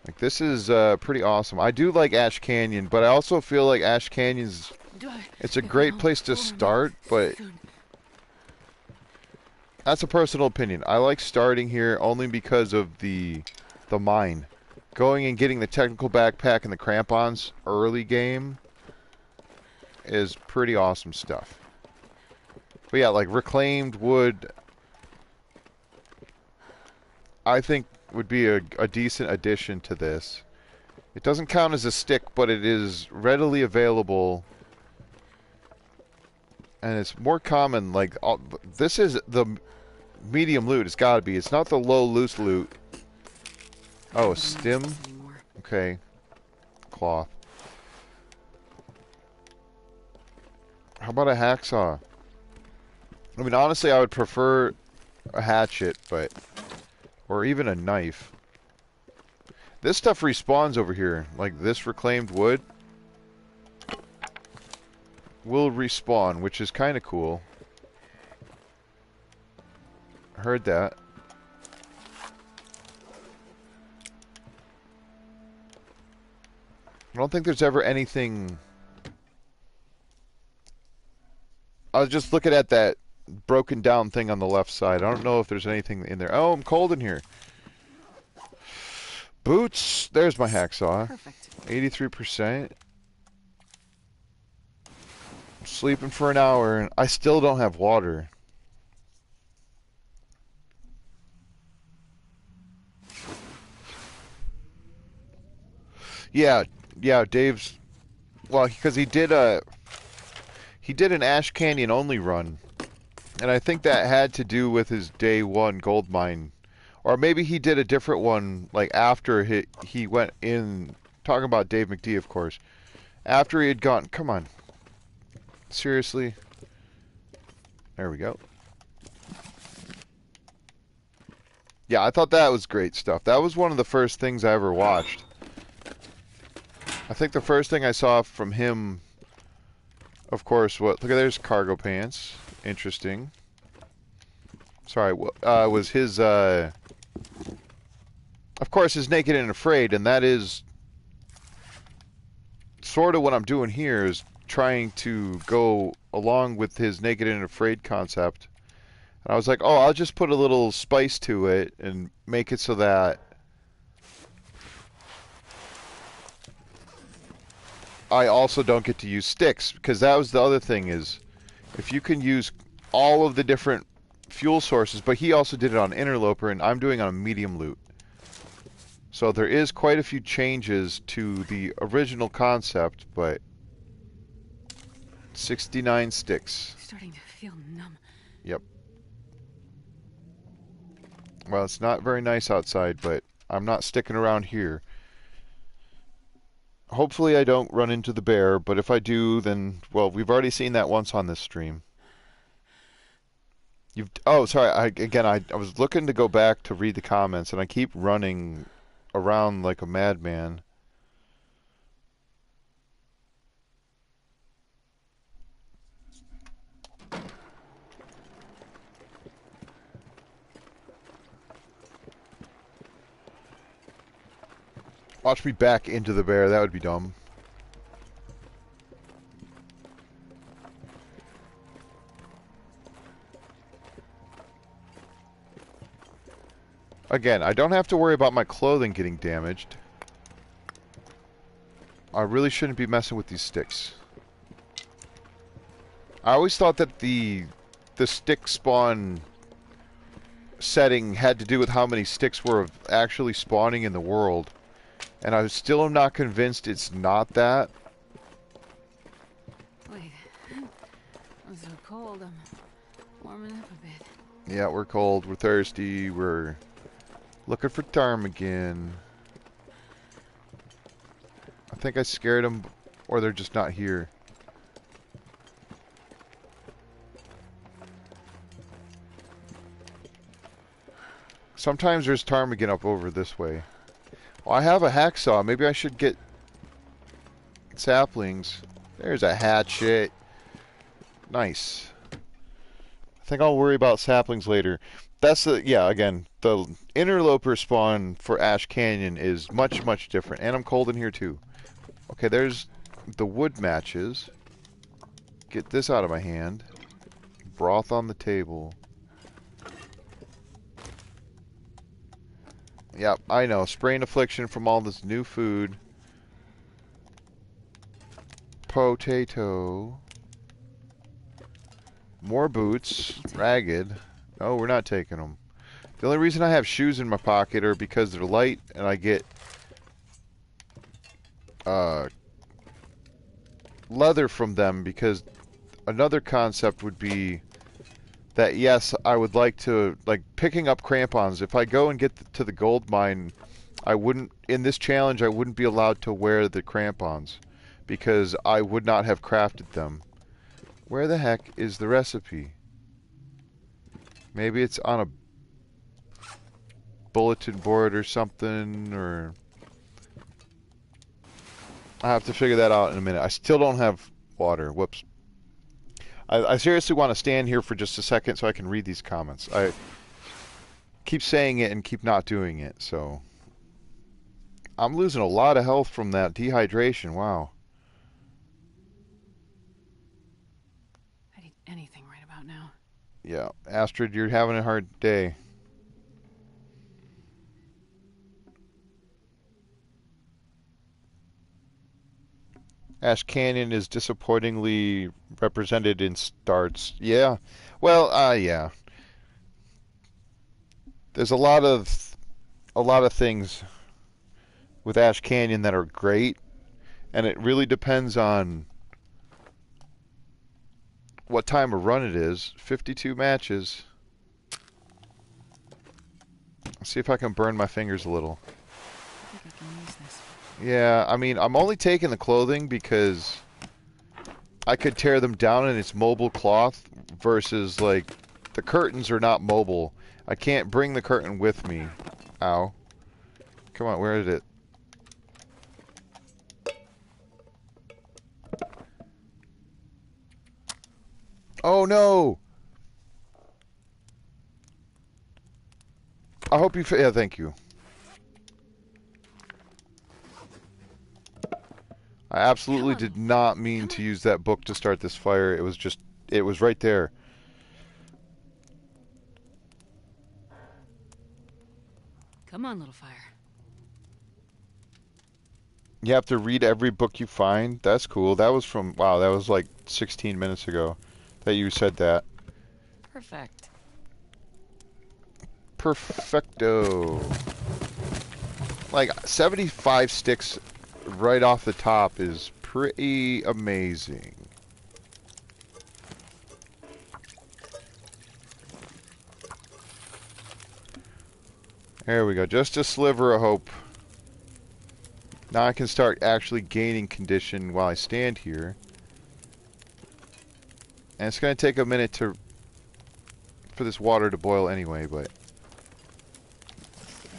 Like, this is pretty awesome. I do like Ash Canyon, but I also feel like Ash Canyon's... It's a great place to start, but... That's a personal opinion. I like starting here only because of the mine. Going and getting the technical backpack and the crampons early game is pretty awesome stuff. But yeah, like reclaimed wood, I think would be a decent addition to this. It doesn't count as a stick, but it is readily available. And it's more common, like, this is the medium loot, it's gotta be. It's not the low loose loot. Oh, a stem? Okay. Cloth. How about a hacksaw? I mean, honestly, I would prefer a hatchet, but... Or even a knife. This stuff respawns over here. Like, this reclaimed wood will respawn, which is kind of cool. Heard that. I don't think there's ever anything... I was just looking at that broken down thing on the left side. I don't know if there's anything in there. Oh, I'm cold in here. Boots. There's my hacksaw. Perfect. 83%. Sleeping for an hour, and I still don't have water. Yeah, Dave's... Well, because he did an Ash Canyon only run. And I think that had to do with his day one gold mine. Or maybe he did a different one, like, after he went in... Talking about Dave McD, of course. After he had gone... Come on. Seriously? There we go. Yeah, I thought that was great stuff. That was one of the first things I ever watched. I think the first thing I saw from him... Of course, what... Look at there's cargo pants. Interesting. Sorry, was his, of course, his Naked and Afraid, and that is sort of what I'm doing here, is trying to go along with his Naked and Afraid concept. And I was like, oh, I'll just put a little spice to it and make it so that I also don't get to use sticks, because that was the other thing is, if you can use all of the different fuel sources, but he also did it on interloper, and I'm doing on a medium loot. So there is quite a few changes to the original concept, but 69 sticks. Starting to feel numb. Yep. Well, it's not very nice outside, but I'm not sticking around here. Hopefully I don't run into the bear, but if I do, then, well, we've already seen that once on this stream. Oh, sorry, I was looking to go back to read the comments, and I keep running around like a madman. Watch me back into the bear, that would be dumb. Again, I don't have to worry about my clothing getting damaged. I really shouldn't be messing with these sticks. I always thought that the stick spawn setting had to do with how many sticks were actually spawning in the world. And I still am not convinced it's not that. Wait. I'm so cold. I'm warming up a bit. Yeah, we're cold, we're thirsty, we're looking for ptarmigan. I think I scared them, or they're just not here. Sometimes there's ptarmigan up over this way. Well, I have a hacksaw. Maybe I should get saplings. There's a hatchet. Nice. I think I'll worry about saplings later. That's the, yeah, again, the interloper spawn for Ash Canyon is much, much different. And I'm cold in here too. Okay, there's the wood matches. Get this out of my hand. Broth on the table. Yep, I know. Sprain affliction from all this new food. Potato. More boots. Ragged. No, we're not taking them. The only reason I have shoes in my pocket are because they're light and I get leather from them, because another concept would be that, yes, I would like to, like, picking up crampons. If I go and get to the gold mine, I wouldn't, in this challenge, I wouldn't be allowed to wear the crampons because I would not have crafted them. Where the heck is the recipe? Maybe it's on a bulletin board or something, or I have to figure that out in a minute. I still don't have water. Whoops. I seriously want to stand here for just a second so I can read these comments. I keep saying it and keep not doing it, so I'm losing a lot of health from that dehydration. Wow. I'd eat anything right about now. Yeah, Astrid, you're having a hard day. Ash Canyon is disappointingly represented in starts. Yeah. Well, yeah. There's a lot of things with Ash Canyon that are great, and it really depends on what time of run it is. 52 matches. Let's see if I can burn my fingers a little. I think I can use this. Yeah, I mean, I'm only taking the clothing because I could tear them down and it's mobile cloth versus, like, the curtains are not mobile. I can't bring the curtain with me. Ow. Come on, where is it? Oh no! I hope you. Yeah, thank you. I absolutely did not mean to use that book to start this fire. It was just. It was right there. Come on, little fire. You have to read every book you find. That's cool. That was from, wow, that was like 16 minutes ago that you said that. Perfect. Perfecto. Like 75 sticks right off the top is pretty amazing. There we go. Just a sliver of hope. Now I can start actually gaining condition while I stand here. And it's going to take a minute for this water to boil anyway, but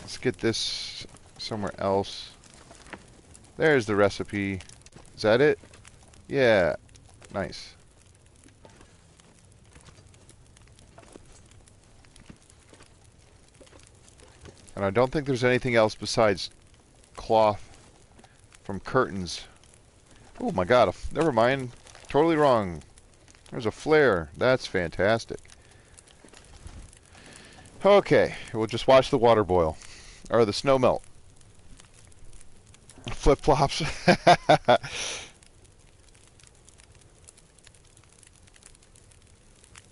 let's get this somewhere else. There's the recipe. Is that it? Yeah. Nice. And I don't think there's anything else besides cloth from curtains. Oh my god, never mind. Totally wrong. There's a flare. That's fantastic. Okay, we'll just watch the water boil. Or the snow melt. Flip-flops.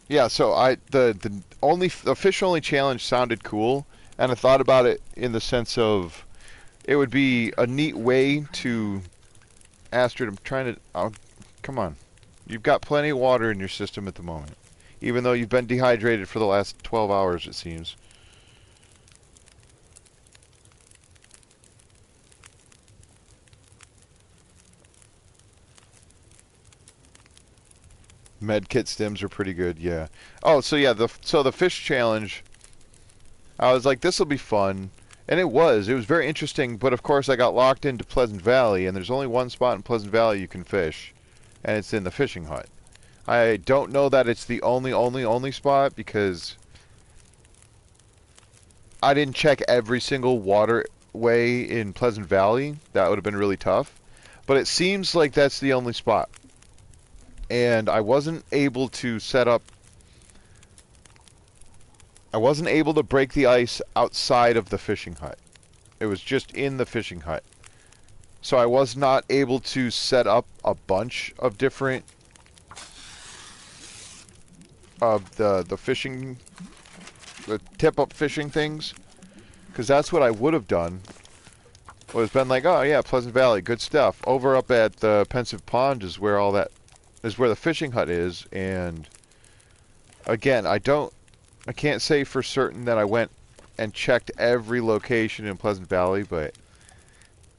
Yeah, so the fish only challenge sounded cool, and I thought about it in the sense of it would be a neat way to Astrid, I'm trying to oh, come on. You've got plenty of water in your system at the moment. Even though you've been dehydrated for the last 12 hours, it seems. Medkit stims are pretty good, yeah. Oh, so yeah, the fish challenge, I was like, this will be fun. And it was. It was very interesting, but of course I got locked into Pleasant Valley, and there's only one spot in Pleasant Valley you can fish, and it's in the fishing hut. I don't know that it's the only spot because I didn't check every single waterway in Pleasant Valley. That would have been really tough. But it seems like that's the only spot. And I wasn't able to break the ice outside of the fishing hut. It was just in the fishing hut. So I was not able to set up a bunch of different of the tip up fishing things, because that's what I would have done. Was been like, oh yeah, Pleasant Valley, good stuff. Over up at the Pensive Pond is where the fishing hut is, and again, I can't say for certain that I went and checked every location in Pleasant Valley, but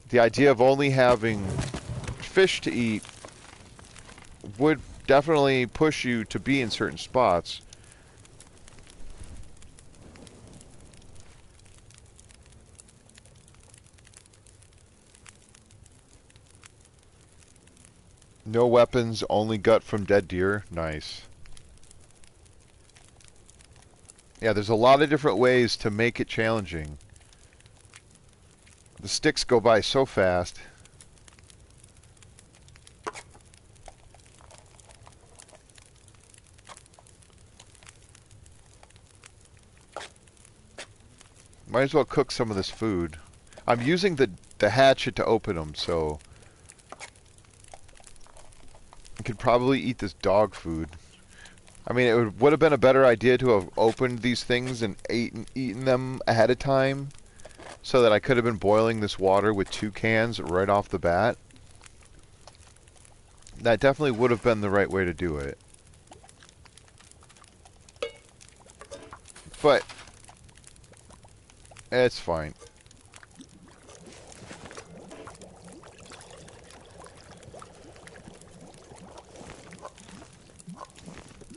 the idea of only having fish to eat would definitely push you to be in certain spots. No weapons, only gut from dead deer. Nice. Yeah, there's a lot of different ways to make it challenging. The sticks go by so fast. Might as well cook some of this food. I'm using the hatchet to open them, so I could probably eat this dog food. I mean, it would have been a better idea to have opened these things and eaten them ahead of time, so that I could have been boiling this water with 2 cans right off the bat. That definitely would have been the right way to do it. But it's fine.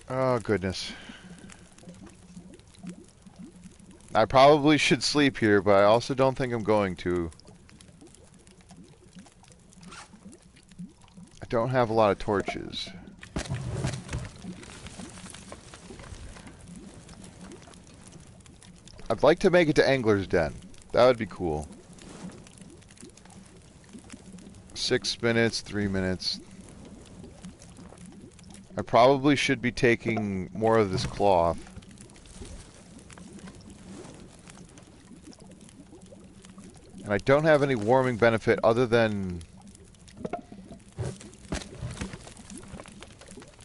Oh, goodness. I probably should sleep here, but I also don't think I'm going to. I don't have a lot of torches. I'd like to make it to Angler's Den. That would be cool. 6 minutes, 3 minutes. I probably should be taking more of this cloth. And I don't have any warming benefit other than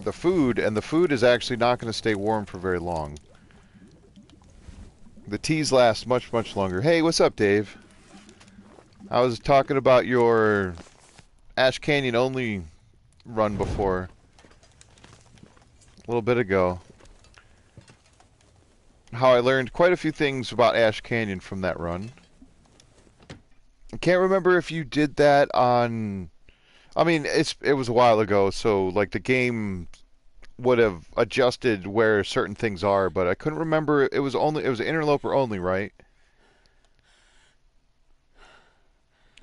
the food, and the food is actually not going to stay warm for very long. The teas last much, much longer. Hey, what's up, Dave? I was talking about your Ash Canyon only run before. A little bit ago. How I learned quite a few things about Ash Canyon from that run. I can't remember if you did that on... I mean, it was a while ago, so like the game would have adjusted where certain things are, but I couldn't remember. It was interloper only, right?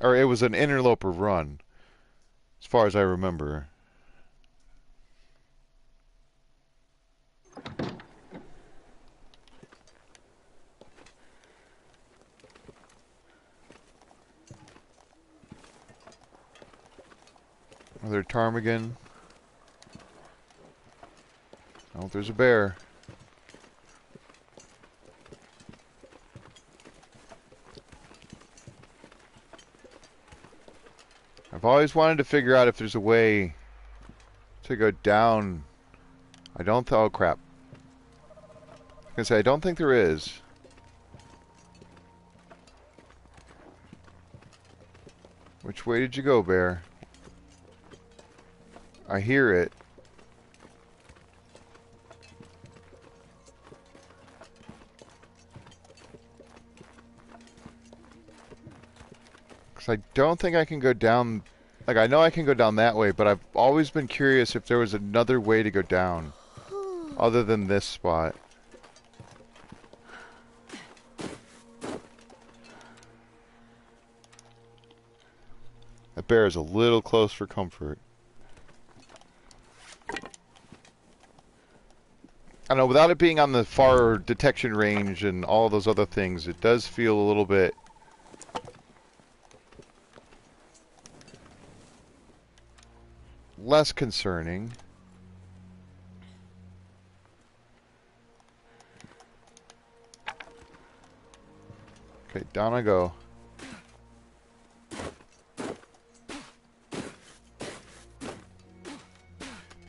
Or it was an interloper run, as far as I remember. Another ptarmigan. Oh, there's a bear. I've always wanted to figure out if there's a way to go down. Oh crap. I was gonna say, I don't think there is. Which way did you go, bear? I hear it. Because I don't think I can go down... Like, I know I can go down that way, but I've always been curious if there was another way to go down. Other than this spot. That bear is a little close for comfort. I don't know, without it being on the far detection range and all those other things, it does feel a little bit... less concerning. Okay, down I go.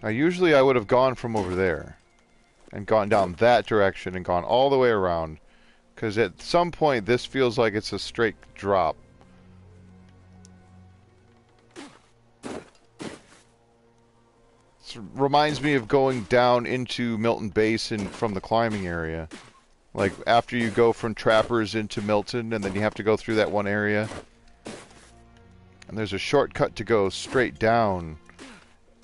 Now usually I would have gone from over there and gone down that direction and gone all the way around, because at some point this feels like it's a straight drop. It reminds me of going down into Milton Basin from the climbing area. Like after you go from Trappers into Milton and then you have to go through that one area. And there's a shortcut to go straight down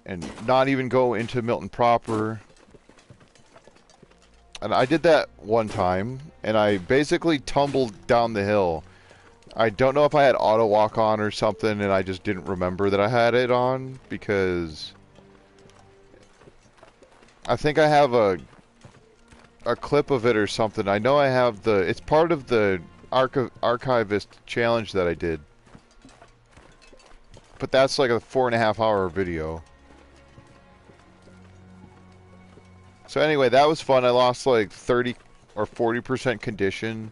and not even go into Milton proper. And I did that one time, and I basically tumbled down the hill. I don't know if I had auto walk on or something, and I just didn't remember that I had it on, because I think I have a clip of it or something. I know I have it's part of the archivist challenge that I did. But that's like a 4.5-hour video. So anyway, that was fun. I lost like 30 or 40% condition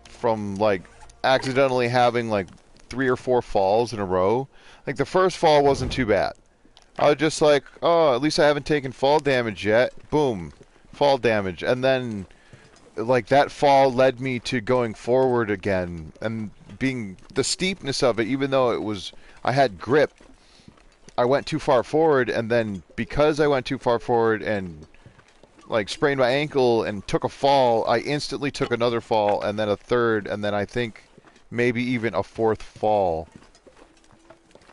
from like accidentally having like 3 or 4 falls in a row. Like the first fall wasn't too bad. I was just like, oh, at least I haven't taken fall damage yet. Boom, fall damage. And then like that fall led me to going forward again and being the steepness of it, even though I had grip, I went too far forward, and then because I went too far forward and like sprained my ankle and took a fall, I instantly took another fall and then a third, and then I think maybe even a 4th fall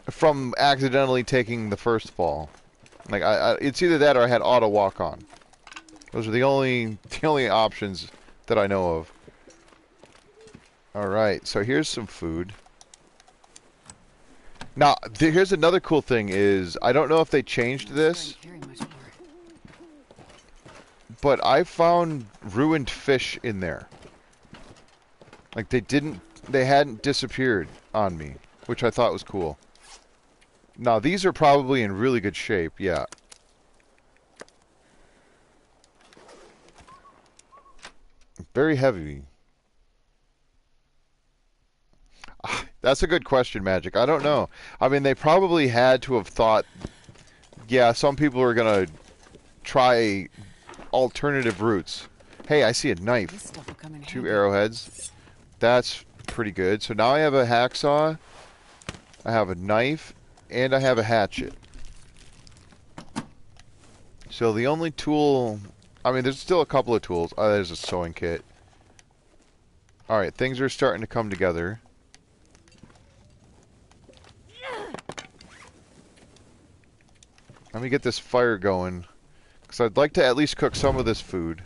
from accidentally taking the first fall. Like it's either that or I had auto walk on. Those are the only options that I know of. Alright, so here's some food. Now, here's another cool thing is, I don't know if they changed this, but I found ruined fish in there. Like they hadn't disappeared on me, which I thought was cool. Now, these are probably in really good shape, yeah. Very heavy. That's a good question, Magic. I don't know. I mean, they probably had to have thought, yeah, some people are gonna try alternative routes. Hey, I see a This knife. stuff will come in 2 handy. arrowheads. That's pretty good. So now I have a hacksaw, I have a knife, and I have a hatchet. So the only tool... I mean, there's still a couple of tools. Oh, there's a sewing kit. Alright, things are starting to come together. Let me get this fire going, because I'd like to at least cook some of this food.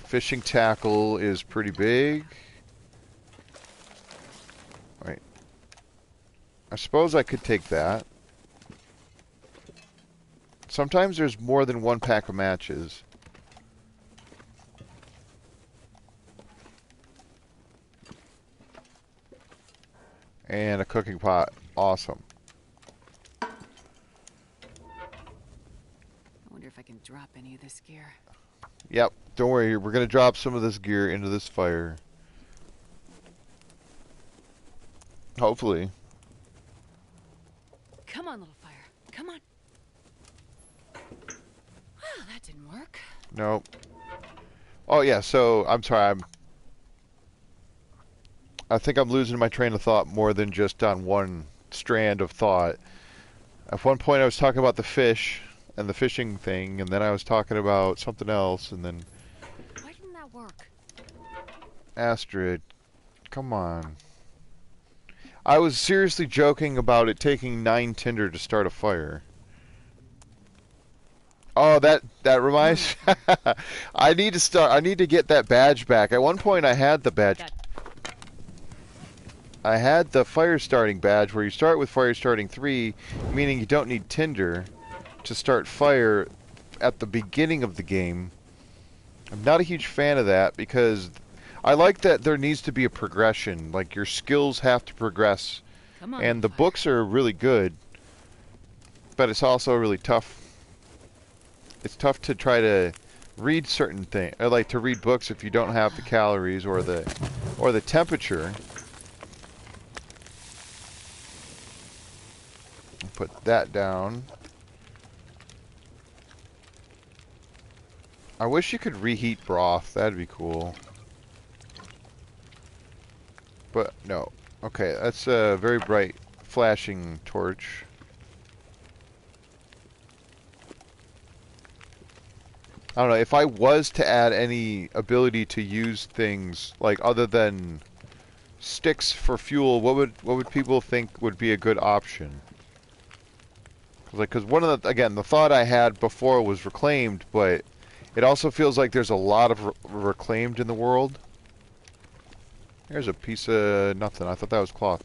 Fishing tackle is pretty big. Wait. I suppose I could take that. Sometimes there's more than one pack of matches. And a cooking pot. Awesome. I wonder if I can drop any of this gear. Yep. Don't worry. We're going to drop some of this gear into this fire. Hopefully. Come on, little fire. Come on. Well, that didn't work. Nope. Oh, yeah. So, I'm sorry. I think I'm losing my train of thought more than just on one strand of thought. At one point I was talking about the fish and the fishing thing, and then I was talking about something else, and then... Why didn't that work? Astrid, come on. I was seriously joking about it taking 9 tinder to start a fire. Oh, that reminds me. I need to get that badge back. At one point I had the badge. I had the fire starting badge where you start with fire starting 3, meaning you don't need tinder to start fire at the beginning of the game. I'm not a huge fan of that because I like that there needs to be a progression. Like your skills have to progress. Come on, And the fire. books are really good, but it's also really tough. It's tough to try to read certain things. I like to read books if you don't have the calories or the temperature. Put that down. I wish you could reheat broth. That'd be cool. But no. Okay, that's a very bright flashing torch. I don't know, if I was to add any ability to use things like other than sticks for fuel, what would people think would be a good option? Because one of the thought I had before was reclaimed, but it also feels like there's a lot of reclaimed in the world. Here's a piece of nothing. I thought that was cloth.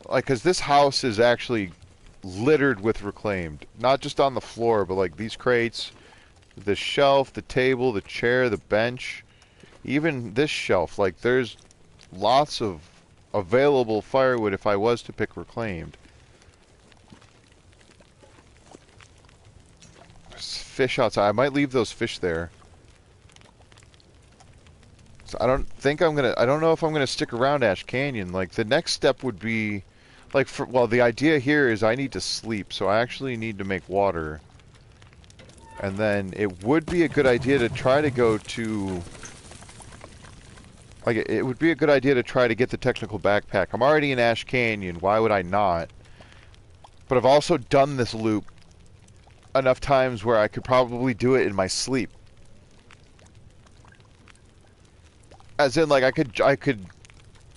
Like, because this house is actually littered with reclaimed. Not just on the floor, but like these crates, the shelf, the table, the chair, the bench, even this shelf. Like, there's lots of available firewood if I was to pick reclaimed. There's fish outside. I might leave those fish there. So I don't know if I'm gonna stick around Ash Canyon. Like, the next step would be, like, well, the idea here is I need to sleep, so I actually need to make water. And then it would be a good idea to try to go to... Like, it would be a good idea to try to get the technical backpack. I'm already in Ash Canyon. Why would I not? But I've also done this loop enough times where I could probably do it in my sleep. As in, like, I could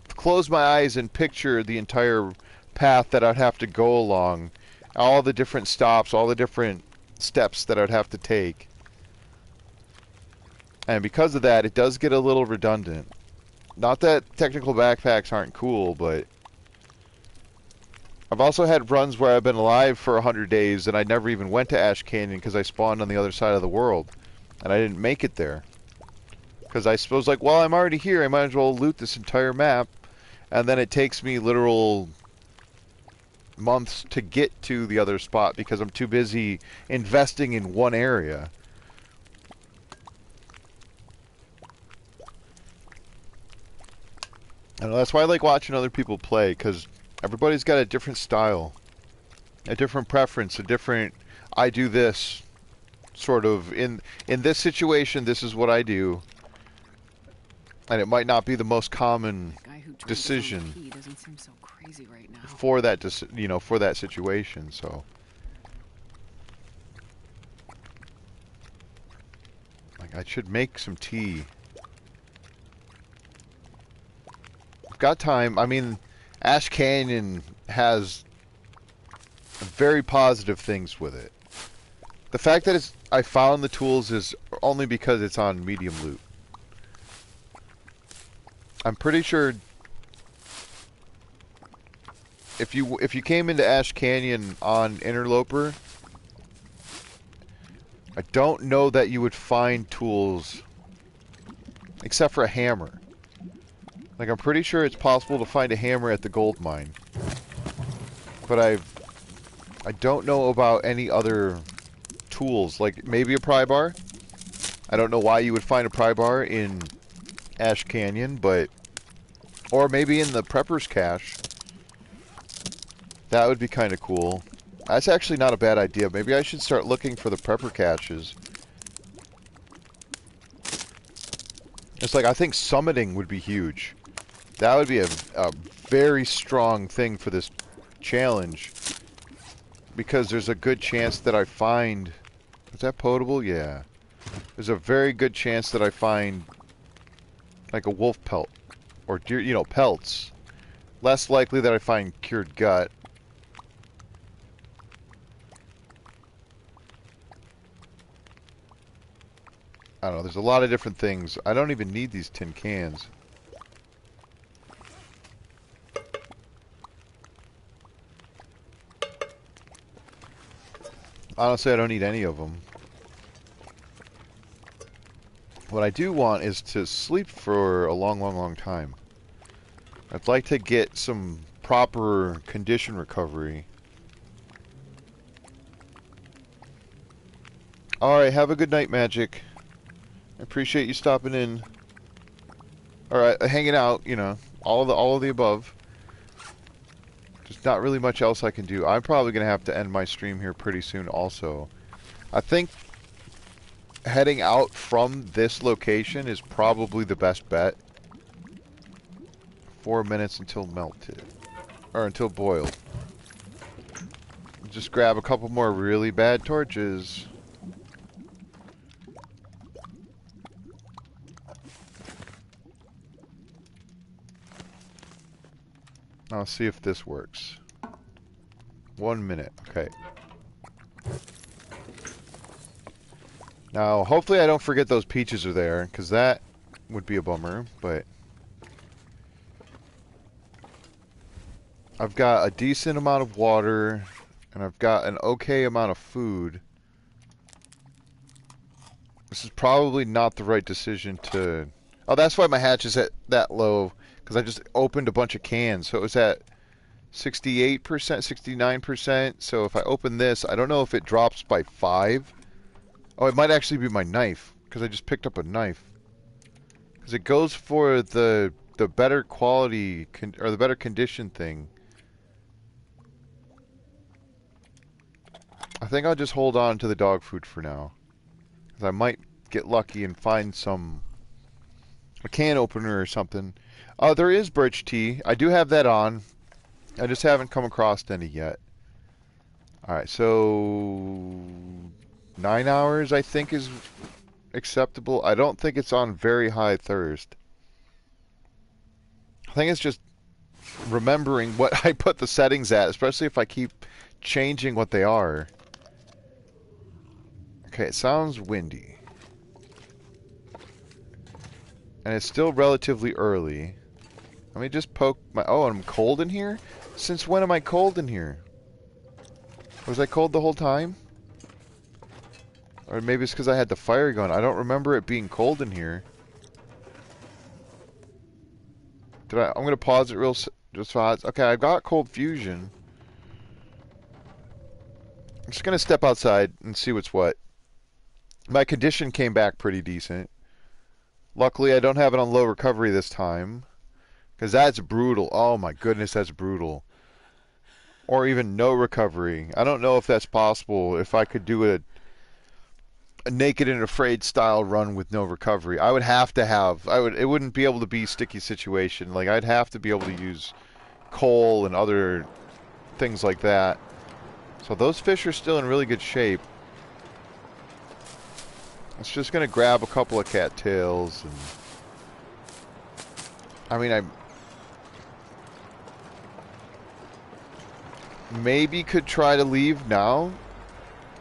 close my eyes and picture the entire path that I'd have to go along. All the different stops, all the different steps that I'd have to take. And because of that, it does get a little redundant. Not that technical backpacks aren't cool, but I've also had runs where I've been alive for 100 days and I never even went to Ash Canyon because I spawned on the other side of the world. And I didn't make it there. Because I suppose, like, well, I'm already here, I might as well loot this entire map. And then it takes me literal months to get to the other spot because I'm too busy investing in one area. I know that's why I like watching other people play, because everybody's got a different style, a different preference, a different I do this sort of in this situation. This is what I do, and it might not be the most common That guy who drank his own decision pee doesn't seem so crazy right now. for that for that situation. So like I should make some tea. I've got time. I mean, Ash Canyon has very positive things with it. The fact that I found the tools is only because it's on medium loot. I'm pretty sure if you came into Ash Canyon on Interloper, I don't know that you would find tools except for a hammer. Like I'm pretty sure it's possible to find a hammer at the gold mine. But I don't know about any other tools, like maybe a pry bar. I don't know why you would find a pry bar in Ash Canyon, but or maybe in the Prepper's Cache. That would be kind of cool. That's actually not a bad idea. Maybe I should start looking for the Prepper caches. It's like I think summiting would be huge. That would be a very strong thing for this challenge. Because there's a good chance that I find... Is that potable? Yeah. There's a very good chance that I find like a wolf pelt. Or deer, you know, pelts. Less likely that I find cured gut. I don't know, there's a lot of different things. I don't even need these tin cans. Honestly, I don't need any of them. What I do want is to sleep for a long, long, long time. I'd like to get some proper condition recovery. Alright, have a good night, Magic. I appreciate you stopping in. Alright, hanging out, you know, all of the above. There's not really much else I can do. I'm probably going to have to end my stream here pretty soon also. I think heading out from this location is probably the best bet. 4 minutes until melted. Or until boiled. Just grab a couple more really bad torches. I'll see if this works. 1 minute. Okay. Now, hopefully I don't forget those peaches are there, because that would be a bummer, but... I've got a decent amount of water, and I've got an okay amount of food. This is probably not the right decision to... Oh, that's why my hatch is at that low, because I just opened a bunch of cans, so it was at 68%, 69%, so if I open this, I don't know if it drops by 5. Oh, it might actually be my knife, because I just picked up a knife. Because it goes for the better quality, or the better condition thing. I think I'll just hold on to the dog food for now. Because I might get lucky and find a can opener or something. Oh, there is birch tea. I do have that on. I just haven't come across any yet. Alright, so... 9 hours, I think, is acceptable. I don't think it's on very high thirst. I think it's just remembering what I put the settings at, especially if I keep changing what they are. Okay, it sounds windy. And it's still relatively early. Let me just poke my... Oh, I'm cold in here? Since when am I cold in here? Was I cold the whole time? Or maybe it's because I had the fire going. I don't remember it being cold in here. I'm going to pause it just fast. Okay, I've got cold fusion. I'm just going to step outside and see what's what. My condition came back pretty decent. Luckily, I don't have it on low recovery this time. Because that's brutal. Oh my goodness, that's brutal. Or even no recovery. I don't know if that's possible. If I could do a naked and afraid style run with no recovery, I would have to have. I would. It wouldn't be able to be sticky situation. Like I'd have to be able to use coal and other things like that. So those fish are still in really good shape. It's just gonna grab a couple of cattails and. I mean, I maybe could try to leave now.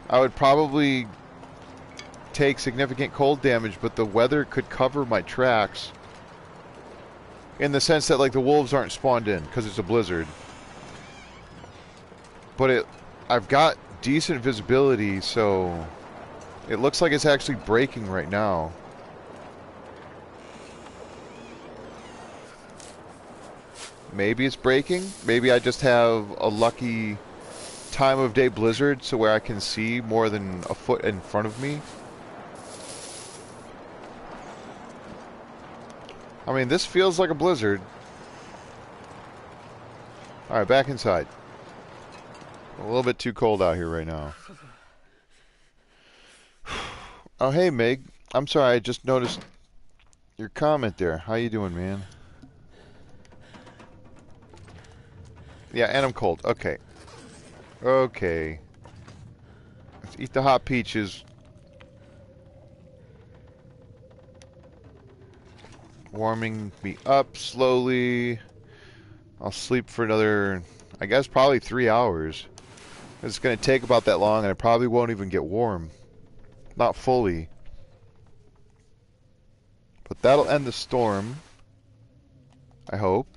I would probably take significant cold damage, but the weather could cover my tracks. In the sense that, like, the wolves aren't spawned in because it's a blizzard. But I've got decent visibility, so it looks like it's actually breaking right now. Maybe it's breaking. Maybe I just have a lucky time of day blizzard, so where I can see more than a foot in front of me. I mean, this feels like a blizzard. Alright, back inside. A little bit too cold out here right now. Oh, hey, Meg. I'm sorry, I just noticed your comment there. How you doing, man? Yeah, and I'm cold. Okay. Okay. Let's eat the hot peaches. Warming me up slowly. I'll sleep for another, I guess, probably 3 hours. It's going to take about that long, and I probably won't even get warm. Not fully. But that'll end the storm. I hope.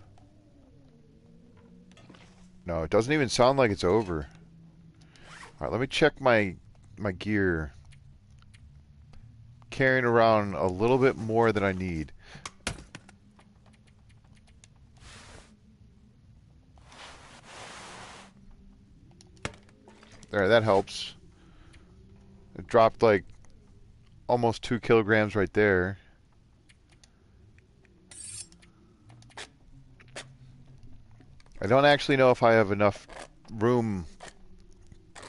No, it doesn't even sound like it's over. Alright, let me check my gear. Carrying around a little bit more than I need. There, that helps. It dropped like almost 2 kilograms right there. I don't actually know if I have enough room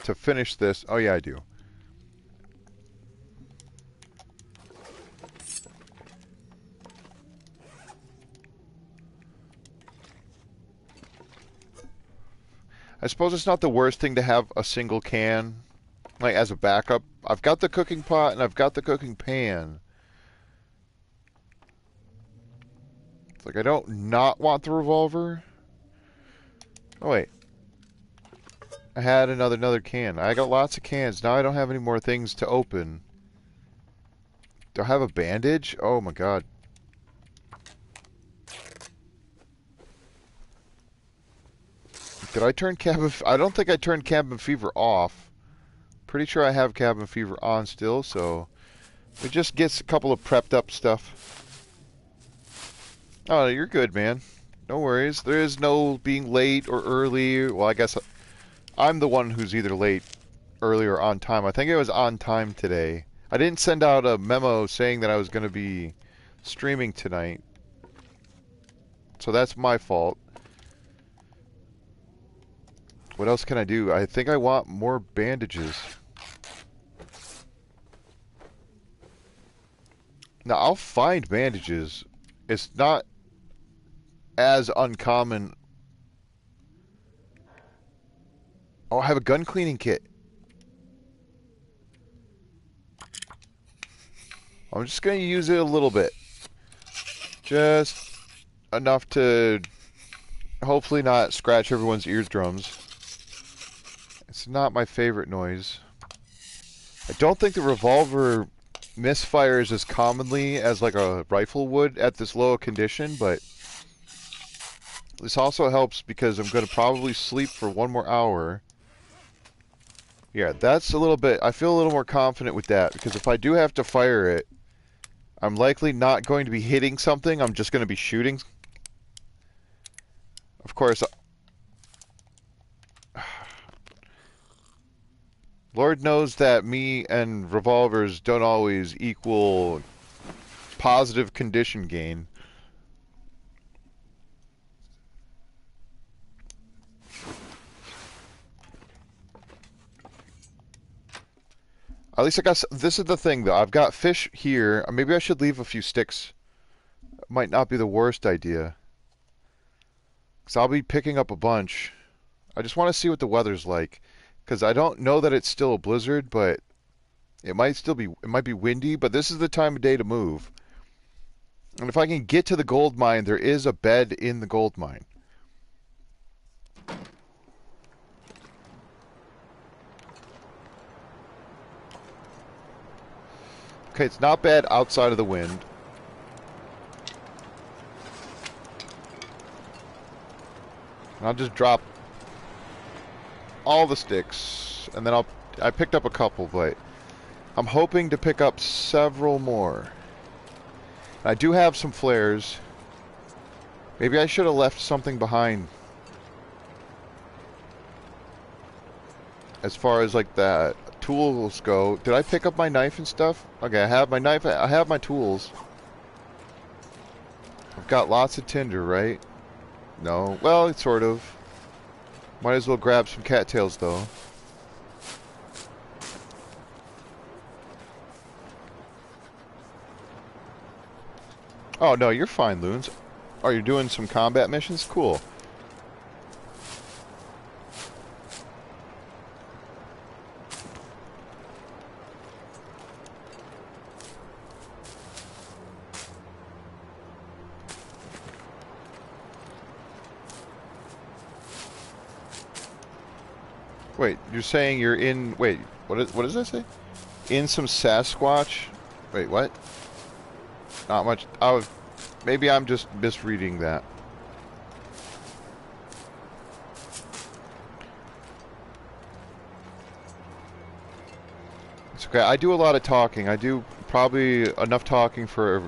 to finish this. Oh yeah, I do. I suppose it's not the worst thing to have a single can, like, as a backup. I've got the cooking pot and I've got the cooking pan. It's like I don't not want the revolver. Oh wait. I had another can. I got lots of cans. Now I don't have any more things to open. Do I have a bandage? Oh my god. Did I turn cabin... I don't think I turned cabin fever off. Pretty sure I have cabin fever on still, so... It just gets a couple of prepped up stuff. Oh, you're good, man. No worries. There is no being late or early. Well, I guess I'm the one who's either late, early, or on time. I think I was on time today. I didn't send out a memo saying that I was going to be streaming tonight. So that's my fault. What else can I do? I think I want more bandages. Now, I'll find bandages. It's not as uncommon. Oh, I have a gun cleaning kit. I'm just going to use it a little bit. Just enough to hopefully not scratch everyone's eardrums. It's not my favorite noise. I don't think the revolver misfires as commonly as like a rifle would at this low condition, but this also helps because I'm going to probably sleep for 1 more hour. Yeah, that's a little bit... I feel a little more confident with that, because if I do have to fire it, I'm likely not going to be hitting something, I'm just going to be shooting. Of course... Lord knows that me and revolvers don't always equal positive condition gain. At least I got. This is the thing, though. I've got fish here. Maybe I should leave a few sticks. Might not be the worst idea. Because I'll be picking up a bunch. I just want to see what the weather's like. Because I don't know that it's still a blizzard, but it might still be. It might be windy, but this is the time of day to move. And if I can get to the gold mine, there is a bed in the gold mine. Okay, it's not bad outside of the wind. And I'll just drop all the sticks, and then I picked up a couple, but I'm hoping to pick up several more. I do have some flares. Maybe I should have left something behind. As far as like that tools go. Did I pick up my knife and stuff? Okay, I have my knife, I have my tools. I've got lots of tinder, right? No. Well, it's sort of. Might as well grab some cattails though. Oh no, you're fine, Loons. Oh, you're doing some combat missions? Cool. Wait, you're saying you're in... Wait, what does that say? In some Sasquatch? Wait, what? Not much... Oh, maybe I'm just misreading that. It's okay, I do a lot of talking. I do probably enough talking for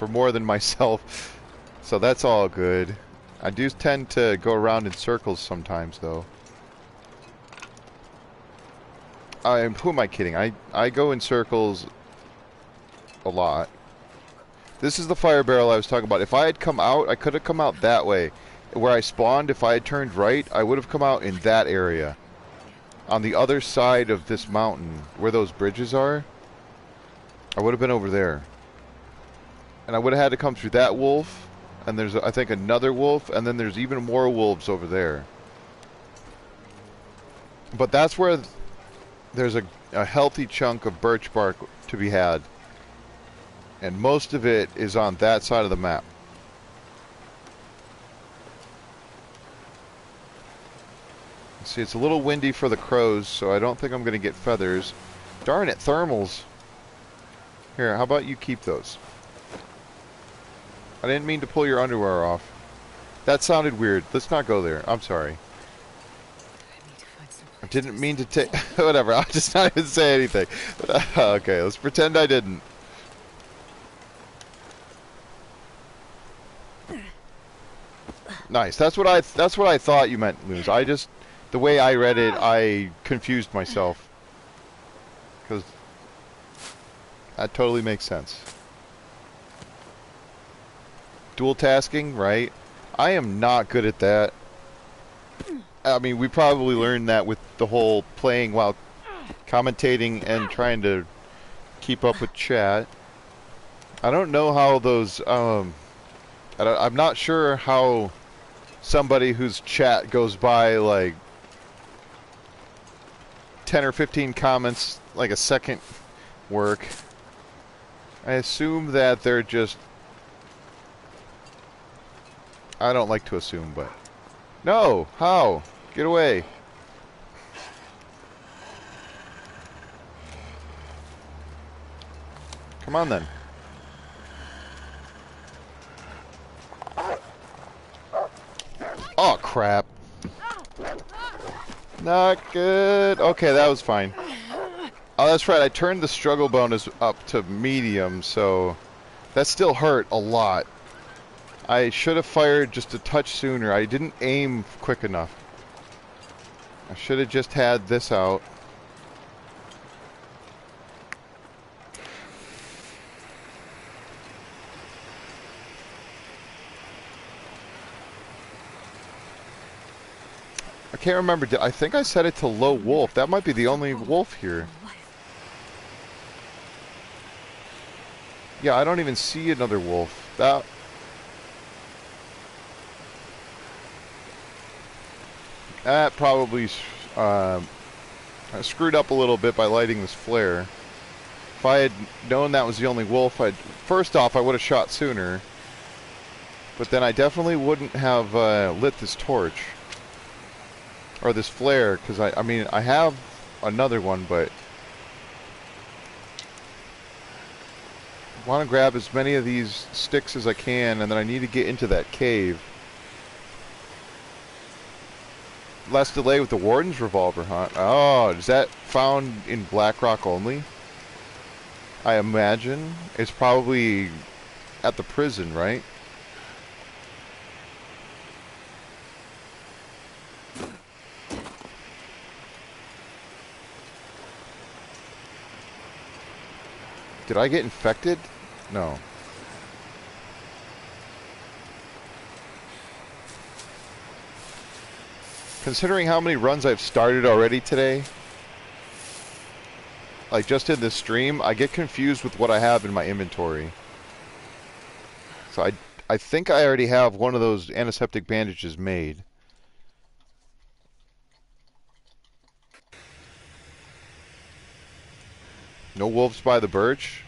more than myself. So that's all good. I do tend to go around in circles sometimes, though. Who am I kidding? I go in circles a lot. This is the fire barrel I was talking about. If I had come out, I could have come out that way. Where I spawned, if I had turned right, I would have come out in that area. On the other side of this mountain, where those bridges are, I would have been over there. And I would have had to come through that wolf, and there's, I think, another wolf, and then there's even more wolves over there. But that's where... There's a healthy chunk of birch bark to be had. And most of it is on that side of the map. See, it's a little windy for the crows, so I don't think I'm going to get feathers. Darn it, thermals. Here, how about you keep those? I didn't mean to pull your underwear off. That sounded weird. Let's not go there. I'm sorry. I didn't mean to take... Whatever, I'll just not even say anything. Okay, let's pretend I didn't. Nice. That's what I thought you meant, Luz. I just... The way I read it, I confused myself. Because... That totally makes sense. Dual tasking, right? I am not good at that. I mean, we probably learned that with the whole playing while commentating and trying to keep up with chat. I don't know how those, I'm not sure how somebody whose chat goes by like 10 or 15 comments like a second work. I assume that they're just... I don't like to assume, but... No! How? Get away. Come on then. Oh crap. Not good. Okay, that was fine. Oh, that's right. I turned the struggle bonus up to medium, so that still hurt a lot. I should have fired just a touch sooner. I didn't aim quick enough. I should have just had this out. I can't remember. I think I set it to low wolf. That might be the only wolf here. Yeah, I don't even see another wolf. That probably I screwed up a little bit by lighting this flare. If I had known that was the only wolf, first off, I would have shot sooner. But then I definitely wouldn't have lit this torch. Or this flare, because I mean, I have another one, but I want to grab as many of these sticks as I can, and then I need to get into that cave. Less delay with the Warden's revolver, huh? Oh, is that found in Blackrock only? I imagine. It's probably at the prison, right? Did I get infected? No. Considering how many runs I've started already today, like just in this stream, I get confused with what I have in my inventory. So I think I already have one of those antiseptic bandages made. No wolves by the birch.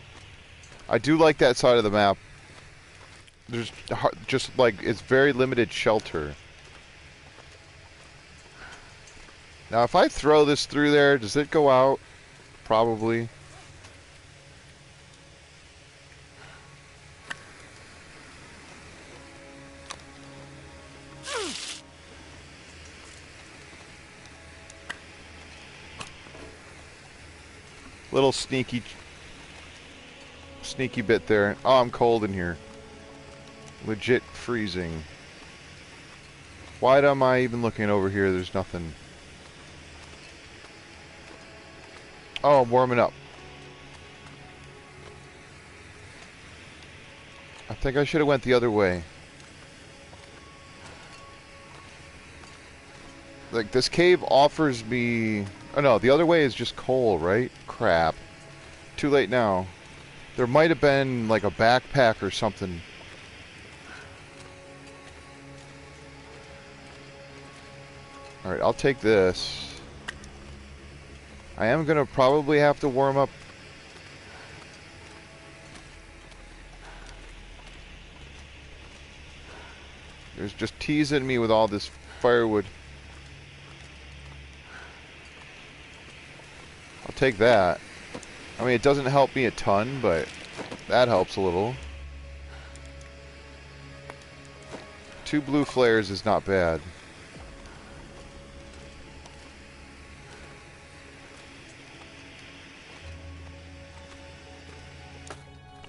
I do like that side of the map. There's just like, it's very limited shelter. Now if I throw this through there, does it go out? Probably. Little sneaky bit there. Oh, I'm cold in here. Legit freezing. Why am I even looking over here? There's nothing. Oh, I'm warming up. I think I should have went the other way. Like, this cave offers me... Oh no, the other way is just coal, right? Crap. Too late now. There might have been, like, a backpack or something. Alright, I'll take this. I am gonna probably have to warm up. There's just teasing me with all this firewood. I'll take that. I mean, it doesn't help me a ton, but that helps a little. 2 blue flares is not bad.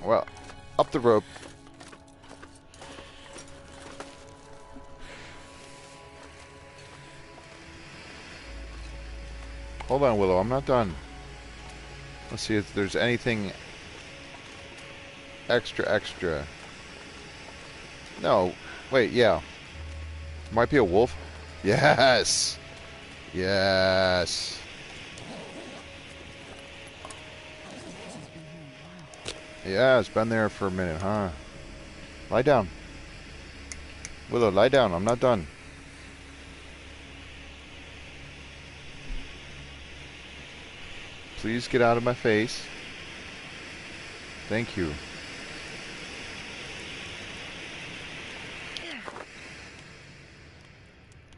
Well, up the rope. Hold on, Willow, I'm not done. Let's see if there's anything extra. No, wait, yeah. Might be a wolf. Yes! Yes! Yeah, it's been there for a minute, huh? Lie down. Willow, lie down. I'm not done. Please get out of my face. Thank you.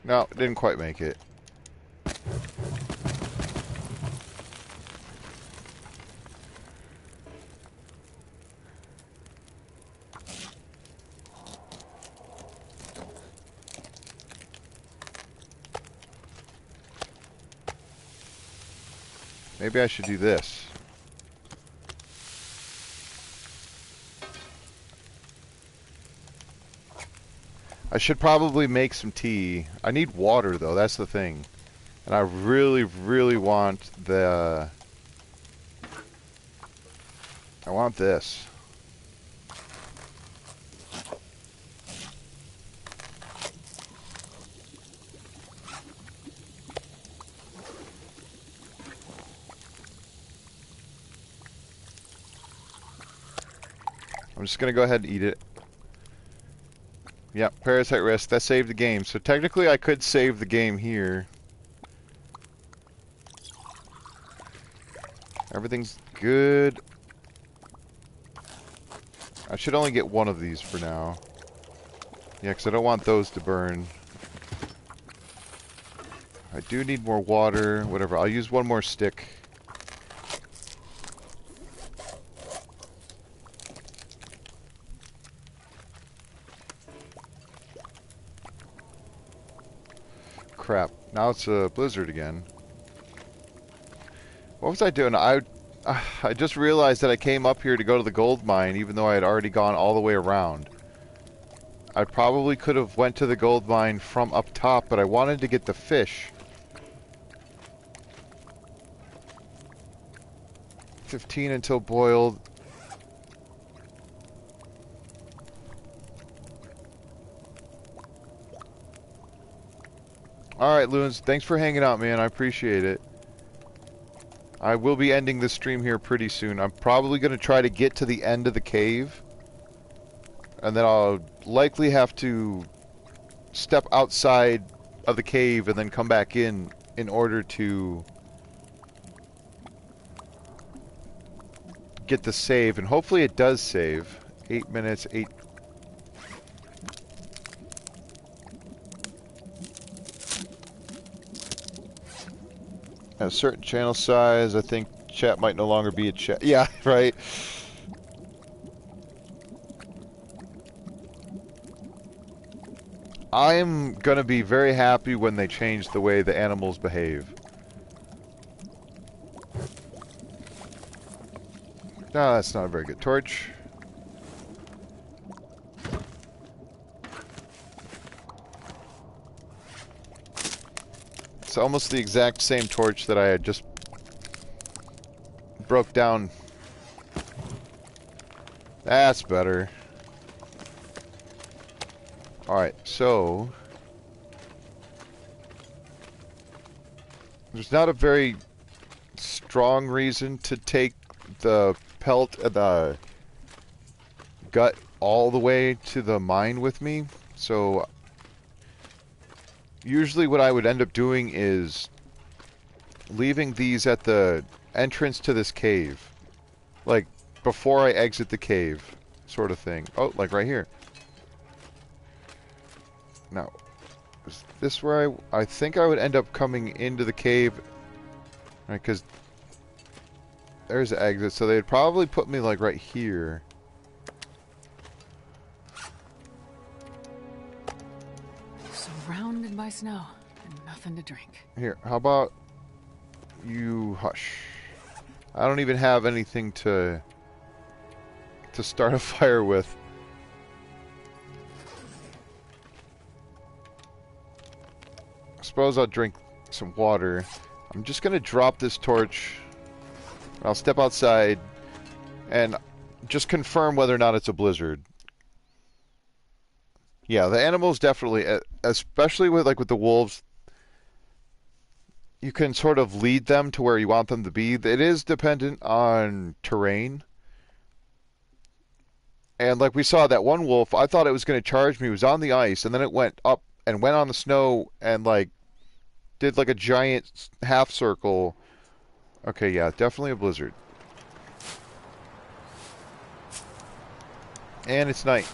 No, didn't quite make it. Maybe I should do this. I should probably make some tea. I need water, though. That's the thing. And I really, really want the... I want this. I'm just gonna go ahead and eat it. Yep, parasite risk. That saved the game. So technically I could save the game here. Everything's good. I should only get one of these for now. Yeah, because I don't want those to burn. I do need more water. Whatever. I'll use one more stick. Crap. Now it's a blizzard again. What was I doing? I just realized that I came up here to go to the gold mine, even though I had already gone all the way around. I probably could have went to the gold mine from up top, but I wanted to get the fish. 15 until boiled. Alright, Loons, thanks for hanging out, man. I appreciate it. I will be ending this stream here pretty soon. I'm probably going to try to get to the end of the cave. And then I'll likely have to step outside of the cave and then come back in order to get the save. And hopefully it does save. 8 minutes, 8... At a certain channel size, I think chat might no longer be a chat. Yeah, right. I'm gonna be very happy when they change the way the animals behave. No, that's not a very good torch. It's almost the exact same torch that I had just broke down. That's better. Alright, so... there's not a very strong reason to take the pelt and the gut all the way to the mine with me, so... usually what I would end up doing is leaving these at the entrance to this cave. Like, before I exit the cave, sort of thing. Oh, like right here. Now, is this where I think I would end up coming into the cave? Right, because there's the exit, so they'd probably put me like right here. Surrounded by snow and nothing to drink. Here, how about you hush? I don't even have anything to start a fire with. I suppose I'll drink some water. I'm just gonna drop this torch. I'll step outside and just confirm whether or not it's a blizzard. Yeah, the animals definitely, especially with the wolves, you can sort of lead them to where you want them to be. It is dependent on terrain. And like we saw that one wolf, I thought it was going to charge me. It was on the ice, and then it went up and went on the snow and did like a giant half circle. Okay, yeah, definitely a blizzard. And it's night.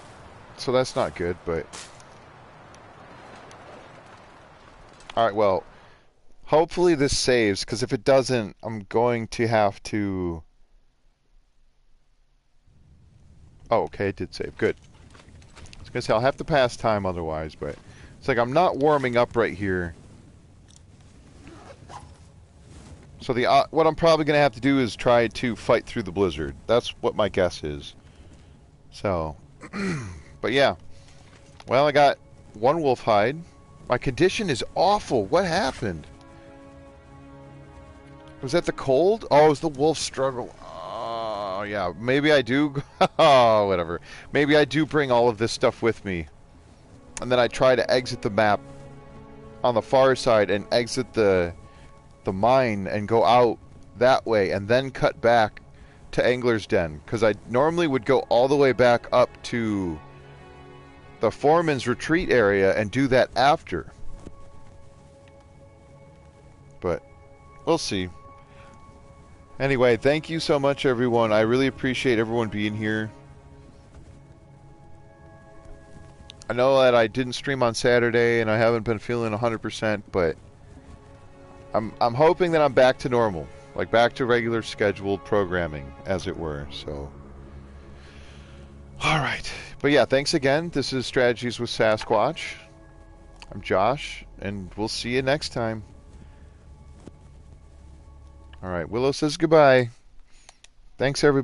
So that's not good, but... alright, well, hopefully this saves, because if it doesn't, I'm going to have to... oh, okay, it did save. Good. I was going to say, I'll have to pass time otherwise, but... it's like I'm not warming up right here. So what I'm probably going to have to do is try to fight through the blizzard. That's what my guess is. So... but yeah. Well, I got one wolf hide. My condition is awful. What happened? Was that the cold? Oh, it was the wolf struggle. Oh, yeah. Maybe I do... oh, whatever. Maybe I do bring all of this stuff with me. And then I try to exit the map on the far side and exit the mine and go out that way and then cut back to Angler's Den, because I normally would go all the way back up to the Foreman's Retreat area and do that after. But we'll see. Anyway, thank you so much, everyone. I really appreciate everyone being here. I know that I didn't stream on Saturday and I haven't been feeling 100%, but I'm hoping that I'm back to normal, like back to regular scheduled programming, as it were. So, all right. But yeah, thanks again. This is Strategies with Sasquatch. I'm Josh, and we'll see you next time. All right, Willow says goodbye. Thanks, everybody.